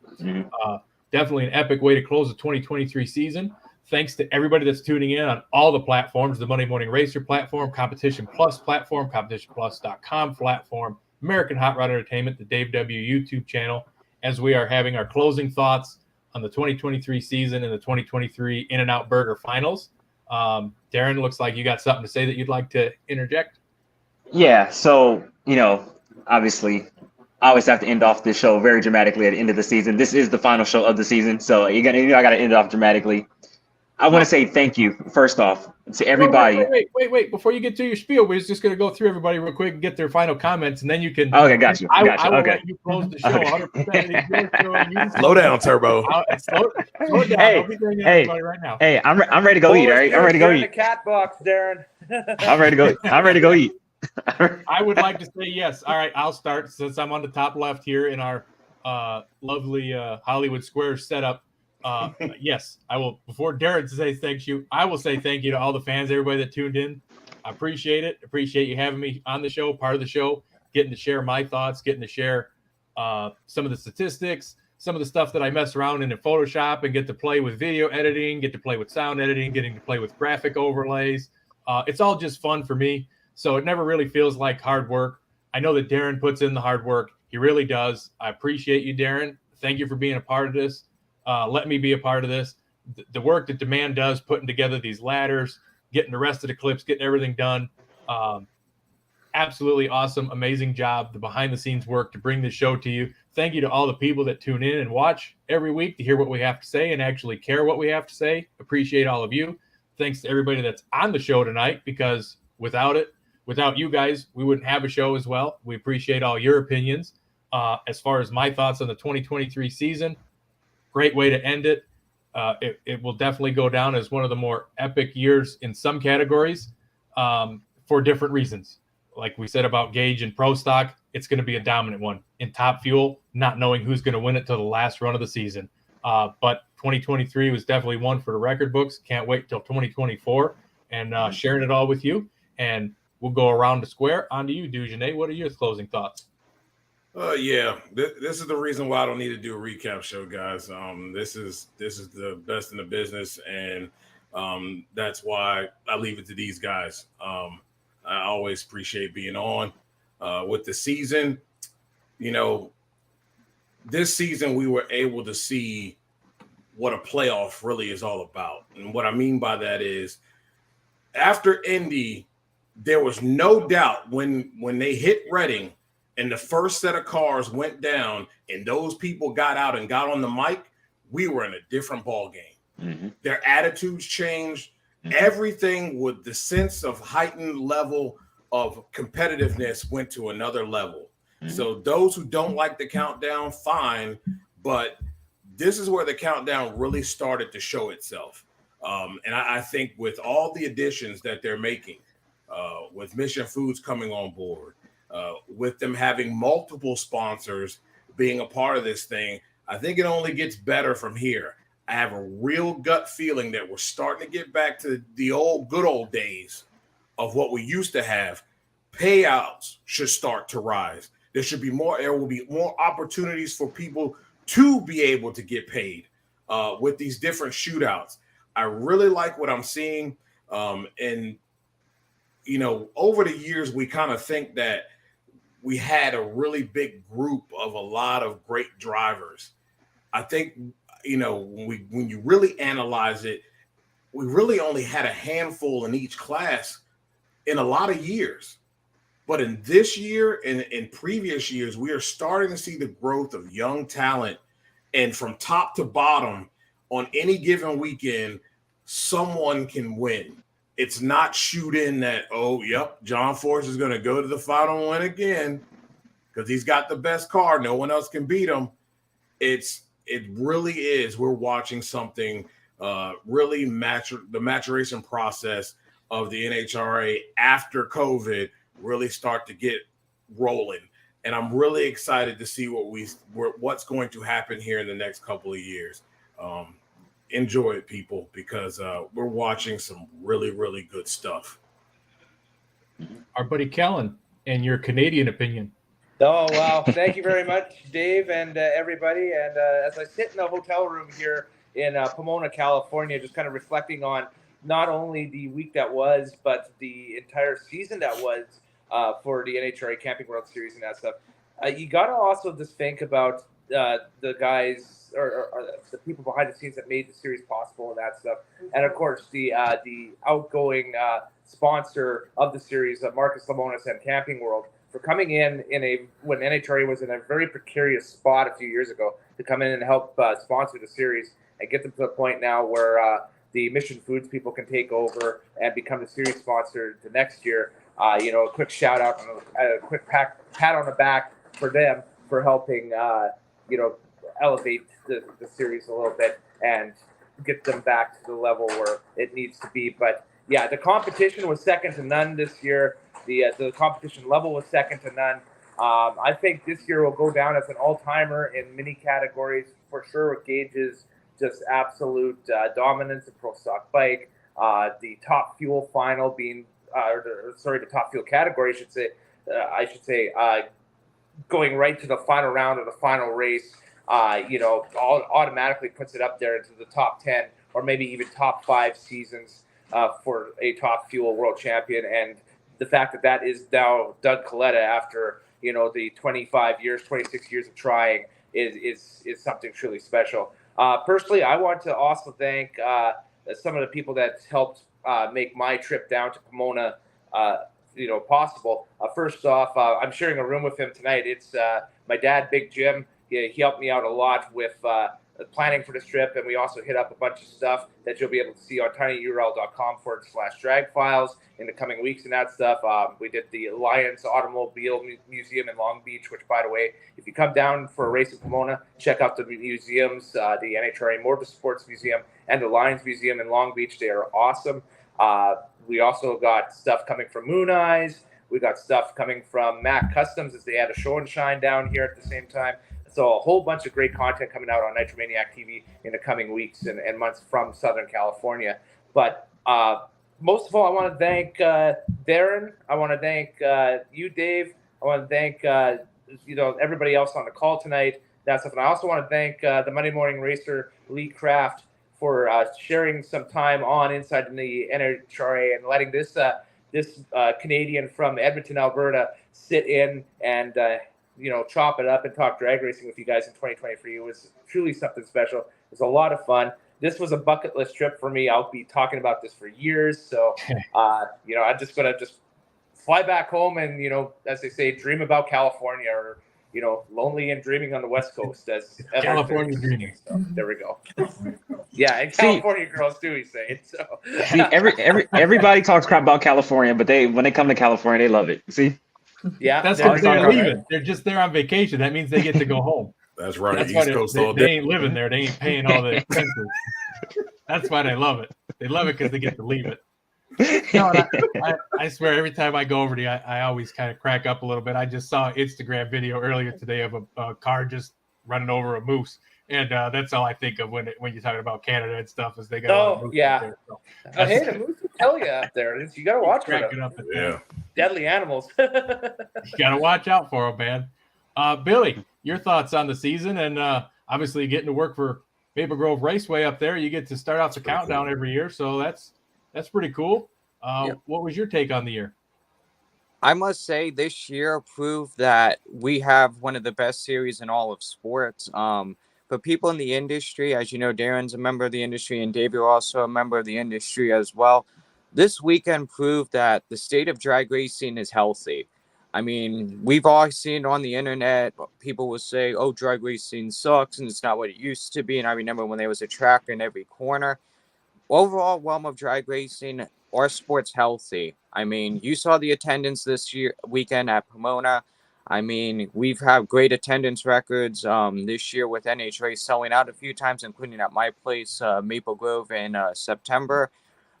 definitely an epic way to close the 2023 season. Thanks to everybody that's tuning in on all the platforms, the Monday Morning Racer platform, Competition Plus platform, CompetitionPlus.com platform, American Hot Rod Entertainment, the Dave W. YouTube channel, as we are having our closing thoughts on the 2023 season and the 2023 In-N-Out Burger Finals. Darren, looks like you got something to say that you'd like to interject. Yeah, so, obviously, I always have to end off this show very dramatically at the end of the season. This is the final show of the season, so I got to end it off dramatically. I want to say thank you, first off, to everybody. Wait. Before you get to your spiel, we're just going to go through everybody real quick and get their final comments, and then you can. Okay, got you. I will Okay. let you close the show. 100%. Slow down, Turbo. Slow it down. Don't be doing everybody right now. Hey, I'm ready to go eat. All right, I'm ready to go You're in eat. the cat box, Darren. I'm ready to go eat. I would like to say yes. All right, I'll start since I'm on the top left here in our lovely Hollywood Squares setup. Yes, I will. Before Darren says thank you, I will say thank you to all the fans, everybody that tuned in. I appreciate it. Appreciate you having me on the show, part of the show, getting to share my thoughts, getting to share some of the statistics, some of the stuff that I mess around in Photoshop and get to play with video editing, get to play with sound editing, getting to play with graphic overlays. It's all just fun for me. So it never really feels like hard work. I know that Darren puts in the hard work. He really does. I appreciate you, Darren. Thank you for being a part of this. Let me be a part of this. The work that Demand does, putting together these ladders, getting the rest of the clips, getting everything done. Absolutely awesome, amazing job. The behind-the-scenes work to bring this show to you. Thank you to all the people that tune in and watch every week to hear what we have to say and actually care what we have to say. Appreciate all of you. Thanks to everybody that's on the show tonight, because without you guys, we wouldn't have a show as well. We appreciate all your opinions. As far as my thoughts on the 2023 season, great way to end it. It will definitely go down as one of the more epic years in some categories for different reasons. Like we said about Gage and Pro Stock, it's going to be a dominant one. In Top Fuel, not knowing who's going to win it till the last run of the season. But 2023 was definitely one for the record books. Can't wait till 2024 and sharing it all with you. And we'll go around the square. On to you, Dujanay. What are your closing thoughts? Yeah, this is the reason why I don't need to do a recap show, guys. This is the best in the business, and that's why I leave it to these guys. I always appreciate being on with the season. This season we were able to see what a playoff really is all about, and what I mean by that is after Indy, there was no doubt when they hit Reading and the first set of cars went down and those people got out and got on the mic, we were in a different ball game. Mm-hmm. Their attitudes changed. Mm-hmm. Everything with the sense of heightened level of competitiveness went to another level. Mm-hmm. So those who don't like the countdown, fine. But this is where the countdown really started to show itself. And I think with all the additions that they're making, with Mission Foods coming on board, with them having multiple sponsors being a part of this thing, I think it only gets better from here. I have a real gut feeling that we're starting to get back to the good old days of what we used to have. Payouts should start to rise. There will be more opportunities for people to be able to get paid with these different shootouts. I really like what I'm seeing. And over the years, we kind of think that we had a really big group of a lot of great drivers. I think, when you really analyze it, we really only had a handful in each class in a lot of years. But in this year and in previous years, we are starting to see the growth of young talent. And from top to bottom, on any given weekend, someone can win. It's not shoot in that, John Force is going to go to the final one again because he's got the best car. No one else can beat him. It's, it really is. We're watching something really the maturation process of the NHRA after COVID really start to get rolling. And I'm really excited to see what's going to happen here in the next couple of years. Enjoy it, people, because we're watching some really, really good stuff. Our buddy Kellen, and your Canadian opinion. Oh, wow. Thank you very much, Dave, and everybody. And as I sit in the hotel room here in Pomona, California, just kind of reflecting on not only the week that was, but the entire season that was for the NHRA Camping World Series and that stuff, you got to also just think about the guys or the people behind the scenes that made the series possible and that stuff. And, of course, the outgoing sponsor of the series, Marcus Lemonis and Camping World, for coming in when NHRA was in a very precarious spot a few years ago, to come in and help sponsor the series and get them to the point now where the Mission Foods people can take over and become the series sponsor the next year. A quick shout out and a quick pat on the back for them for helping, elevate the series a little bit and get them back to the level where it needs to be. But yeah, the competition was second to none this year. The competition level was second to none. I think this year will go down as an all-timer in many categories for sure, with Gage's just absolute dominance in Pro Stock Bike. The Top Fuel final being, the Top Fuel category, I should say, going right to the final round of the final race, automatically puts it up there into the top 10 or maybe even top 5 seasons for a Top Fuel world champion. And the fact that is now Doug Coletta after, the 26 years of trying is something truly special. Personally, I want to also thank some of the people that helped make my trip down to Pomona, possible. First off, I'm sharing a room with him tonight. It's my dad, Big Jim. He helped me out a lot with planning for this trip, and we also hit up a bunch of stuff that you'll be able to see on tinyurl.com/drag files in the coming weeks and that stuff. We did the Alliance Automobile Museum in Long Beach, which, by the way, if you come down for a race in Pomona, check out the museums, the NHRA Motorsports Museum and the Lions Museum in Long Beach. They are awesome. We also got stuff coming from Moon Eyes. We got stuff coming from Mac Customs as they had a show and shine down here at the same time. So a whole bunch of great content coming out on Nitromaniac TV in the coming weeks and months from Southern California. But most of all, I want to thank Darren. I want to thank you, Dave. I want to thank everybody else on the call tonight. That's stuff. And I also want to thank the Monday Morning Racer, Lee Kraft, for sharing some time on Inside the NHRA and letting this Canadian from Edmonton, Alberta, sit in and chop it up and talk drag racing with you guys in 2023. It was truly something special. It was a lot of fun. This was a bucket list trip for me. I'll be talking about this for years. So, I'm just going to fly back home and, as they say, dream about California or, lonely and dreaming on the West Coast as California dreaming. So, there we go. Yeah, and California girls too, he's saying. So. See, everybody talks crap about California, but when they come to California, they love it. See? Yeah, that's because they're leaving. They're just there on vacation. That means they get to go home. That's right. That's East Coast all they day. ain't living there. They ain't paying all the expenses. That's why they love it. They love it because they get to leave it. No, I swear, every time I go over there, I always kind of crack up a little bit. I just saw an Instagram video earlier today of a car just running over a moose. And that's all I think of when you're talking about Canada and stuff, is they got. Oh yeah. There, so hey, the moose will tell you out there. You got to watch for them. Yeah. Deadly animals. You got to watch out for them, man. Billy, your thoughts on the season, and obviously getting to work for Maple Grove Raceway up there. You get to start off the countdown every year, so that's pretty cool. What was your take on the year? I must say this year proved that we have one of the best series in all of sports. For people in the industry, as you know, Darren's a member of the industry and Dave, you're also a member of the industry as well. This weekend proved that the state of drag racing is healthy. I mean, we've all seen on the internet, people will say, oh, drag racing sucks and it's not what it used to be. And I remember when there was a track in every corner. Overall realm of drag racing, our sport's healthy. I mean, you saw the attendance this weekend at Pomona. I mean, we've had great attendance records this year with NHRA selling out a few times, including at my place, Maple Grove, in September.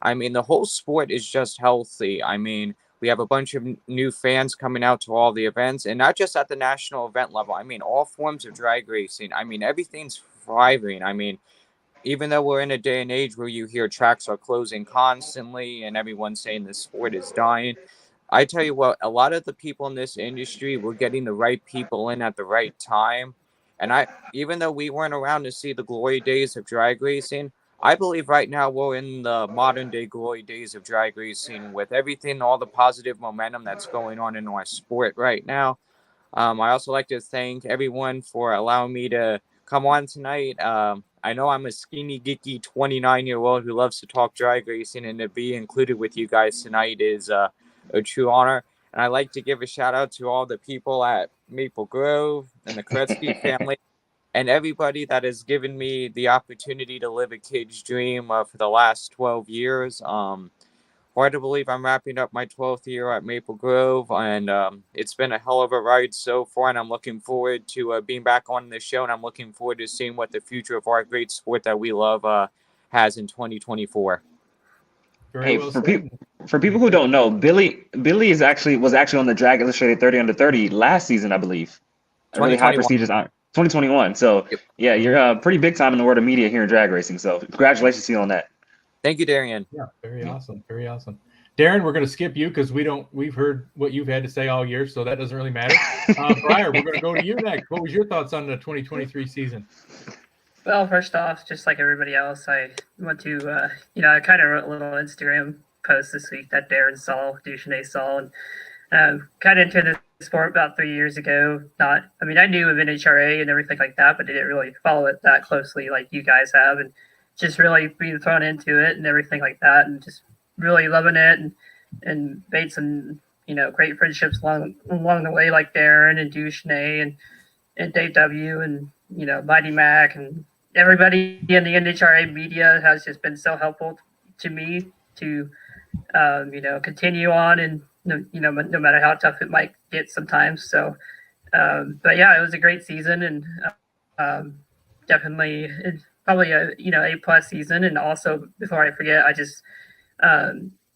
I mean, the whole sport is just healthy. I mean, we have a bunch of new fans coming out to all the events, and not just at the national event level. I mean, all forms of drag racing. I mean, everything's thriving. I mean, even though we're in a day and age where you hear tracks are closing constantly and everyone's saying the sport is dying, I tell you what, a lot of the people in this industry, we're getting the right people in at the right time. And even though we weren't around to see the glory days of drag racing, I believe right now we're in the modern day glory days of drag racing with everything, all the positive momentum that's going on in our sport right now. I also like to thank everyone for allowing me to come on tonight. I know I'm a skinny, geeky 29-year-old who loves to talk drag racing, and to be included with you guys tonight is a true honor. And I'd like to give a shout out to all the people at Maple Grove and the Kretsky family and everybody that has given me the opportunity to live a kid's dream for the last 12 years. Hard to believe I'm wrapping up my 12th year at Maple Grove, and it's been a hell of a ride so far, and I'm looking forward to being back on this show, and I'm looking forward to seeing what the future of our great sport that we love has in 2024. Hey, for people who don't know, Billy was actually on the Drag Illustrated 30 Under 30 last season, I believe. A really high prestigious 2021. So yeah, you're pretty big time in the world of media here in drag racing. So congratulations to you on that. Thank you, Darian. Yeah, very awesome. Very awesome. Darren, we're going to skip you because we've heard what you've had to say all year, so that doesn't really matter. Briar, we're going to go to you next. What was your thoughts on the 2023 season? Well, first off, just like everybody else, I want to, I kind of wrote a little Instagram post this week that Darren saw, Duchesne saw, and kind of into the sport about 3 years ago. I knew of NHRA and everything like that, but I didn't really follow it that closely like you guys have, and just really being thrown into it and everything like that, and just really loving it, and made some, great friendships along the way, like Darren and Duchesne and Dave W. and, Mighty Mac, and everybody in the NHRA media has just been so helpful to me to, continue on, and, no matter how tough it might get sometimes. So, but yeah, it was a great season, and definitely probably a, A+ season. And also, before I forget, I just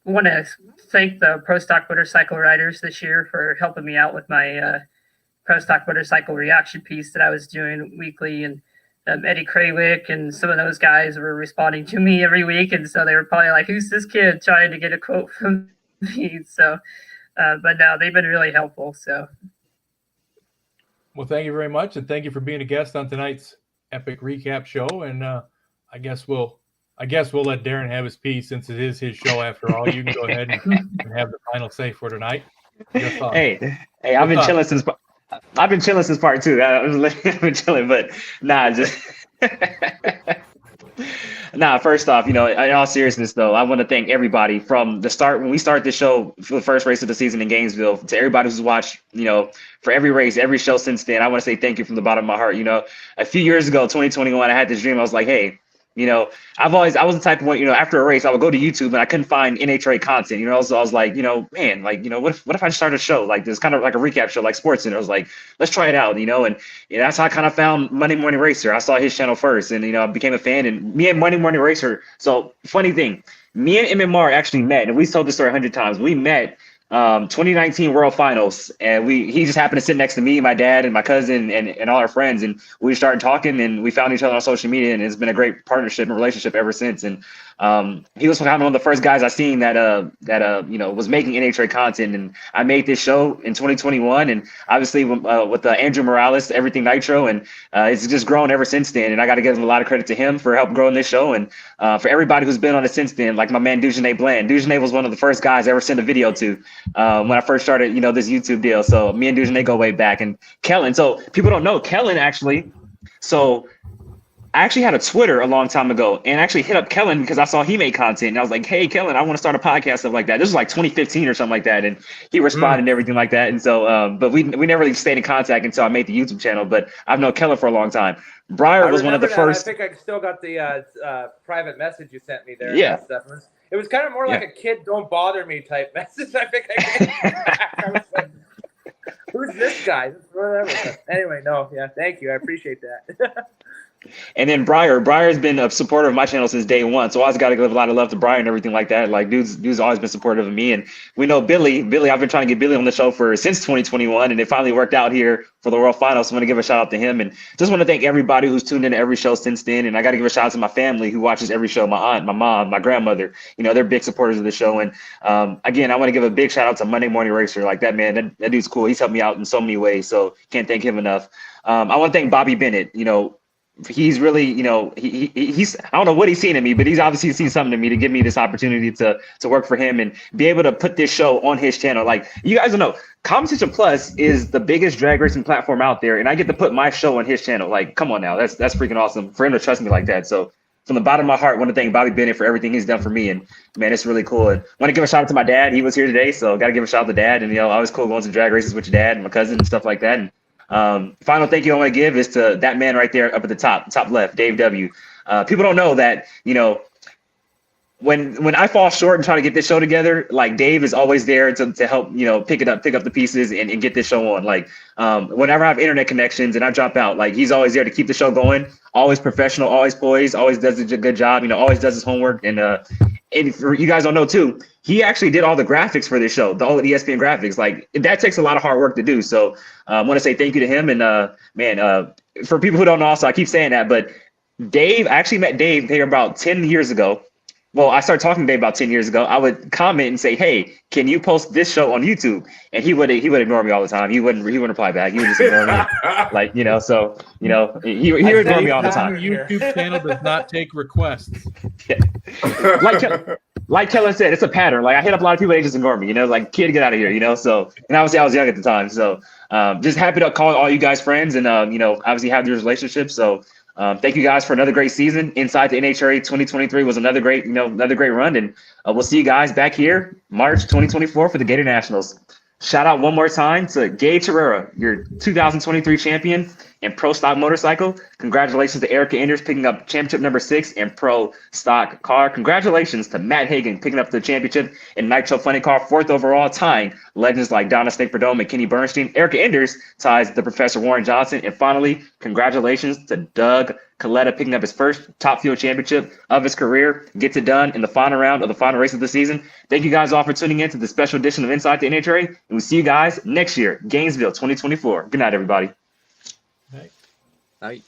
want to thank the Pro Stock Motorcycle riders this year for helping me out with my Pro Stock Motorcycle reaction piece that I was doing weekly, and Eddie Krawick and some of those guys were responding to me every week, and so they were probably like, "Who's this kid?" trying to get a quote from me. So, but no, they've been really helpful. So, well, thank you very much, and thank you for being a guest on tonight's epic recap show. And I guess we'll let Darren have his piece since it is his show after all. You can go ahead and have the final say for tonight. Hey, I've been chilling since part two. I've been chilling, but first off, in all seriousness though, I want to thank everybody from the start, when we start the show for the first race of the season in Gainesville, to everybody who's watched, for every race, every show since then. I want to say thank you from the bottom of my heart. A few years ago, 2021, I had this dream. I was like, hey, I was the type of one, after a race, I would go to YouTube and I couldn't find NHRA content, so I was like, man, like, what if I just started a show like this, kind of like a recap show, like Sportsman? I was like, let's try it out, and that's how I kind of found Monday Morning Racer. I saw his channel first, and, I became a fan, and me and Monday Morning Racer. So funny thing, me and MMR actually met, and we told this story 100 times. We met 2019 World Finals, and he just happened to sit next to me, my dad, and my cousin, and all our friends, and we started talking, and we found each other on social media, and it's been a great partnership and relationship ever since. And he was kind of one of the first guys I seen that was making NHRA content, and I made this show in 2021, and obviously with Andrew Morales, Everything Nitro, and it's just grown ever since then. And I got to give a lot of credit to him for helping growing this show, and for everybody who's been on it since then, like my man Duchesne Bland. Duchesne was one of the first guys I ever sent a video to when I first started, this YouTube deal. So me and Duchesne go way back. And Kellen, so people don't know, Kellen actually, so I actually had a Twitter a long time ago, and actually hit up Kellen because I saw he made content, and I was like, hey, Kellen, I want to start a podcast, stuff like that. This was like 2015 or something like that, and he responded and everything like that. And so, but we never really stayed in contact until I made the YouTube channel, but I've known Kellen for a long time. Briar was one of the first. I think I still got the private message you sent me there. Yeah. And stuff. It was kind of more like a kid, don't bother me type message. I think I Who's this guy? Whatever. Anyway, no, yeah, thank you. I appreciate that. And then Brier's been a supporter of my channel since day one. So I always got to give a lot of love to Briar and everything like that. Like dude's always been supportive of me. And we know Billy, I've been trying to get Billy on the show since 2021, and it finally worked out here for the World Finals. So I'm going to give a shout out to him, and just want to thank everybody who's tuned in to every show since then. And I got to give a shout out to my family who watches every show. My aunt, my mom, my grandmother, they're big supporters of the show. And again, I want to give a big shout out to Monday Morning Racer. Like that, man, that dude's cool. He's helped me out in so many ways. So can't thank him enough. I want to thank Bobby Bennett. He's really, he's I don't know what he's seen in me, but he's obviously seen something in me to give me this opportunity to work for him and be able to put this show on his channel. Like, you guys don't know, Competition Plus is the biggest drag racing platform out there, and I get to put my show on his channel. Like, come on now, that's freaking awesome for him to trust me like that. So from the bottom of my heart, I want to thank Bobby Bennett for everything he's done for me, and man, it's really cool. And I want to give a shout out to my dad. He was here today, so got to give a shout out to Dad. And always cool going to drag races with your dad and my cousin and stuff like that. And final thank you I want to give is to that man right there up at the top left, Dave W. People don't know that, when I fall short and try to get this show together, like Dave is always there to help, pick up the pieces and get this show on. Like, whenever I have internet connections and I drop out, like he's always there to keep the show going, always professional, always poised, always does a good job, always does his homework. And for you guys don't know too, he actually did all the graphics for this show, all the ESPN graphics. Like, that takes a lot of hard work to do. So I want to say thank you to him. And for people who don't know, also I keep saying that, but I actually met Dave here about 10 years ago. Well, I started talking to Dave about 10 years ago. I would comment and say, "Hey, can you post this show on YouTube?" And he would ignore me all the time. He wouldn't reply back. He would just ignore me. Like, he would ignore me all the time. YouTube channel does not take requests. Like Kellen said, it's a pattern. Like, I hit up a lot of people, they just ignore me. Like, kid, get out of here. So, and obviously I was young at the time. So, just happy to call all you guys friends and obviously have these relationships. So. Thank you guys for another great season. Inside the NHRA 2023 was another great run. And we'll see you guys back here March 2024 for the Gator Nationals. Shout out one more time to Gabe Herrera, your 2023 champion in Pro Stock Motorcycle. Congratulations to Erica Enders picking up championship number 6 in Pro Stock Car. Congratulations to Matt Hagan picking up the championship in Nitro Funny Car, 4th overall, tying legends like Donna Snake Perdome and Kenny Bernstein. Erica Enders ties the Professor Warren Johnson. And finally, congratulations to Doug Coletta picking up his first Top Fuel championship of his career. Gets it done in the final round of the final race of the season. Thank you guys all for tuning in to the special edition of Inside the NHRA. And we'll see you guys next year, Gainesville 2024. Good night, everybody. Night.